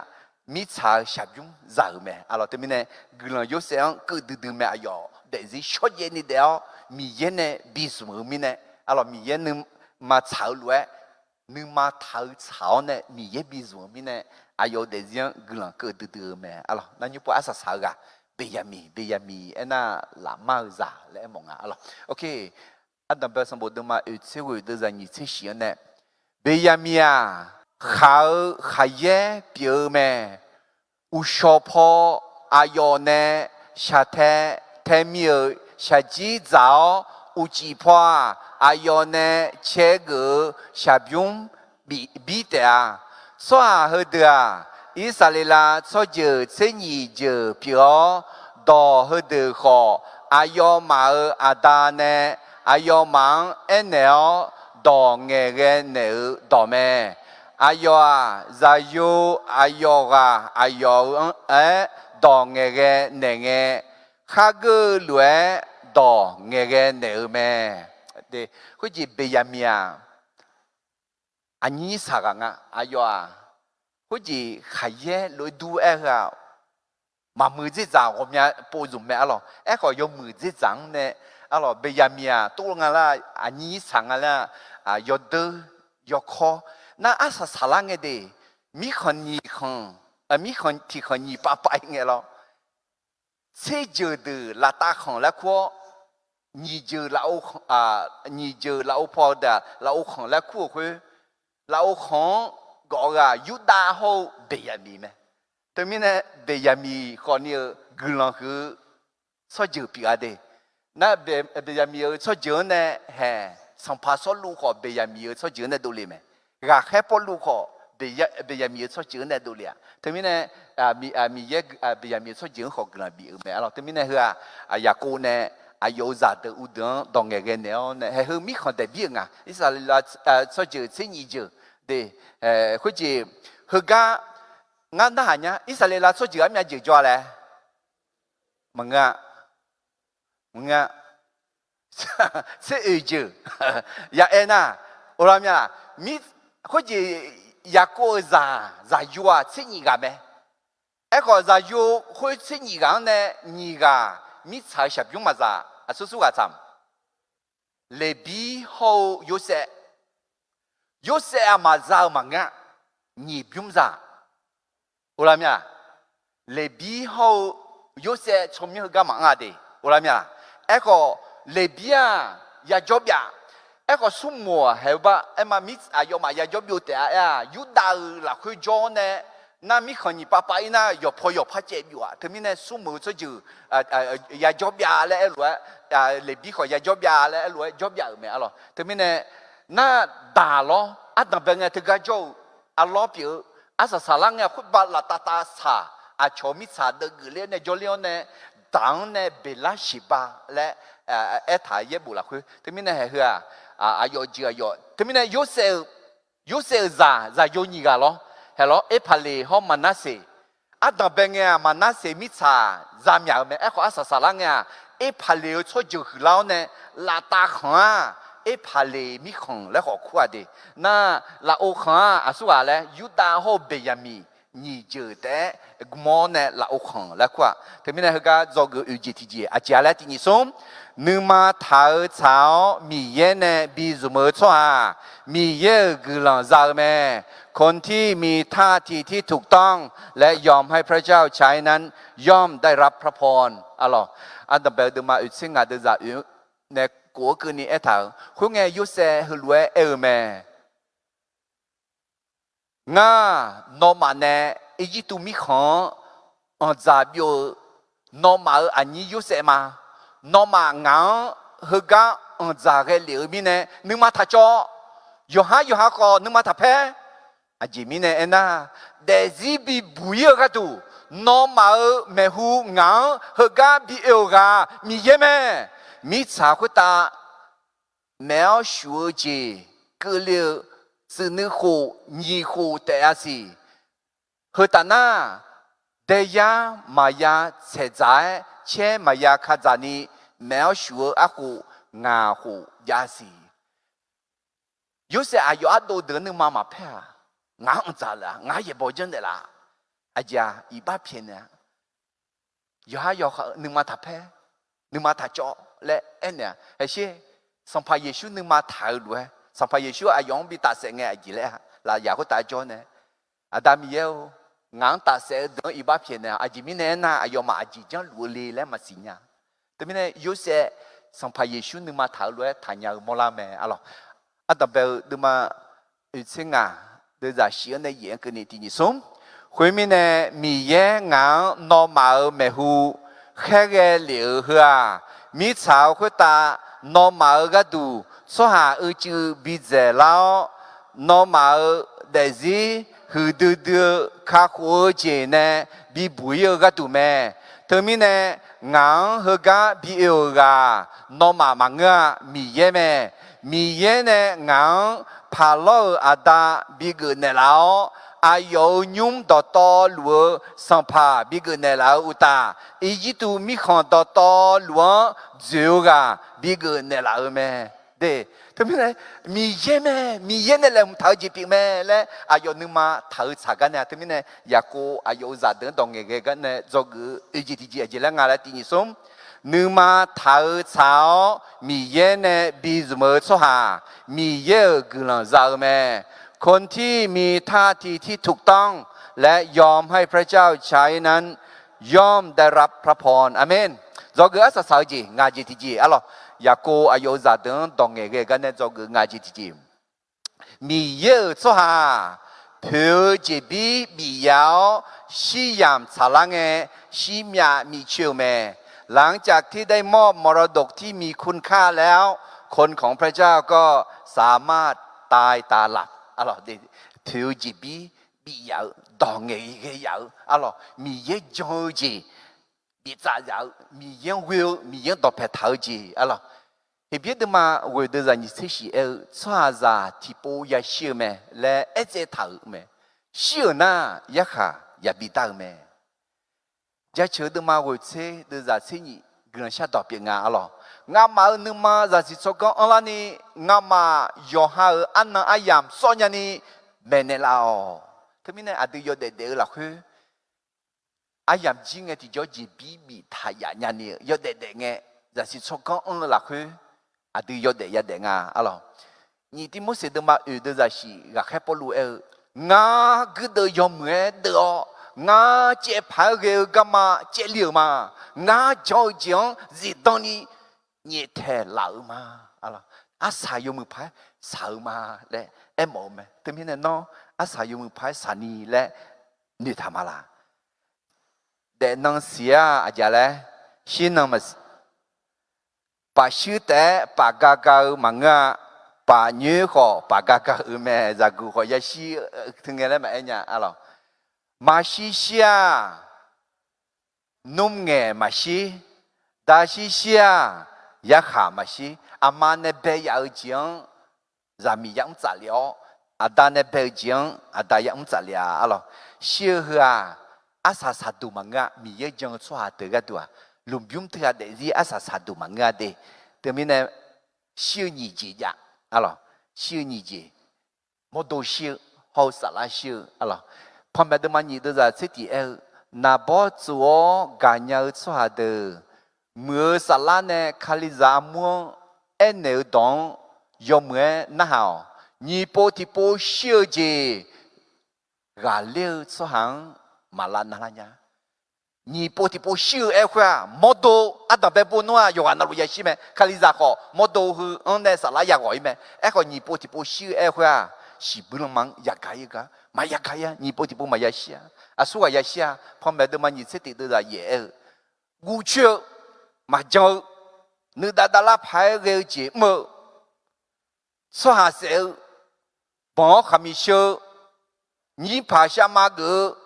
มิชาชาบิมซาเมอะไรแต่ไม่ได้กลังยูเซงก็ดื้อเมอายุแต่ที่ชอบเย็นนี่เดียวมีเย็นเนี่ยบิสมือมีเนี่ยอะไรมีเย็นนึงมาเช้าเลยนึงมาเท้าเช้าเนี่ยมีเย็นบิสมือมีเนี่ยอายุแต่ที่กลังก็ดื้อเมอะไรนั่นอยู่ปะอาศัยสาวกะเบียมีเอ็น่าลามาซาและมองอะไรโอเคอันดับสมบูรณ์มาอุตส่าห์ดูจากนี้ที่เสียเนี่ยเบียมีเขาขยันเปียเมอุชอพออายุเนี่ยชาเทเทมีชาจีเจ้าอุจิพออายุเนี่ยเชกุชาบิมบิเตะสวาเหเดียอิสราเอลชอบเจอเส้นยีเจอเปียวดอเหเดียขออายุมาอาดาเนี่ยอายุมังเอเนลดอเงเกเนลดอเมอายุซายุอายุอายุดอเงเกเนเงข้าก็รวยดอเงเกเนลเมเด็กคุจิเบียมีอันนี้สักงะอายุคุจิขยันรวยดูมามือจีจังผมเนี่ยปูจุ่มแม่อะไรขอยมือจีจังเนี่ยอะไรเบียมีตัวงานละอันนี้สังละยอดยอดคอน่าอาศัยสารังเดีมีคนยี่คนมีคนที่คนยี่ป้าไปเงี้ยหรอเชื่อเจอดูลาตาของแล้วก็ยี่เจอเรายี่เจอเราพอเดาเราของแล้วคู่คือเราของก็ยูดาเขาเบียมีไหมแต่ไม่เนี่ยเบียมีคนนี้กลังคือชอบเจอปีอะไรน่าเบียมีชอบเจอเนี่ยเฮ้สัมภาษณ์ลูกของเบียมีชอบเจอเนี่ยดูเลยไหมรักแค่พอลูกของเบียมีชอบเจอเนี่ยดูเลยแต่ไม่เนี่ยมีเยอะเบียมีชอบเจอของกลังบีไหมอะไรแต่ไม่เนี่ยคืออยากกูเนี่ยอายุจัดอุดรดงเงี้ยเนี่ยเฮ้มีคนแต่บีอ่ะอิสราเอลชอบเจอเส้นยี่เจอเด้คุจิคือก็งั้นถ้าหากเนี่ยอิสราเอลชอบเจออะไรเจอจ้าเลยมึงเสียเจออย่าเอ็น่ะโอรามยามีคุจิอยากกูจะอยู่เส้นยี่กันไหมก็จะอยู่คุยเส้นยี่กันเนี่ยยี่กันมีชายชอบยุ่งมาจ้าสู้ๆกันทำเลบีเขาโยเซมาจ้ามังอ่ะยี่ยุ่งจ้าโอรามยาเลบีเขาโยเซชมยังกันมังอ่ะเดโอรามยาก็เลบียาจบยาก็สมมัวเห็นป่ะมามิอายุมายาจบอยู่แต่ยูดาละคุยจอนเนี่ยน่ามีคนยี่ป้าไปน่ะยกพอยกพระเจ้าอยู่ถึงมีเนี่ยสมมุติจะอยู่ยาจบยาแล้วรวยเลบีขอยาจบยาแล้วรวยจบยาไม่อะไรถึงมีเนี่ยน่าด่าล้ออันนั้นเป็นไงถึงก็จะอัลลอฮ์เปียวอาศัยสารังเนี่ยคุณบาลตาสาชมิสาเดกเลียเนี่ยจอเลียเนี่ยต่างเนี่ยเบลาชิบาและถ่ายเย็บบุละคือถึงมีเนี่ยเหืออายุจีอายุถึงมีเนี่ยยูเซลซาโยนิกาล้อเ hello e phale ho manase ada benge manase mitsa zamya me e kho asa salanga e phale cho ju lao ne la ta kha e phale mi khong le kho khwa de na la o kha aswa le yuda ho beyami ni je de gmo ne la o khong la kwa te mi ne ga zo gu ugtg a jia la ti ni somนึกมาเท้าเช้ามีเย็นเนี่ยบีจุเมื่อชัวมีเยอะคือหลังจากแม่คนที่มีท่าทีที่ถูกต้องและยอมให้พระเจ้าใช้นั้นย่อมได้รับพระพรอ๋ออันดับเบลดูมาอุซิงาเดจ่าอุในกัวคืนนี้เอถาคุณไงยุเซฮลเวเอแม่งานอมาเนอีจิตุมิขอจ่าบิวนอมาอันนี้ยุเซมาน้องมางาฮกะจากเหลียวมีเนี่ยนึกมาทัจออยู่หาก็นึกมาทัเพอาจิมีเนี่ยนะเดซิบีบุยกะตูน้องมาเมหูงาฮกะบีเอวกะมีเยแม่มีสาคุตาแมวชัวจีก็เลียวสื่อนึกหูมีหูแต่อาศัยฮตานาเดียมายาเสจายเช่มายาคาจานีแมวชัวอาหูงาหูยาสี有些啊，有阿多得能妈妈拍啊，俺咋了？俺也保证的啦。阿家一百片呢，有还要能妈他拍，能妈他教来，哎呢，而且上怕耶稣能妈他路哎，上怕耶稣啊，用比大些爱几嘞，那也会大教呢。阿达米耶。ngang ta sẽ đỡ iba phiền này, aji mine na ayo ma aji jang lule le masinya. Tapi mine yo se sampai Yesus nima thảo lue thanya mola me alo. Ada bel duma utsinga de za xia ne yen ke ni ti ni som. Hui mine mi ye ngang no ma me hu khe ge liu hua. Mi chao hui ta no ma ga du so ha u chu bi ze lao no ma de zi hư đưa đưa khá khổ chế nè bị bùi yêu gà tù mẹ thơ mi nè ngang hơ gà bị yêu gà nó mà ngà mì yê nè ngang phá lô à đà bị gờ nè lão à yêu nhung đỏ đỏ lúa sang phá bị gờ nè lão u ta ý chí tù mi khăn đỏ đỏ lúa dìu gà bị gờ nè lão mẹ để thế này mi ye này là một thảo gì bị mẹ là ayo nương mà thảo trả cái này thế này ya cô ayo giả đến đồng nghề cái này do cái gì là ngài là tiếng sôm nương mà thảo trả mi ye này bị gì cho hà mi ye cứ là giả mẹ คนที่มีท่าทีที่ถูกต้องและยอมให้พระเจ้าใช้นั้นย่อมได้รับพระพรอาเมน do cái asa sao gì ngài gì thì gì alo ya cô ayo giả đến đồng nghề cái này do cái ngài gì thì gì mi ye cho ha phiêu chỉ bị yao xi yam trả lăng nghe xi mya mi chiu mẹ หลังจากที่ได้มอบมรดกที่มีคุณค่าแล้วคนของพระเจ้าก็สามารถตายตาหลับalors des phiêu chỉ bị yao đồng nghề cái yao alors mi ye cho gì bị trả giáo mi yên will mi yên đọc phải thảo gì à lo thì biết được mà người đưa ra như thế gì cho ra thì bố ya siêu mẹ là ít cái thảo mẹ siêu na ya khá ya bị đau mẹ giờ chờ được mà người thế đưa ra thế nhỉ người sẽ đọc biết ngà à lo ngà mà nước mà ra chỉ cho con anh ni ngà mà yo ha anh na ayam so nhà ni mẹ này lao thế mình này à đưa yo để là khứ ayam chính nghe thì cho chỉ bị thay nhà này yo để nghe giờ chỉ cho con ông là khứ à từ yo để ngà alo nhị thì muốn xem được mà được giờ chỉ gặp khách bao lâu ngà cứ được yo mẹ được ngà chế phải cái mà chế liều mà ngà cho chuyện gì đó ni nhị thế lão mà alo à sao yo mày phải sao mà lẽ em ổn mà thế mình này nó à sao yo mày phải sao ni lẽ như tham là để năng xia à giờ lẽ xin năng mà bà sư tế bà gà gà mà ngà bà nhớ khó bà gà gà mẹ ra gu khó ya xí thường nghe mà anh nhá alo mà xí xia nôm nghe mà xí đa xí xia ya khả mà xí à mà nè bé ya ở chiang ra mi yang trả liệu 阿达呢北京阿达也唔知了啊咯，小河啊，阿萨萨杜芒啊，米也将错下得个多啊，龙边特下的是阿萨萨杜芒啊的，对面呢小年节呀，啊咯，小年节，冇多小，好啥啦小啊咯，旁边的嘛你都在这地那包做干鸟错下的，冇啥啦呢，卡里扎么，哎牛当有么那好。你波提波小姐，俺六出行马拉那拉呀？你波提波小哎话，莫多阿达贝波诺啊，有俺那路也是咩？看你咋好，莫多去那啥拉也可以咩？哎个你波提波小哎话，是不能忙也可以个，嘛也可以啊，你波提波嘛也是啊，啊说也是啊，旁边的嘛你这里都在也，五球嘛就你达达拉拍个节目，说下手。帮哈米修，你爬下马个，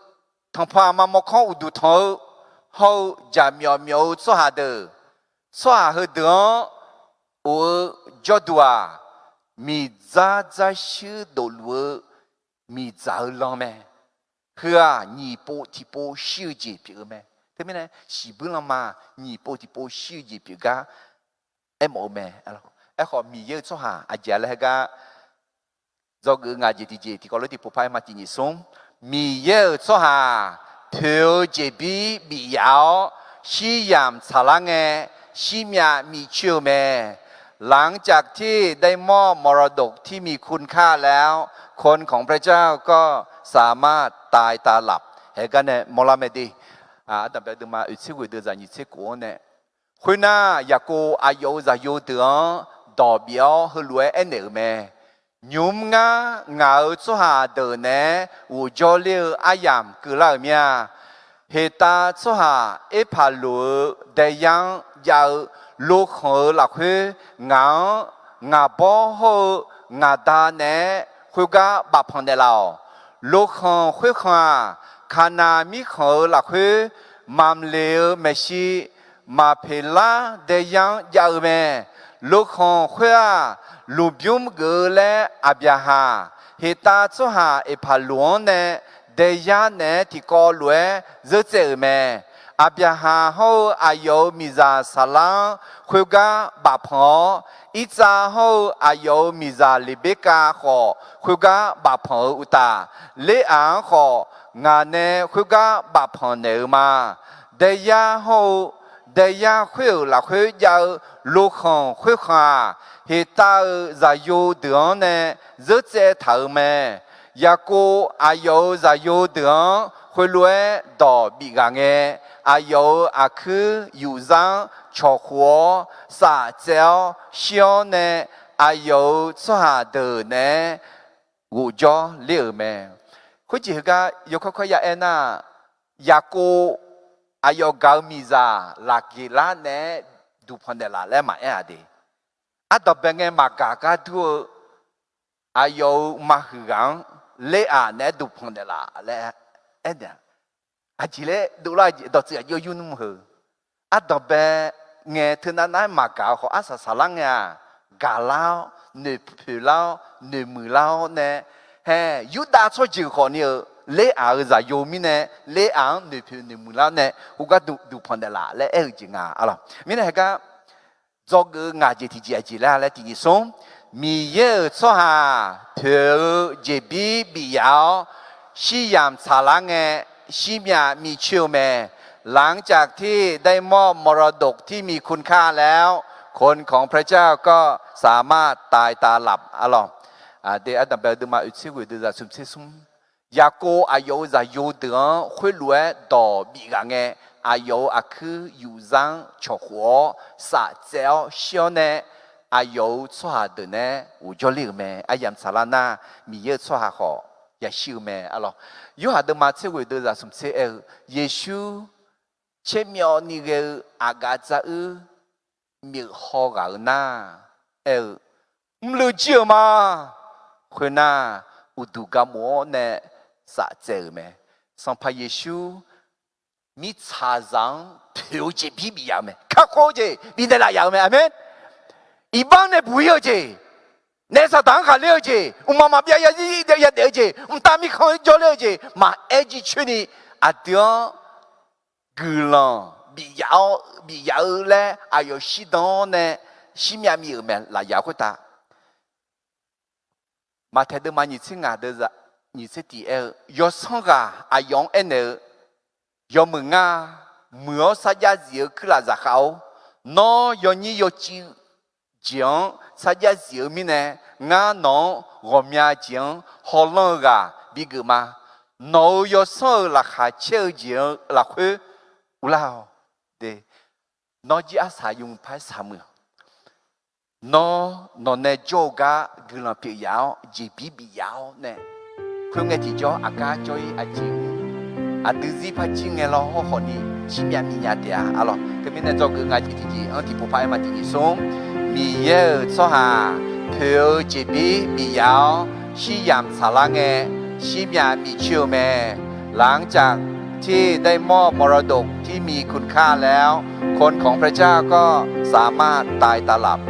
他怕妈妈看乌杜头，好加苗苗做下的，做下后头，我觉得啊，米咋修到路，米咋浪咩？呵啊，你波提波修节别个咩？对面呢，西不浪嘛，你波提波修节别个，哎冇咩？哎好米要做下，阿姐来个。do người ngài gì thì có lối thì phụ phái mà chỉ nhị xuống mì yêu cho hà thiếu chế bị áo xí yam xả lăng nghe xí mía mì chiêu mẹ หลังจากที่ได้มอบมรดกที่มีคุณค่าแล้วคนของพระเจ้าก็สามารถตายตาหลับเห็นกันเนี่ยมลาเมดีแต่แบบดูมาอุชิวิเดือดยิ่งเชื่อกูเนี่ยคุณน่าอยากกูอายุจะอยู่เดือดอกเบี้ยให้รวยเอ็นเอ๋แม่ยุมงาเงาชัวเดินเนี่ยอุจจเลี้ยอายามกุลาเมียเหตุชัวเอพาลูเดียงยาวลูกหัวหลักหัวเงาบ่อหัวเงาตาเนี่ยคุยกับบัพพันเดลาลูกหัวคุยข้าขณะมีหัวหลักหัวมัมเลี้ยเมชีมาเพลาเดียงยาวเมลูกหัวคุยลูบิวมเกลอาบยาฮาเหตุชัวเอพาลูเนี่ยเดียงเนี่ยที่ก่อล้วยเจอเมอาบยาฮาเขาอายุมิซาสลังคุยกับบาพออิจาเขาอายุมิซาลิเบกาขอคุยกับบาพออุตาเลอังของานเนี่ยคุยกับบาพอเนมาเดียเขาเดียคุยหลักคุยยาวลูกของคุยขาเหตุจะอยู่เดือนเนี่ยจะเจอเธอแม่ยากูอายุจะอยู่เดือนคุยรวยดอกบิกางเงอายุอาคืออยู่จังชอหัวสาเจ้าเชียวเนี่ยอายุสหาเดินเนี่ยกูจ่อเลี้ยวแม่คุณจีก็ยกข้อยาเอ็น่ายากูอายุเก่ามีซาหลักกีฬาเนี่ยดูพันเดลาแล้วมาเอ็ดดีอัตเป็นไงมากากาทัวอายุมาหือกังเลี้ยเนี่ยดูพันเดลาแล้วเอ็ดเนี่ยอาจีเล่ดูแลดอกเสียเยอะยุ่งมั้งเหรออัตเป็นไงถึงนั้นมากาเขาอาศัยสลังเนี่ยกาลาวเนื้อผิวลาวเนื้อมือลาวเนี่ยเฮ้ยุดาช่วยจีคนเนี่ยเลี้ยจะโยมิเนี่ยเลี้ยเนื้อผิวเนื้อมือลาวเนี่ยกูก็ดูพันเดลาแล้วจริงอะไรมิเนี่ยก็จอกงาจีที่จีแล้วแล้วที่นี่ส่งมีเยอะชัวร์เธอเจ็บบียาวชี้ยามสลังเนี่ยชิมยามีเชื่อแม่หลังจากที่ได้มอบมรดกที่มีคุณค่าแล้วคนของพระเจ้าก็สามารถตายตาหลับอะลอเดี๋ยวดับเบิลดูมาอุตสิวิดูจะสุ่มเสซุ่มยาโกอายุจะอยู่เดือนคุยรวยต่อบีกังเงอายุอาคืออยู่จังชกหัวสะเจ้าเชียวเนอายุชัวเดือนเนอุจจลิแม่อายามสารนามีเยอะชัวขออย่าชิวแม่อะลอยูหาเดิมมาเชื่อวิดูจะสุ่มเสเยซูเชื่อมีอนี่เกอากาจะมีหอกันนะไม่รู้จักมาคนน่ะอุดกามอเนี่ยสัจเจไหมสัมภาเยซูมีชาจังผิวจีพีบียามไหมข้าโคจีบีเดลายามไหมอาเมนอีบังเนี่ยบุยเจ那啥当下了解，我妈妈别也了解，我大米看就了解，嘛埃及去呢啊掉个了，比较嘞，还有西东呢，西面米面来也会打，嘛睇到嘛你听啊的是，你是第二，要上个啊用安呢，要问啊，没有啥家子去了然后，喏要你要讲啥家子咪呢？我喏我面讲好冷个，比个嘛，喏要上了还秋讲了会。u lao de nó chỉ asa dùng phải sao mà nó ne yoga gương là bị giáo chỉ bị giáo nè không nghe thì cho aga cho anh chị từ gì phải chị nghe lo họ đi chỉ miệng mi nhà tiệt alo cái mình này cho gương ngay thì anh thì phụ phải mà thì xuống mi yêu so hà thiếu chỉ bị giáo chỉ yam sa la nghe chỉ miệng mi chiều mẹ lãngจากที่ได้มอบมรดกที่มีคุณค่าแล้วคนของพระเจ้าก็สามารถตายตาหลับ